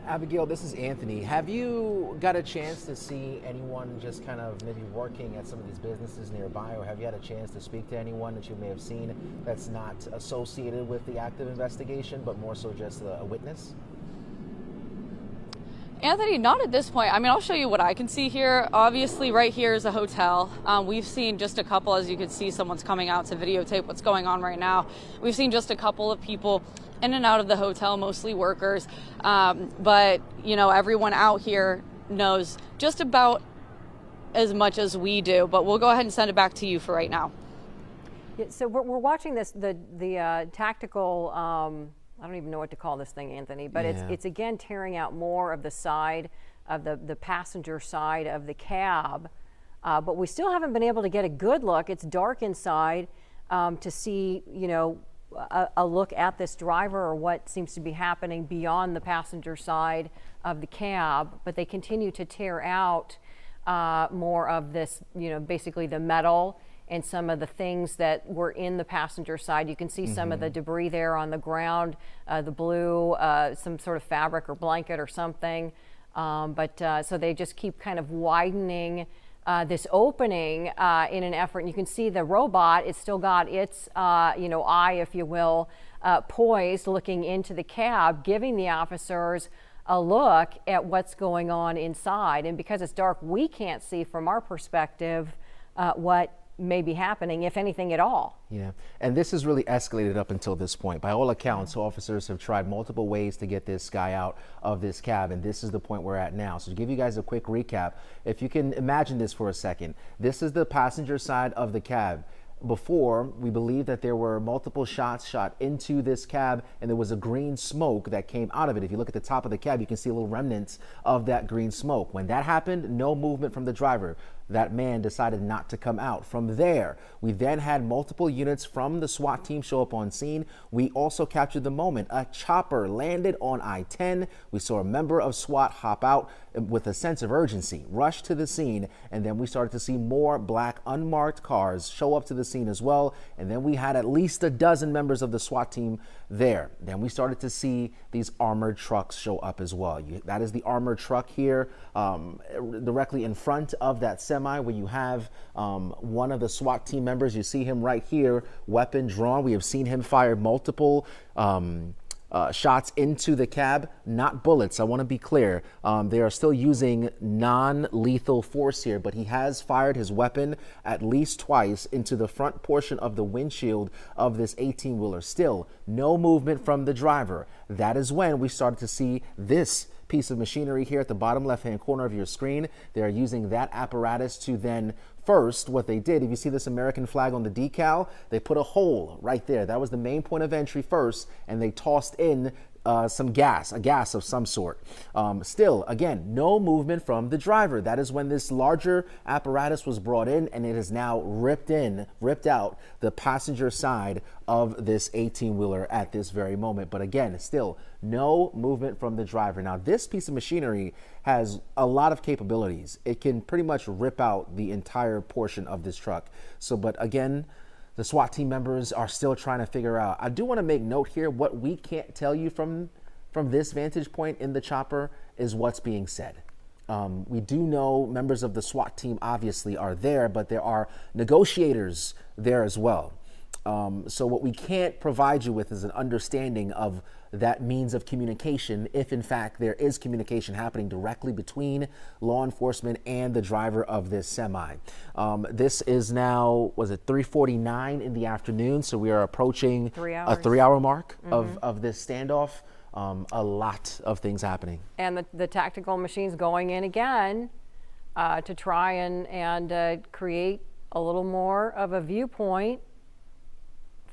Abigail, this is Anthony. Have you got a chance to see anyone just kind of maybe working at some of these businesses nearby, or have you had a chance to speak to anyone that you may have seen that's not associated with the active investigation, but more so just a witness? Anthony, not at this point. I mean, I'll show you what I can see here. Obviously, right here is a hotel. We've seen just a couple, as you can see, someone's coming out to videotape what's going on right now. We've seen just a couple of people in and out of the hotel, mostly workers. But, you know, everyone out here knows just about as much as we do. But we'll go ahead and send it back to you for right now. Yeah, so we're watching this, the tactical, I don't even know what to call this thing, Anthony, but it's again tearing out more of the side of the passenger side of the cab. But we still haven't been able to get a good look. It's dark inside to see, you know, a look at this driver or what seems to be happening beyond the passenger side of the cab. But they continue to tear out more of this, you know, basically the metal and some of the things that were in the passenger side. You can see some of the debris there on the ground, the blue, some sort of fabric or blanket or something. So they just keep kind of widening this opening in an effort. And you can see the robot, it's still got its, you know, eye, if you will, poised, looking into the cab, giving the officers a look at what's going on inside. And because it's dark, we can't see from our perspective what may be happening, if anything at all. Yeah, and this has really escalated up until this point. By all accounts, officers have tried multiple ways to get this guy out of this cab, and this is the point we're at now. So to give you guys a quick recap, if you can imagine this for a second, this is the passenger side of the cab. Before, we believe that there were multiple shots shot into this cab, and there was a green smoke that came out of it. If you look at the top of the cab, you can see little remnants of that green smoke. When that happened, no movement from the driver. That man decided not to come out. From there, we then had multiple units from the SWAT team show up on scene. We also captured the moment a chopper landed on I-10. We saw a member of SWAT hop out with a sense of urgency, rush to the scene, and then we started to see more black unmarked cars show up to the scene as well. And then we had at least a dozen members of the SWAT team there. Then we started to see these armored trucks show up as well. That is the armored truck here directly in front of that semi, where you have one of the SWAT team members. You see him right here, weapon drawn. We have seen him fire multiple shots into the cab, not bullets. I want to be clear. They are still using non-lethal force here, but he has fired his weapon at least twice into the front portion of the windshield of this 18-wheeler. Still, no movement from the driver. That is when we started to see this piece of machinery here at the bottom left-hand corner of your screen. They are using that apparatus to then first, what they did, if you see this American flag on the decal, they put a hole right there. That was the main point of entry first, and they tossed in some gas, a gas of some sort. Still, again, no movement from the driver. That is when this larger apparatus was brought in, and it is now ripped out the passenger side of this 18-wheeler at this very moment. But again, still no movement from the driver. Now, this piece of machinery has a lot of capabilities. It can pretty much rip out the entire portion of this truck. So, but again, the SWAT team members are still trying to figure out. I do want to make note here, what we can't tell you from this vantage point in the chopper is what's being said. We do know members of the SWAT team obviously are there, but there are negotiators there as well. So what we can't provide you with is an understanding of that means of communication, if in fact there is communication happening directly between law enforcement and the driver of this semi. This is now, was it 3:49 in the afternoon? So we are approaching a 3-hour mark of this standoff. A lot of things happening. And the tactical machines going in again to try and create a little more of a viewpoint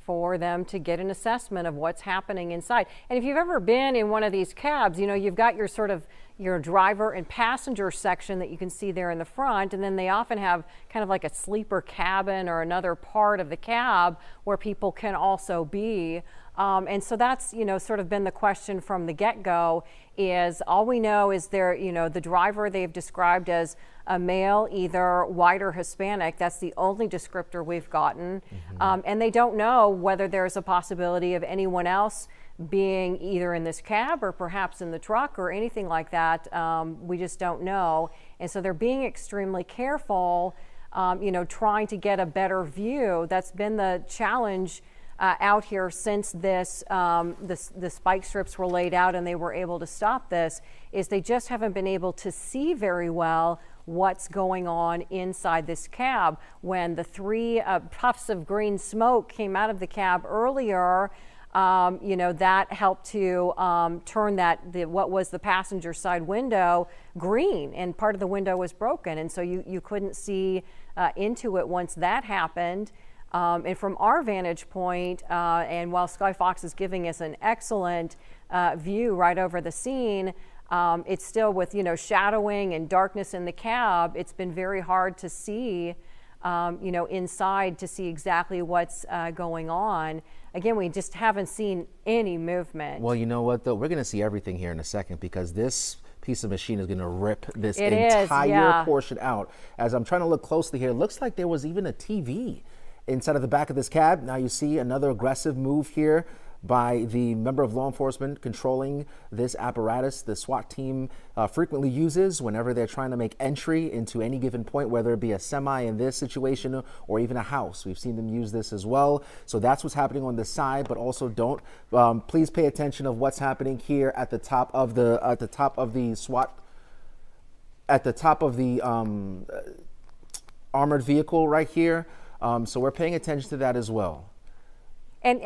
for them to get an assessment of what's happening inside. And if you've ever been in one of these cabs, you know, you've got your sort of your driver and passenger section that you can see there in the front, and then they often have kind of like a sleeper cabin or another part of the cab where people can also be. And so that's, sort of been the question from the get-go. Is all we know is the driver they've described as a male, either white or Hispanic. That's the only descriptor we've gotten. And they don't know whether there's a possibility of anyone else being either in this cab or perhaps in the truck or anything like that. We just don't know. And so they're being extremely careful, trying to get a better view. That's been the challenge out here since the spike strips were laid out and they were able to stop this, is they just haven't been able to see very well what's going on inside this cab. When the 3 puffs of green smoke came out of the cab earlier, that helped to turn what was the passenger side window green, and part of the window was broken, and so you couldn't see into it once that happened. And from our vantage point, and while Sky Fox is giving us an excellent view right over the scene, it's still with, shadowing and darkness in the cab. It's been very hard to see, inside to see exactly what's going on. Again, we just haven't seen any movement. Well, you know what, though? We're going to see everything here in a second, because this piece of machine is going to rip this entire portion out. As I'm trying to look closely here, it looks like there was even a TV inside of the back of this cab. Now you see another aggressive move here by the member of law enforcement controlling this apparatus the SWAT team frequently uses whenever they're trying to make entry into any given point, whether it be a semi in this situation or even a house. We've seen them use this as well. So that's what's happening on this side, but also please pay attention of what's happening here at the top of the armored vehicle right here. So we're paying attention to that as well. And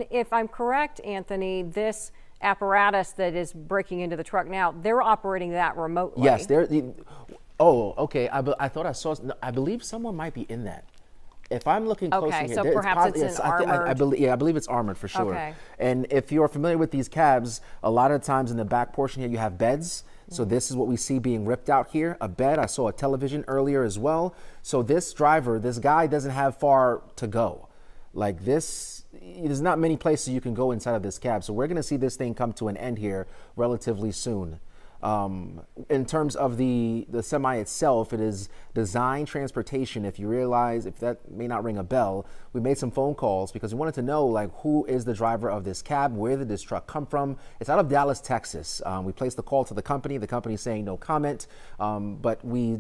if I'm correct, Anthony, this apparatus that is breaking into the truck now, they're operating that remotely. Yes, oh, okay. I believe someone might be in that. If I'm looking closely here, so perhaps it's an armored. I believe it's armored for sure. Okay. And if you're familiar with these cabs, a lot of times in the back portion here, you have beds. So this is what we see being ripped out here, a bed. I saw a television earlier as well. So this guy doesn't have far to go. Like this, there's not many places you can go inside of this cab. So we're going to see this thing come to an end here relatively soon. In terms of the semi itself, it is design transportation. If you realize, if that may not ring a bell, we made some phone calls because we wanted to know, like, who is the driver of this cab? Where did this truck come from? It's out of Dallas, Texas. We placed the call to the company saying no comment, but we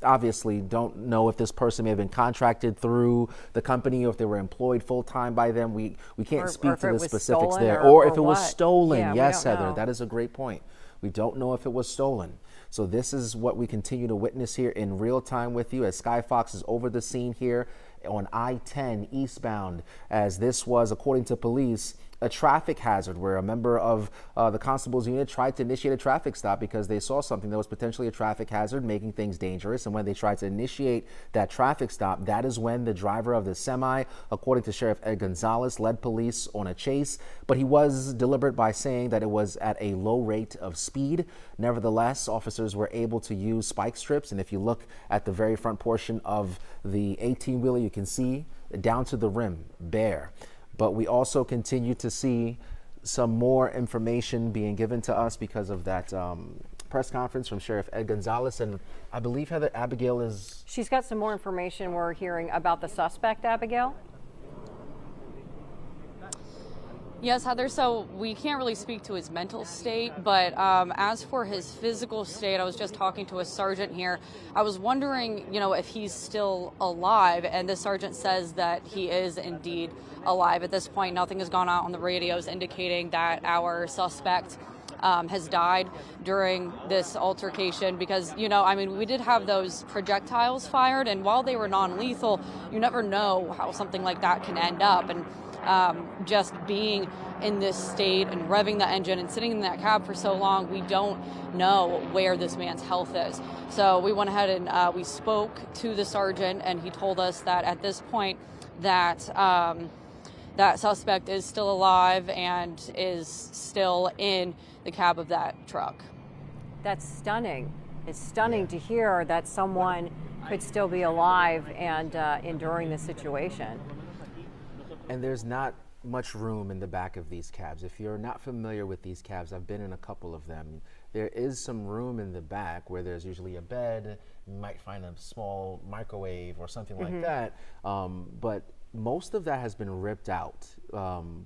obviously don't know if this person may have been contracted through the company or if they were employed full-time by them. We can't speak to the specifics there. Or if it was stolen. Yeah, yes, Heather, that is a great point. We don't know if it was stolen. So this is what we continue to witness here in real time with you as Sky Fox is over the scene here on I-10 eastbound, as this was, according to police, a traffic hazard where a member of the constable's unit tried to initiate a traffic stop because they saw something that was potentially a traffic hazard, making things dangerous. And when they tried to initiate that traffic stop, that is when the driver of the semi, according to Sheriff Ed Gonzalez, led police on a chase. But he was deliberate by saying that it was at a low rate of speed. Nevertheless, officers were able to use spike strips. And if you look at the very front portion of the 18-wheeler, you can see down to the rim, bare. But we also continue to see some more information being given to us because of that press conference from Sheriff Ed Gonzalez. And I believe Heather Abigail is... She's got some more information we're hearing about the suspect, Abigail. Yes, Heather, so we can't really speak to his mental state, but as for his physical state, I was just talking to a sergeant here. I was wondering, if he's still alive, and the sergeant says that he is indeed alive. At this point, nothing has gone out on the radios indicating that our suspect has died during this altercation because, we did have those projectiles fired, and while they were non-lethal, you never know how something like that can end up. And just being in this state and revving the engine and sitting in that cab for so long, we don't know where this man's health is. So we went ahead and we spoke to the sergeant, and he told us that at this point that that suspect is still alive and is still in the cab of that truck. That's stunning. It's stunning to hear that someone could still be alive and enduring this situation. And there's not much room in the back of these cabs. If you're not familiar with these cabs, I've been in a couple of them. There is some room in the back where there's usually a bed. You might find a small microwave or something like that. But most of that has been ripped out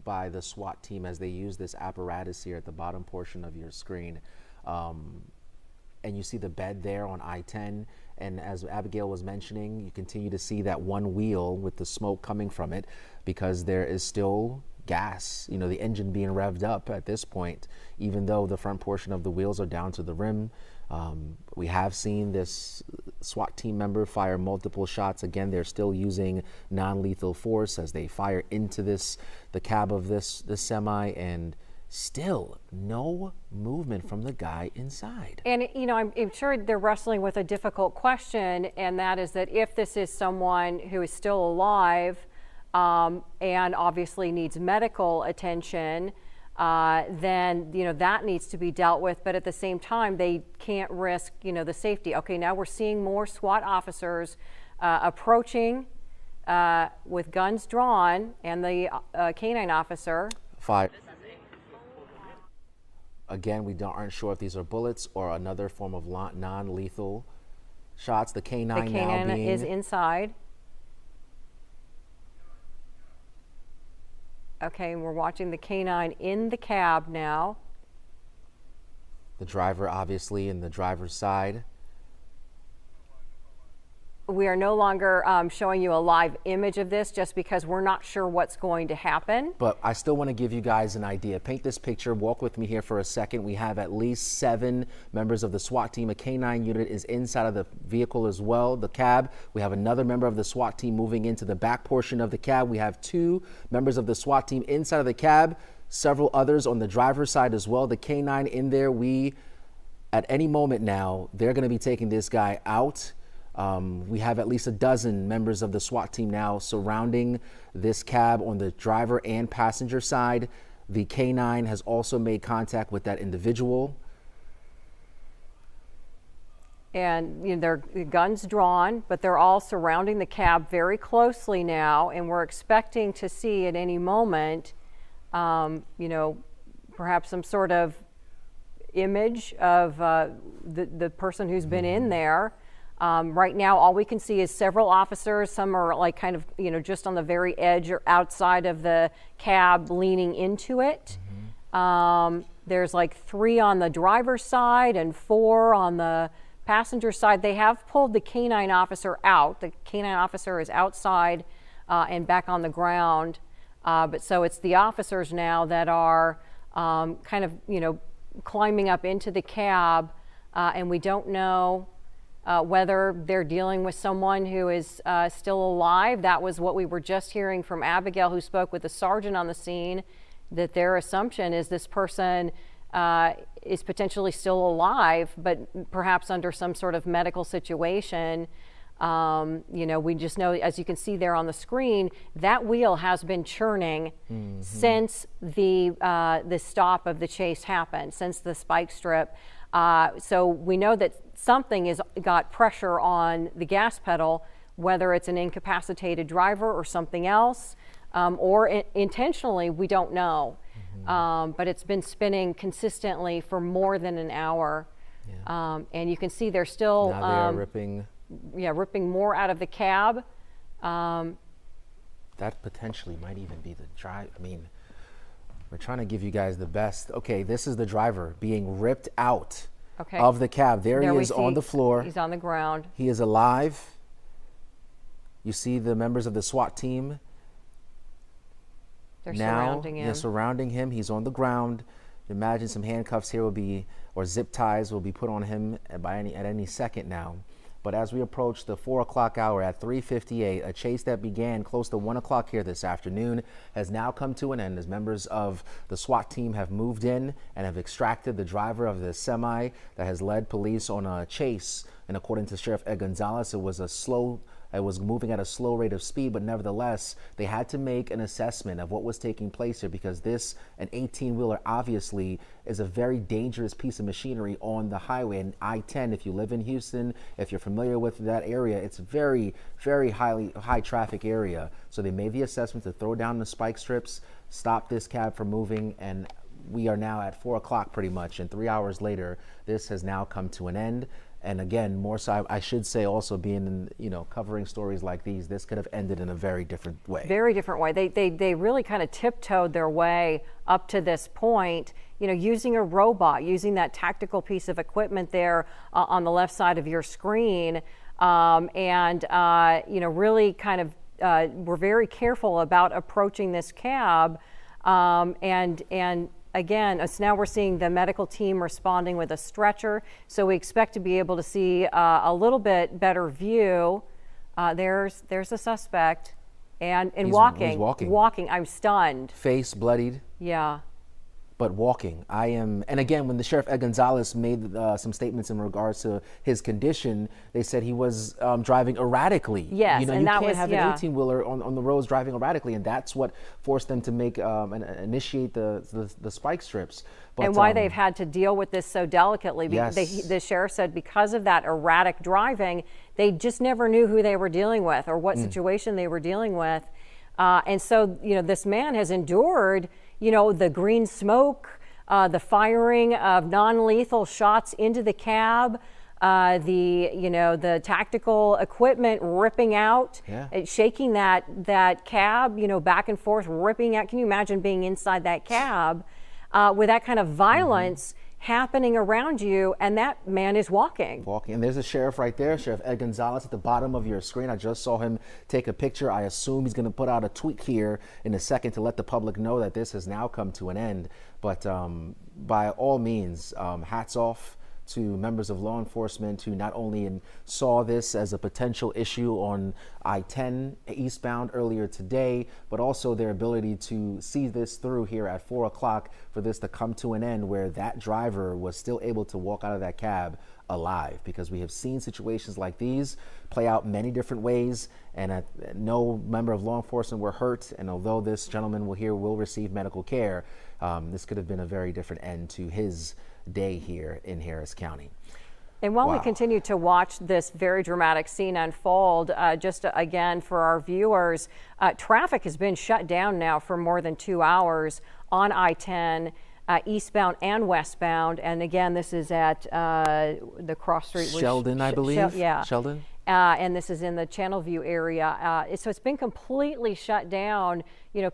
by the SWAT team as they use this apparatus here at the bottom portion of your screen. And you see the bed there on I-10. And as Abigail was mentioning, you continue to see that one wheel with the smoke coming from it because there is still gas, you know, the engine being revved up at this point, even though the front portion of the wheels are down to the rim. We have seen this SWAT team member fire multiple shots. Again, they're still using non-lethal force as they fire into the cab of this semi, and still no movement from the guy inside. And, you know, I'm sure they're wrestling with a difficult question, and that is that if this is someone who is still alive and obviously needs medical attention, then, you know, that needs to be dealt with. But at the same time, they can't risk, you know, the safety. Okay, now we're seeing more SWAT officers approaching with guns drawn, and the canine officer. Fire. Again, we aren't sure if these are bullets or another form of non-lethal shots. The canine now being is inside. Okay, and we're watching the canine in the cab now. The driver obviously in the driver's side. We are no longer showing you a live image of this just because we're not sure what's going to happen. But I still want to give you guys an idea. Paint this picture. Walk with me here for a second. We have at least 7 members of the SWAT team. A canine unit is inside of the vehicle as well, the cab. We have another member of the SWAT team moving into the back portion of the cab. We have 2 members of the SWAT team inside of the cab, several others on the driver's side as well. The canine in there. At any moment now, they're going to be taking this guy out. We have at least a dozen members of the SWAT team now surrounding this cab on the driver and passenger side. The canine has also made contact with that individual. And you know, their guns drawn, but they're all surrounding the cab very closely now, and we're expecting to see at any moment, you know, perhaps some sort of image of the person who's been in there. Right now, all we can see is several officers. Some are like kind of, you know, just on the very edge or outside of the cab leaning into it. There's like 3 on the driver's side and 4 on the passenger side. They have pulled the canine officer out. The canine officer is outside and back on the ground. But so it's the officers now that are kind of, you know, climbing up into the cab, and we don't know whether they're dealing with someone who is still alive. That was what we were just hearing from Abigail, who spoke with the sergeant on the scene, that their assumption is this person is potentially still alive, but perhaps under some sort of medical situation. You know, we just know, as you can see there on the screen, that wheel has been churning since the stop of the chase happened, since the spike strip. So we know that something has got pressure on the gas pedal, whether it's an incapacitated driver or something else, or intentionally, we don't know. But it's been spinning consistently for more than an hour. Yeah. And you can see they're still now they are ripping. Yeah, ripping more out of the cab. That potentially might even be the drive. I mean, we're trying to give you guys the best. Okay, this is the driver being ripped out of the cab. There he is on the floor. He's on the ground. He is alive. You see the members of the SWAT team. They're surrounding him. They're surrounding him. He's on the ground. Imagine some handcuffs here will be, or zip ties will be put on him at any second now. But as we approach the 4 o'clock hour at 3:58, a chase that began close to 1 o'clock here this afternoon has now come to an end as members of the SWAT team have moved in and have extracted the driver of the semi that has led police on a chase. And according to Sheriff Ed Gonzalez, it was a slow It was moving at a slow rate of speed, but nevertheless, they had to make an assessment of what was taking place here, because this, an 18-wheeler, obviously is a very dangerous piece of machinery on the highway. And I-10, if you live in Houston, if you're familiar with that area, it's a very, very high traffic area. So they made the assessment to throw down the spike strips, stop this cab from moving, and we are now at 4 o'clock pretty much, and 3 hours later, this has now come to an end. And again, more so, I should say, also being in, covering stories like these, this could have ended in a very different way. Very different way. They really kind of tiptoed their way up to this point, using a robot, using that tactical piece of equipment there on the left side of your screen, really kind of were very careful about approaching this cab, and again, so now we're seeing the medical team responding with a stretcher. So we expect to be able to see a little bit better view. There's a suspect, and He's walking. Walking. I'm stunned. Face bloodied. Yeah. But walking. And again, when the Sheriff Ed Gonzalez made some statements in regards to his condition, they said he was driving erratically. Yes, you and that can't was, have an 18-wheeler on the roads driving erratically, and that's what forced them to make initiate the spike strips. But, and why they've had to deal with this so delicately. Yes. The sheriff said because of that erratic driving, they just never knew who they were dealing with or what situation they were dealing with. And so, this man has endured, the green smoke, the firing of non-lethal shots into the cab, the tactical equipment ripping out, shaking that cab, back and forth, ripping out. Can you imagine being inside that cab with that kind of violence happening around you, and that man is walking. And there's a sheriff right there, Sheriff Ed Gonzalez, at the bottom of your screen. I just saw him take a picture. I assume he's going to put out a tweet here in a second to let the public know that this has now come to an end. But by all means, hats off to members of law enforcement who not only saw this as a potential issue on I-10 eastbound earlier today, but also their ability to see this through here at 4 o'clock for this to come to an end, where that driver was still able to walk out of that cab alive, because we have seen situations like these play out many different ways, and no member of law enforcement were hurt. And although this gentleman will receive medical care, this could have been a very different end to his day here in Harris County. And while we continue to watch this very dramatic scene unfold, just again for our viewers, traffic has been shut down now for more than 2 hours on I-10, eastbound and westbound. And again, this is at the cross street. Sheldon, I believe. Sheldon. And this is in the Channelview area. So it's been completely shut down.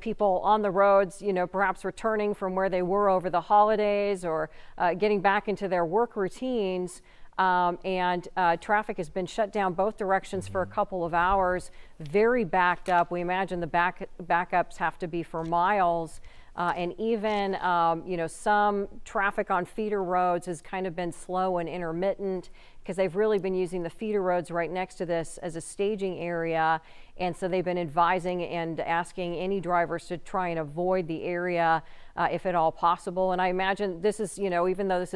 People on the roads, perhaps returning from where they were over the holidays or getting back into their work routines. Traffic has been shut down both directions for a couple of hours, very backed up. We imagine the backups have to be for miles. And even, some traffic on feeder roads has kind of been slow and intermittent, because they've really been using the feeder roads right next to this as a staging area. And so they've been advising and asking any drivers to try and avoid the area if at all possible. And I imagine this is, even though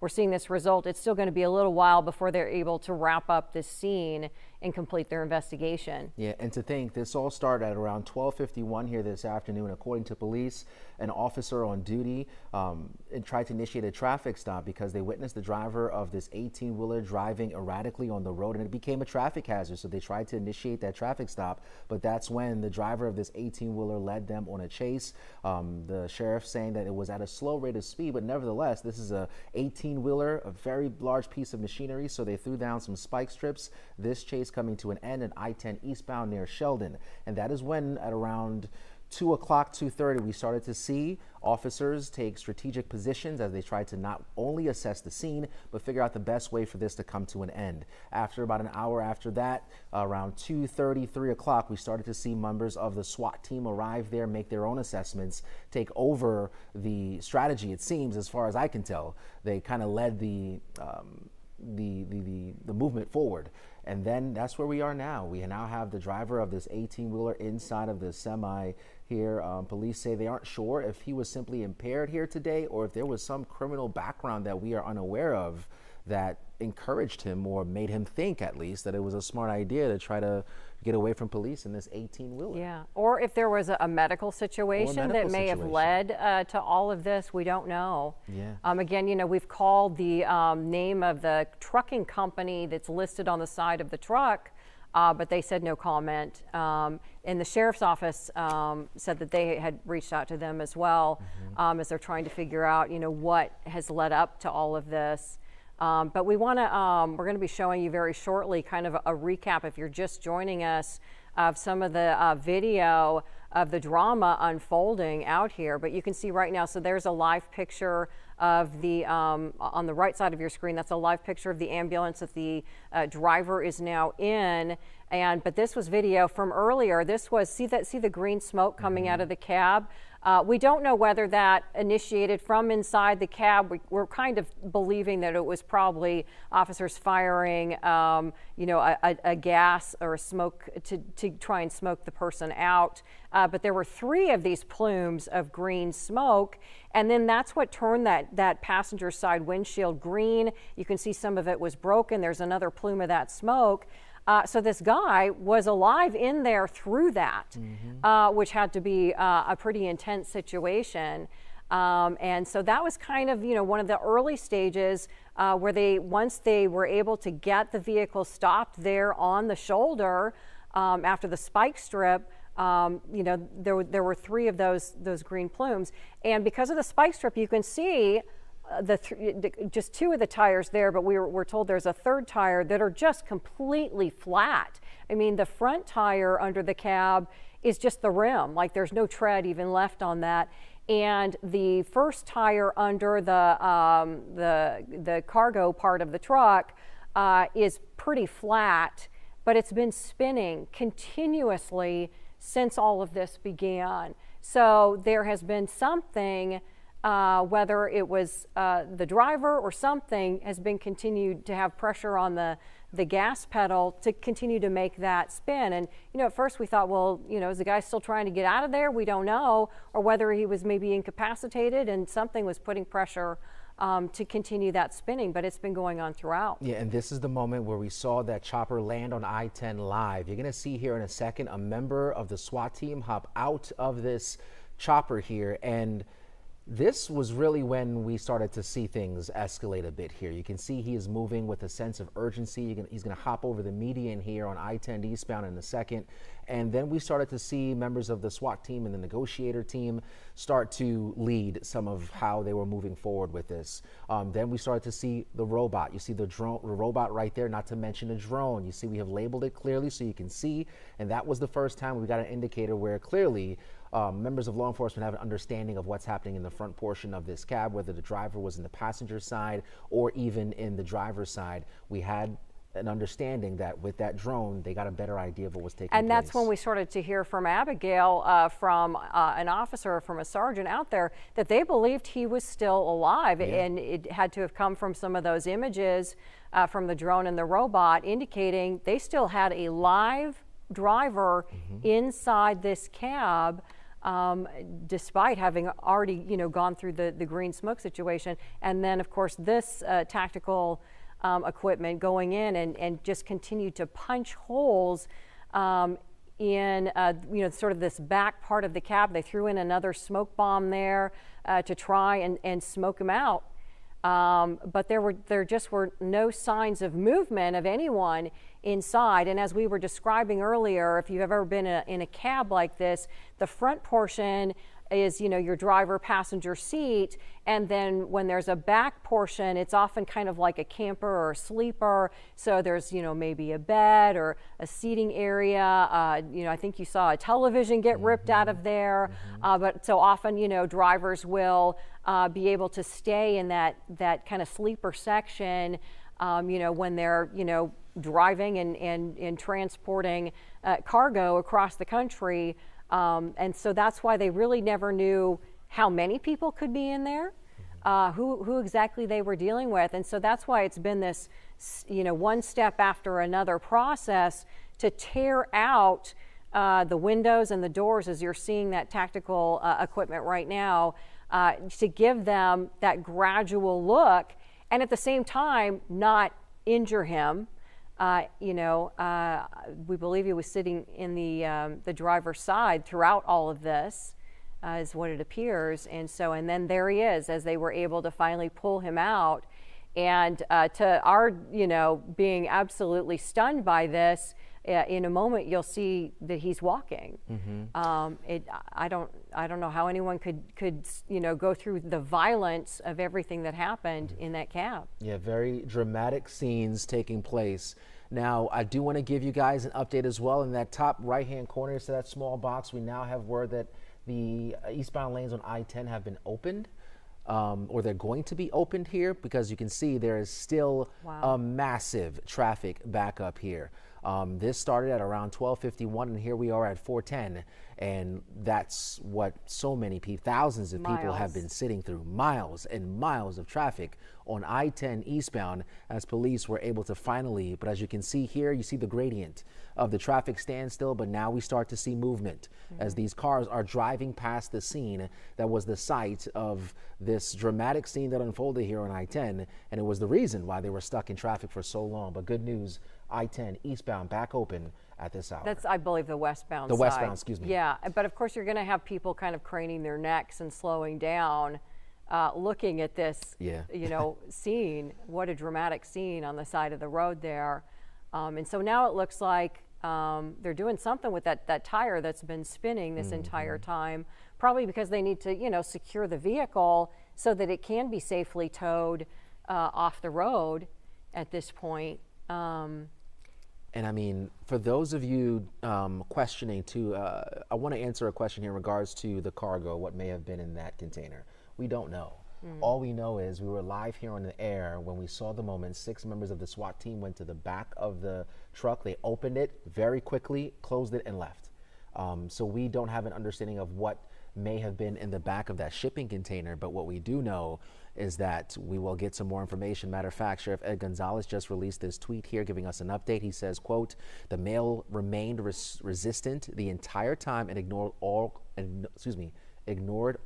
we're seeing this result, it's still going to be a little while before they're able to wrap up this scene and complete their investigation. Yeah, and to think this all started at around 12:51 here this afternoon. According to police, an officer on duty tried to initiate a traffic stop because they witnessed the driver of this 18-wheeler driving erratically on the road, and it became a traffic hazard. So they tried to initiate that traffic stop, but that's when the driver of this 18-wheeler led them on a chase. The sheriff saying that it was at a slow rate of speed, but nevertheless, this is a 18-wheeler, a very large piece of machinery. So they threw down some spike strips. This chase coming to an end in I-10 eastbound near Sheldon. And that is when at around 2 o'clock, 2:30, we started to see officers take strategic positions as they tried to not only assess the scene, but figure out the best way for this to come to an end. After about an hour after that, around 2:30, 3 o'clock, we started to see members of the SWAT team arrive there, make their own assessments, take over the strategy. It seems, as far as I can tell, they kind of led the movement forward. And then that's where we are now. We now have the driver of this 18-wheeler inside of the semi here. Police say they aren't sure if he was simply impaired here today or if there was some criminal background that we are unaware of that encouraged him or made him think at least that it was a smart idea to try to get away from police in this 18-wheeler. Yeah, or if there was a medical situation that may have led to all of this, we don't know. Yeah. Again, you know, we've called the name of the trucking company that's listed on the side of the truck, but they said no comment. And the sheriff's office said that they had reached out to them as well, as they're trying to figure out, you know, what has led up to all of this. But we want to, we're going to be showing you very shortly kind of a recap, if you're just joining us, of some of the video of the drama unfolding out here. But you can see right now, so there's a live picture of the, on the right side of your screen, that's a live picture of the ambulance that the driver is now in. But this was video from earlier. This was, see the green smoke coming out of the cab? We don't know whether that initiated from inside the cab. We're kind of believing that it was probably officers firing, you know, a gas or a smoke to try and smoke the person out. But there were 3 of these plumes of green smoke, and then that's what turned that passenger side windshield green. You can see some of it was broken. There's another plume of that smoke. So this guy was alive in there through that, which had to be a pretty intense situation. And so that was kind of, you know, one of the early stages where once they were able to get the vehicle stopped there on the shoulder after the spike strip, you know, there were 3 of those green plumes. And because of the spike strip, you can see just 2 of the tires there, but we're told there's a 3rd tire that are just completely flat. I mean, the front tire under the cab is just the rim, like there's no tread even left on that. And the first tire under the cargo part of the truck is pretty flat, but it's been spinning continuously since all of this began. So there has been something, whether it was the driver or something, has been continued to have pressure on the gas pedal to continue to make that spin. And, you know, at first we thought, well, you know, is the guy still trying to get out of there? We don't know. Or whether he was maybe incapacitated and something was putting pressure to continue that spinning, but it's been going on throughout. Yeah, and this is the moment where we saw that chopper land on I-10 live. You're going to see here in a second a member of the SWAT team hop out of this chopper here, and this was really when we started to see things escalate a bit here. You can see he is moving with a sense of urgency. He's going to hop over the median here on I-10 eastbound in a second. And then we started to see members of the SWAT team and the negotiator team start to lead some of how they were moving forward with this. Then we started to see the robot. You see the robot right there, not to mention a drone. You see we have labeled it clearly so you can see. And that was the first time we got an indicator where clearly members of law enforcement have an understanding of what's happening in the front portion of this cab, whether the driver was in the passenger side or even in the driver's side. We had an understanding that with that drone, they got a better idea of what was taking place. And that's when we started to hear from Abigail, from an officer, from a sergeant out there, that they believed he was still alive. Yeah. And it had to have come from some of those images from the drone and the robot indicating they still had a live driver inside this cab. Despite having already, you know, gone through the green smoke situation. And then, of course, this tactical equipment going in and just continued to punch holes in, you know, sort of this back part of the cab. They threw in another smoke bomb there to try and smoke him out. But there just were no signs of movement of anyone inside. And as we were describing earlier, if you've ever been in a cab like this, the front portion is, you know, your driver passenger seat, and then when there's a back portion, it's often kind of like a camper or a sleeper. So there's, you know, maybe a bed or a seating area. You know, I think you saw a television get ripped out of there. But so often, you know, drivers will be able to stay in that kind of sleeper section, you know, when they're, you know, driving and transporting cargo across the country. And so that's why they really never knew how many people could be in there, who exactly they were dealing with. And so that's why it's been this, you know, one step after another process to tear out the windows and the doors, as you're seeing that tactical equipment right now, to give them that gradual look and at the same time not injure him. We believe he was sitting in the driver's side throughout all of this, is what it appears. And then there he is, as they were able to finally pull him out. And to our, being absolutely stunned by this, in a moment you'll see that he's walking. I don't know how anyone could go through the violence of everything that happened in that cab. Yeah, very dramatic scenes taking place. Now, I do want to give you guys an update as well. In that top right-hand corner, so that small box, we now have word that the eastbound lanes on I-10 have been opened. Or they're going to be opened here, because you can see there is still a massive traffic backup here. This started at around 12:51, and here we are at 4:10, and that's what so many people, thousands of people have been sitting through, miles and miles of traffic on I-10 eastbound, as police were able to finally, but as you can see here, you see the gradient of the traffic standstill, but now we start to see movement as these cars are driving past the scene that was the site of this dramatic scene that unfolded here on I-10, and it was the reason why they were stuck in traffic for so long. But good news, I-10 eastbound back open at this hour. That's, I believe, the westbound side. The westbound, side. excuse me. Yeah, but of course you're going to have people kind of craning their necks and slowing down, looking at this, scene. What a dramatic scene on the side of the road there. And so now it looks like they're doing something with that tire that's been spinning this entire time, probably because they need to, secure the vehicle so that it can be safely towed off the road at this point. And I mean, for those of you questioning too, I want to answer a question here in regards to the cargo, what may have been in that container. We don't know. All we know is we were live here on the air when we saw the moment. 6 members of the SWAT team went to the back of the truck. They opened it very quickly, closed it, and left. So we don't have an understanding of what may have been in the back of that shipping container, but what we do know is that we will get some more information. Matter of fact, Sheriff Ed Gonzalez just released this tweet here giving us an update. He says, quote, "The male remained resistant the entire time and ignored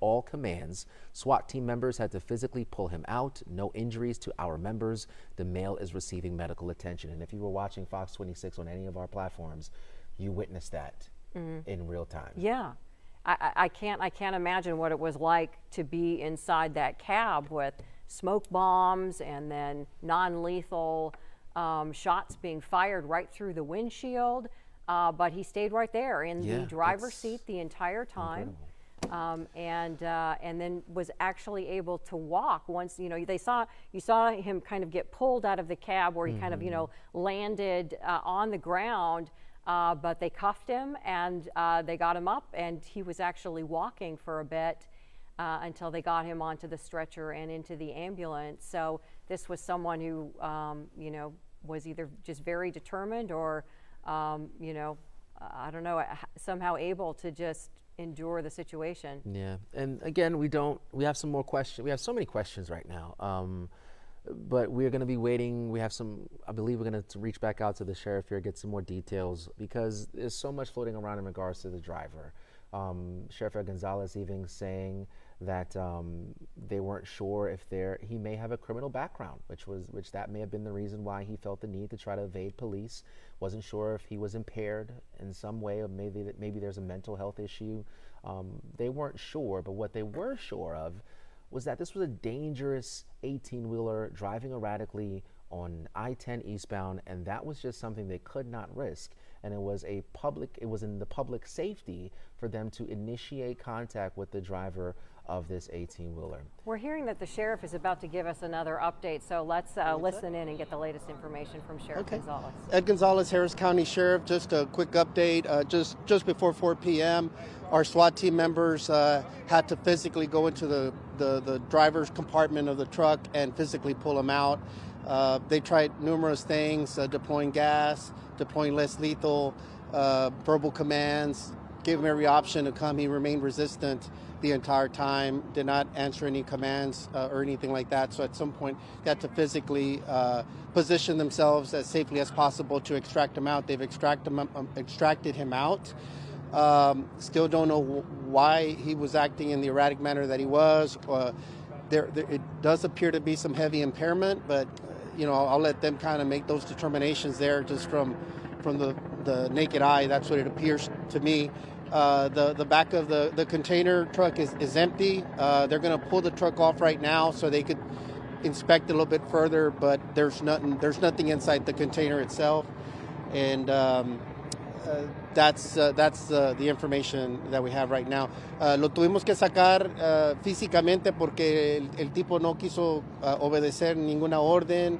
all commands. SWAT team members had to physically pull him out. No injuries to our members. The male is receiving medical attention." And if you were watching Fox 26 on any of our platforms, you witnessed that in real time. Yeah. I can't imagine what it was like to be inside that cab with smoke bombs and then non-lethal shots being fired right through the windshield. But he stayed right there in the driver's seat the entire time. And then was actually able to walk once, you saw him kind of get pulled out of the cab where he kind of, landed on the ground. But they cuffed him and they got him up, and he was actually walking for a bit until they got him onto the stretcher and into the ambulance. So this was someone who, was either just very determined or, I don't know, somehow able to just endure the situation. Yeah, and again, we have some more questions. We have so many questions right now. But we're going to be waiting. I believe we're going to reach back out to the sheriff here, get some more details, because there's so much floating around in regards to the driver. Sheriff Gonzalez even saying that they weren't sure if he may have a criminal background, which that may have been the reason why he felt the need to try to evade police. Wasn't sure if he was impaired in some way, or maybe there's a mental health issue. They weren't sure, but what they were sure of was that this was a dangerous 18-wheeler driving erratically on I-10 eastbound, and that was just something they could not risk. And it was in the public safety for them to initiate contact with the driver of this 18-wheeler. We're hearing that the sheriff is about to give us another update, so let's listen in and get the latest information from Sheriff Gonzalez. Ed Gonzalez, Harris County Sheriff. Just a quick update. Just before 4 p.m., our SWAT team members had to physically go into the driver's compartment of the truck and physically pull him out. They tried numerous things, deploying gas, deploying less lethal, verbal commands, gave him every option to come. He remained resistant the entire time, did not answer any commands or anything like that. So at some point, they had to physically position themselves as safely as possible to extract him out. They've extracted him out. Still don't know why he was acting in the erratic manner that he was. it does appear to be some heavy impairment, but I'll let them kind of make those determinations there. Just from the naked eye, that's what it appears to me. The back of the container truck is empty. They're going to pull the truck off right now so they could inspect it a little bit further, but there's nothing inside the container itself, and that's the information that we have right now. Lo tuvimos que sacar físicamente porque el tipo no quiso obedecer ninguna orden.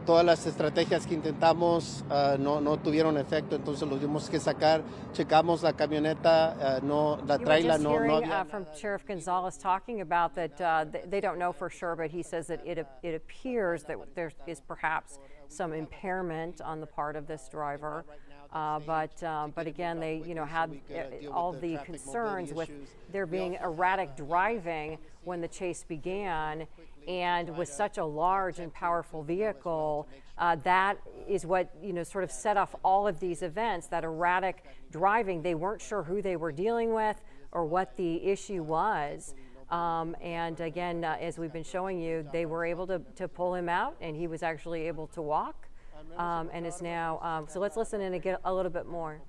Todas las estrategias que intentamos no tuvieron efecto, entonces lo tuvimos que sacar. Checamos la camioneta, la traila no había. From Sheriff Gonzalez talking about that they don't know for sure, but he says that it appears that there is perhaps some impairment on the part of this driver. But again, they had all the concerns with there being erratic driving when the chase began, and with such a large and powerful vehicle, that is what sort of set off all of these events. That erratic driving, they weren't sure who they were dealing with or what the issue was. And again, as we've been showing you, they were able to pull him out, and he was actually able to walk. And is now, so let's listen in and get a little bit more.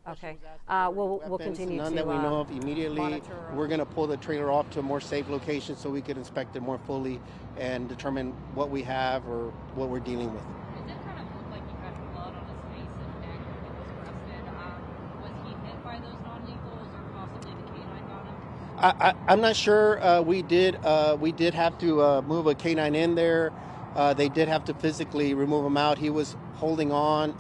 Okay, we'll continue none to that we know of immediately. monitor. We're going to pull the trailer off to a more safe location so we can inspect it more fully and determine what we have or what we're dealing with. It did kind of look like he had blood on his face and neck when he was arrested. Was he hit by those non-legals or possibly the canine got him? I'm not sure. We did have to move a canine in there. They did have to physically remove him out. He was holding on.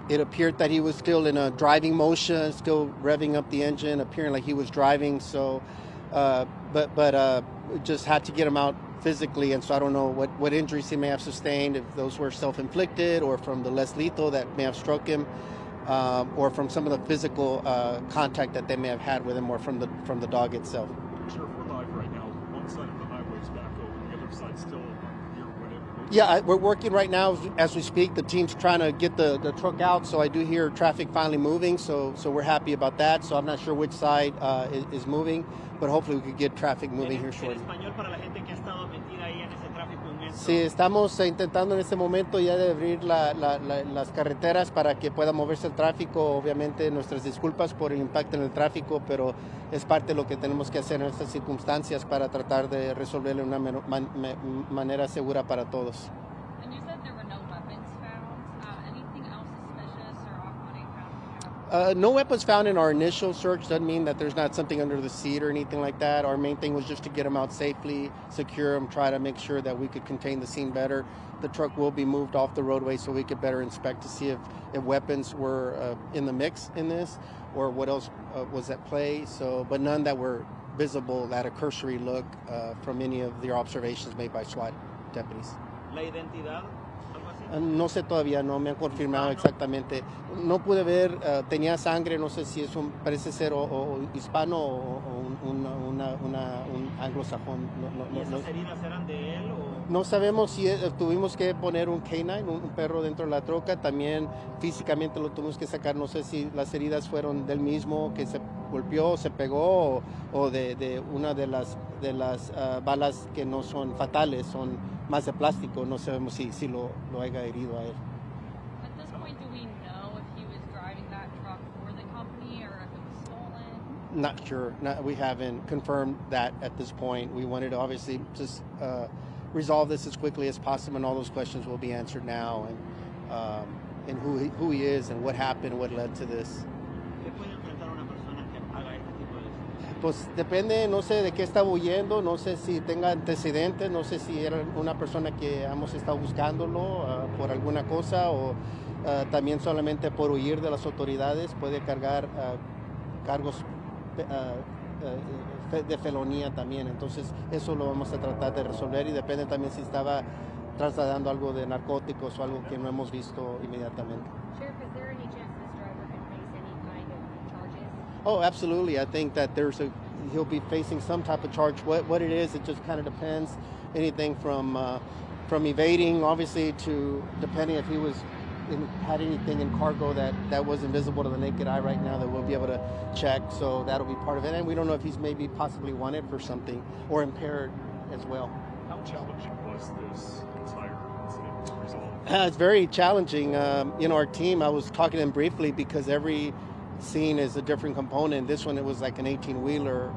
It appeared that he was still in a driving motion, still revving up the engine, appearing like he was driving. So, but just had to get him out physically. And so I don't know what injuries he may have sustained, if those were self-inflicted or from the less lethal that may have struck him, or from some of the physical contact that they may have had with him, or from the dog itself. Sheriff, we're live right now. One side of the highway is back open, the other side's still open. Yeah, we're working right now as we speak. The team's trying to get the truck out, so I do hear traffic finally moving, so we're happy about that. So I'm not sure which side is moving, but hopefully we could get traffic moving here shortly. Sí, estamos intentando en este momento ya de abrir las carreteras para que pueda moverse el tráfico. Obviamente nuestras disculpas por el impacto en el tráfico, pero es parte de lo que tenemos que hacer en estas circunstancias para tratar de resolverlo de una manera segura para todos. And you said there were no weapons found. Anything else suspicious or off-putting found? No weapons found in our initial search. Doesn't mean that there's not something under the seat or anything like that. Our main thing was just to get them out safely, secure them, try to make sure that we could contain the scene better. The truck will be moved off the roadway so we could better inspect to see if weapons were in the mix in this, or what else was at play. So, but none that were visible at a cursory look from any of the observations made by SWAT deputies. ¿La identidad? No sé todavía, no me han confirmado exactamente. No pude ver, tenía sangre, no sé si parece ser o hispano o un anglosajón. ¿Y esas heridas eran de él o...? No sabemos si tuvimos que poner un canine, un perro dentro de la troca. También físicamente lo tuvimos que sacar. No sé si las heridas fueron del mismo que se golpeó, se pegó, o de una de las balas que no son fatales, son más de plástico. No sabemos si lo haya herido a él. At this point, do we know if he was driving that truck for the company or if it was stolen? Not sure. We haven't confirmed that at this point. We wanted to obviously just resolve this as quickly as possible, and all those questions will be answered now, and who he is and what happened, what led to this. ¿Qué puede enfrentar una persona que haga este tipo de cosas? Pues depende, no sé de qué estaba huyendo, no sé si tenga antecedentes, no sé si era una persona que hemos estado buscándolo por alguna cosa, o también solamente por huir de las autoridades puede cargar cargos de felonía también. Entonces eso lo vamos a tratar de resolver, y depende también si estaba trasladando algo de narcóticos o algo que no hemos visto inmediatamente. Sheriff, is there any chance this driver could face any kind of charges? Oh, absolutely. I think that he'll be facing some type of charge. What it is, it just kind of depends. Anything from evading, obviously, to depending if he was had anything in cargo that wasn't visible to the naked eye right now that we'll be able to check. So that'll be part of it. And we don't know if he's maybe possibly wanted for something or impaired as well. How challenging was this entire incident to resolve? It's very challenging. Our team, I was talking to them briefly because every scene is a different component. This one, it was like an 18-wheeler,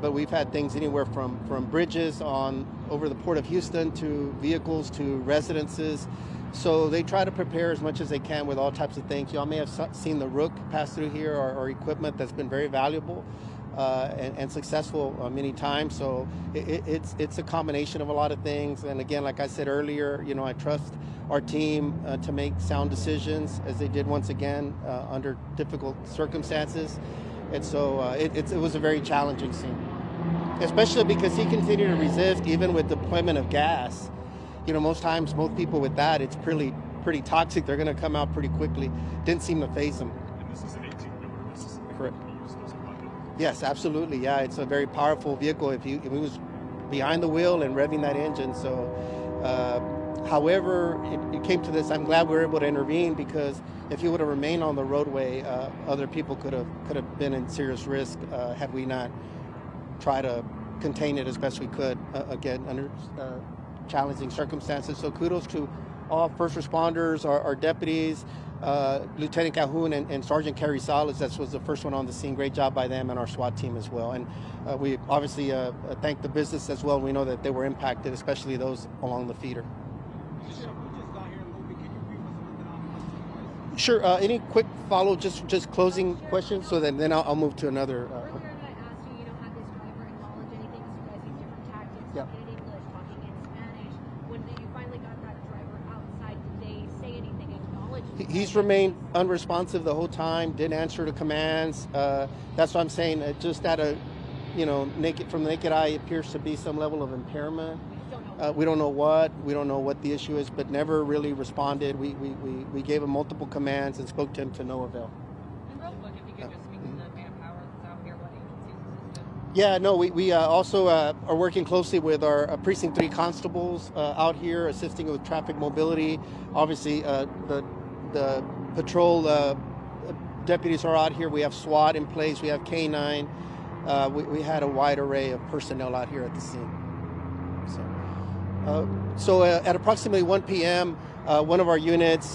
but we've had things anywhere from bridges over the Port of Houston to vehicles to residences. So they try to prepare as much as they can with all types of things. Y'all may have seen the Rook pass through here, or equipment that's been very valuable and successful many times. So it's a combination of a lot of things. And again, like I said earlier, I trust our team to make sound decisions, as they did once again under difficult circumstances. And so it was a very challenging scene, especially because he continued to resist even with deployment of gas. Most times, most people with that, it's pretty toxic. They're going to come out pretty quickly. Didn't seem to faze them. And this is an 18-wheeler. This is Correct. You're supposed to run it. Yes, absolutely. Yeah, it's a very powerful vehicle if he was behind the wheel and revving that engine. So, however, it came to this. I'm glad we were able to intervene, because if he would have remained on the roadway, other people could have been in serious risk had we not tried to contain it as best we could. Again, under challenging circumstances. So kudos to all first responders, our deputies, Lieutenant Calhoun and Sergeant Kerry Salas. That was the first one on the scene. Great job by them, and our SWAT team as well. And we obviously thank the business as well. We know that they were impacted, especially those along the feeder. Sure. Any quick follow, just closing questions, so then I'll move to another. Earlier, I asked you, had this driver acknowledge anything? So you guys use different tactics, Yep. talking in English, talking in Spanish. When you finally got that driver outside, did they say anything, acknowledge? He's remained unresponsive the whole time. Didn't answer to commands. That's what I'm saying. Just at a, from the naked eye, it appears to be some level of impairment. We don't know what the issue is, but never really responded. We gave him multiple commands and spoke to him to no avail. And real quick, if you could just speak to the manpower that's out here, what agencies assisted? Yeah, no, we also are working closely with our Precinct 3 constables out here, assisting with traffic mobility. Obviously, the patrol deputies are out here. We have SWAT in place. We have K9. We had a wide array of personnel out here at the scene. So at approximately 1 p.m., one of our units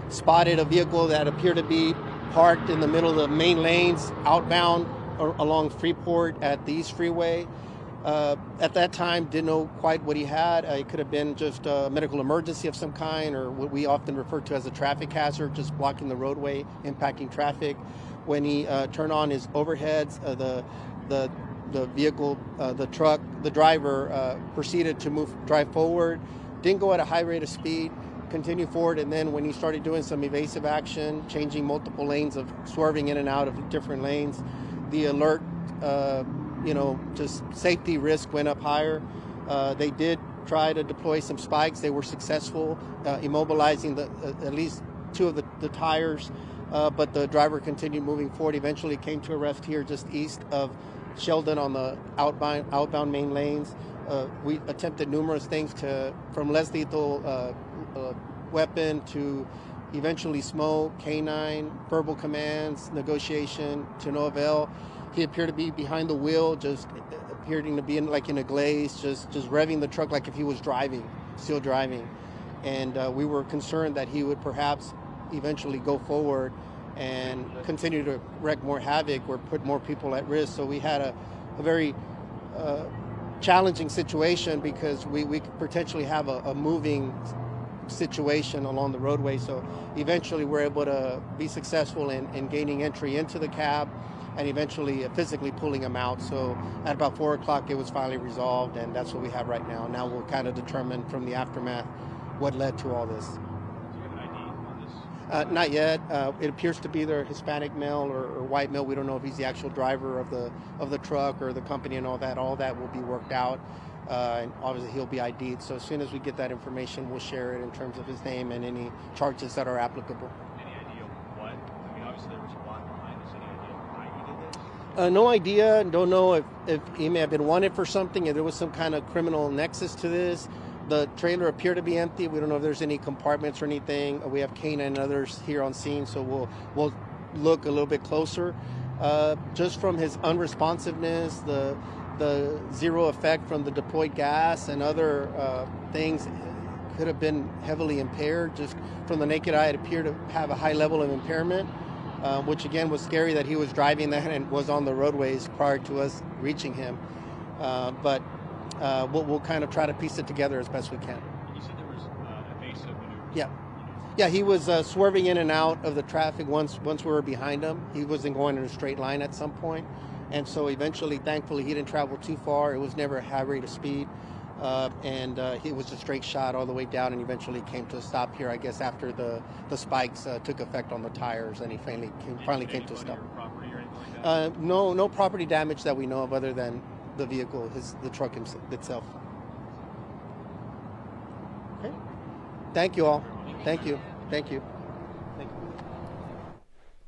spotted a vehicle that appeared to be parked in the middle of the main lanes outbound along Freeport at the East Freeway. At that time, didn't know quite what he had. It could have been just a medical emergency of some kind, or what we often refer to as a traffic hazard, just blocking the roadway, impacting traffic. When he turned on his overheads, the vehicle, the truck, the driver proceeded to drive forward, didn't go at a high rate of speed, continue forward, and then when he started doing some evasive action, changing multiple lanes, of swerving in and out of different lanes, the alert, just safety risk went up higher. They did try to deploy some spikes. They were successful, immobilizing at least two of the tires, but the driver continued moving forward. Eventually came to a rest here just east of Sheldon on the outbound main lanes. We attempted numerous things from less lethal weapon to eventually smoke, K9, verbal commands, negotiation, to no avail. He appeared to be behind the wheel, just appearing to be in a glaze, just revving the truck like if he was still driving. And we were concerned that he would perhaps eventually go forward and continue to wreak more havoc or put more people at risk. So we had a very challenging situation, because we could potentially have a moving situation along the roadway. So eventually we're able to be successful in gaining entry into the cab and eventually physically pulling him out. So at about 4 o'clock it was finally resolved, and that's what we have right now. Now we'll kind of determine from the aftermath what led to all this. Not yet. It appears to be either Hispanic male or white male. We don't know if he's the actual driver of the truck or the company and all that. All that will be worked out, and obviously he'll be ID'd. So as soon as we get that information, we'll share it in terms of his name and any charges that are applicable. Any idea what? I mean, obviously there was a lot behind this. Any idea why he did this? No idea. Don't know if he may have been wanted for something, if there was some kind of criminal nexus to this. The trailer appeared to be empty. We don't know if there's any compartments or anything. We have Kana and others here on scene, so we'll look a little bit closer. Just from his unresponsiveness, the zero effect from the deployed gas and other things could have been heavily impaired. Just from the naked eye, it appeared to have a high level of impairment, which again was scary that he was driving that and was on the roadways prior to us reaching him. But we'll kind of try to piece it together as best we can. You said there was evasive maneuvers. Yeah. Yeah, he was swerving in and out of the traffic once we were behind him. He wasn't going in a straight line at some point. And so eventually, thankfully, he didn't travel too far. It was never a high rate of speed. And he was a straight shot all the way down and eventually came to a stop here, I guess, after the spikes took effect on the tires, and he finally came to a stop. Property or anything like that? No property damage that we know of other than the vehicle, the truck itself. Okay. Thank you all. Thank you. Thank you. Thank you.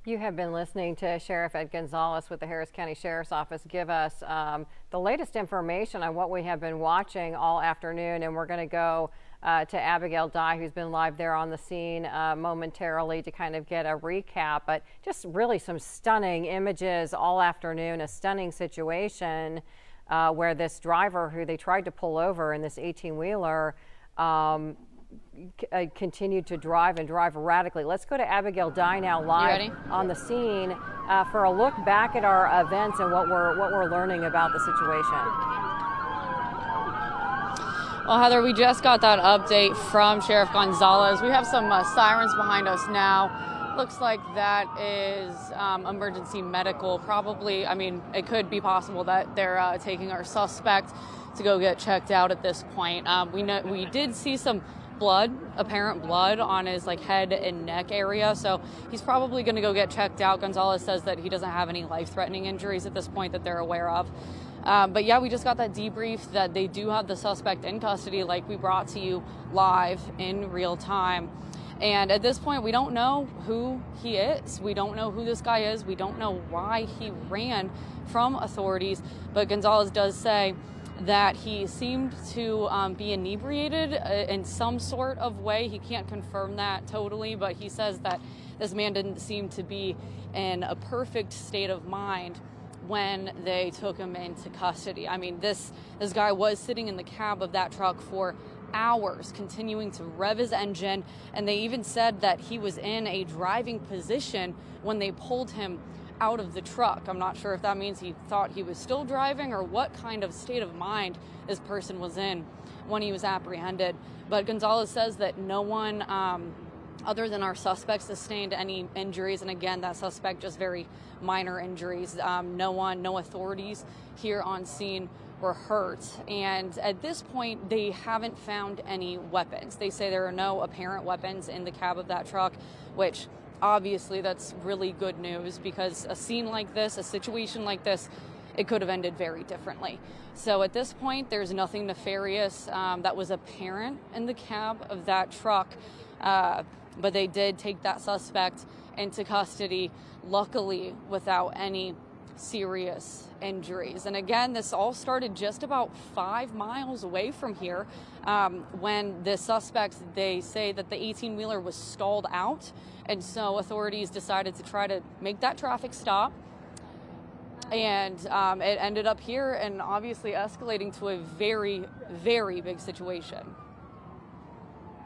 You have been listening to Sheriff Ed Gonzalez with the Harris County Sheriff's Office give us the latest information on what we have been watching all afternoon, and we're going to go to Abigail Dye, who's been live there on the scene momentarily to kind of get a recap, but just really some stunning images all afternoon, a stunning situation where this driver who they tried to pull over in this 18-wheeler continued to drive erratically. Let's go to Abigail Dye now live on the scene for a look back at our events and what we're learning about the situation. Well, Heather, we just got that update from Sheriff Gonzalez. We have some sirens behind us now. Looks like that is emergency medical. Probably, I mean, it could be possible that they're taking our suspect to go get checked out at this point. We did see some apparent blood on his head and neck area, so he's probably going to go get checked out. Gonzalez says that he doesn't have any life-threatening injuries at this point that they're aware of. But yeah, we just got that debrief that they do have the suspect in custody, like we brought to you live in real time. And at this point, we don't know who he is. We don't know who this guy is. We don't know why he ran from authorities. But Gonzalez does say that he seemed to be inebriated in some sort of way. He can't confirm that totally, but he says that this man didn't seem to be in a perfect state of mind when they took him into custody. I mean, this guy was sitting in the cab of that truck for hours, continuing to rev his engine, and they even said that he was in a driving position when they pulled him out of the truck. I'm not sure if that means he thought he was still driving or what kind of state of mind this person was in when he was apprehended. But Gonzalez says that no one other than our suspect sustained any injuries, and again, that suspect just very minor injuries. No authorities here on scene were hurt, and at this point they haven't found any weapons. They say there are no apparent weapons in the cab of that truck, which obviously that's really good news, because a scene like this, a situation like this, it could have ended very differently. So at this point, there's nothing nefarious that was apparent in the cab of that truck, but they did take that suspect into custody, luckily without any serious injuries. And again, this all started just about 5 miles away from here when the suspects, they say that the 18-wheeler was stalled out, and so authorities decided to try to make that traffic stop, and it ended up here and obviously escalating to a very, very big situation.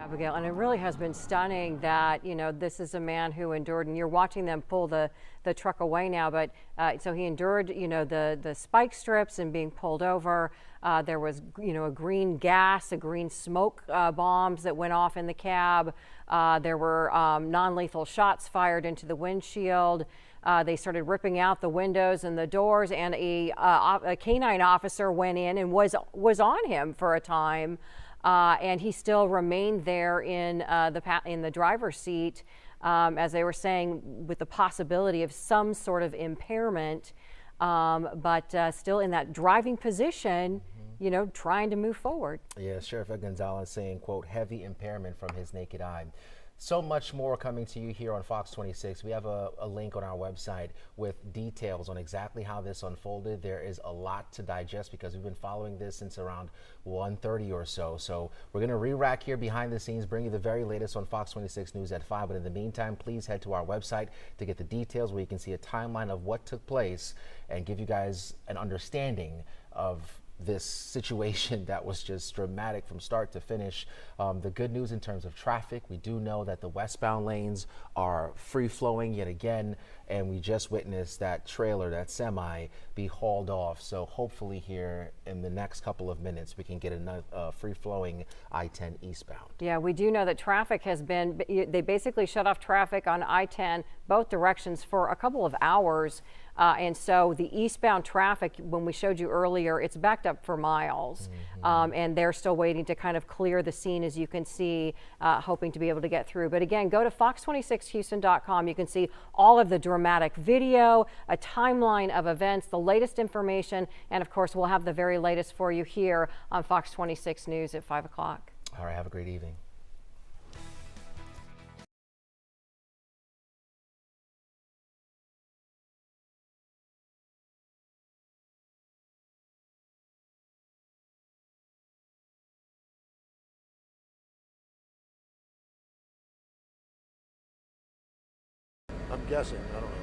Abigail, and it really has been stunning that, you know, this is a man who endured, and you're watching them pull the truck away now, but so he endured, you know, the spike strips and being pulled over. There was, you know, a green gas, a green smoke bombs that went off in the cab. There were non-lethal shots fired into the windshield. They started ripping out the windows and the doors, and a canine officer went in and was on him for a time. And he still remained there in the driver's seat, as they were saying, with the possibility of some sort of impairment, but still in that driving position you know, trying to move forward. Yeah, Sheriff Ed Gonzalez saying, quote, heavy impairment from his naked eye. So much more coming to you here on Fox 26. We have a link on our website with details on exactly how this unfolded. There is a lot to digest because we've been following this since around 1:30 or so. So we're going to re-rack here behind the scenes, bring you the very latest on Fox 26 News at 5. But in the meantime, please head to our website to get the details where you can see a timeline of what took place and give you guys an understanding of this situation that was just dramatic from start to finish. The good news in terms of traffic, we do know that the westbound lanes are free flowing yet again, and we just witnessed that trailer, that semi, be hauled off. So hopefully here in the next couple of minutes we can get another free flowing I-10 eastbound. Yeah, we do know that traffic has been, they basically shut off traffic on I-10 both directions for a couple of hours. And so the eastbound traffic, when we showed you earlier, it's backed up for miles. And they're still waiting to kind of clear the scene, as you can see, hoping to be able to get through. But again, go to fox26houston.com. You can see all of the dramatic video, a timeline of events, the latest information, and of course, we'll have the very latest for you here on Fox 26 News at 5 o'clock. All right, have a great evening. I'm guessing, I don't know.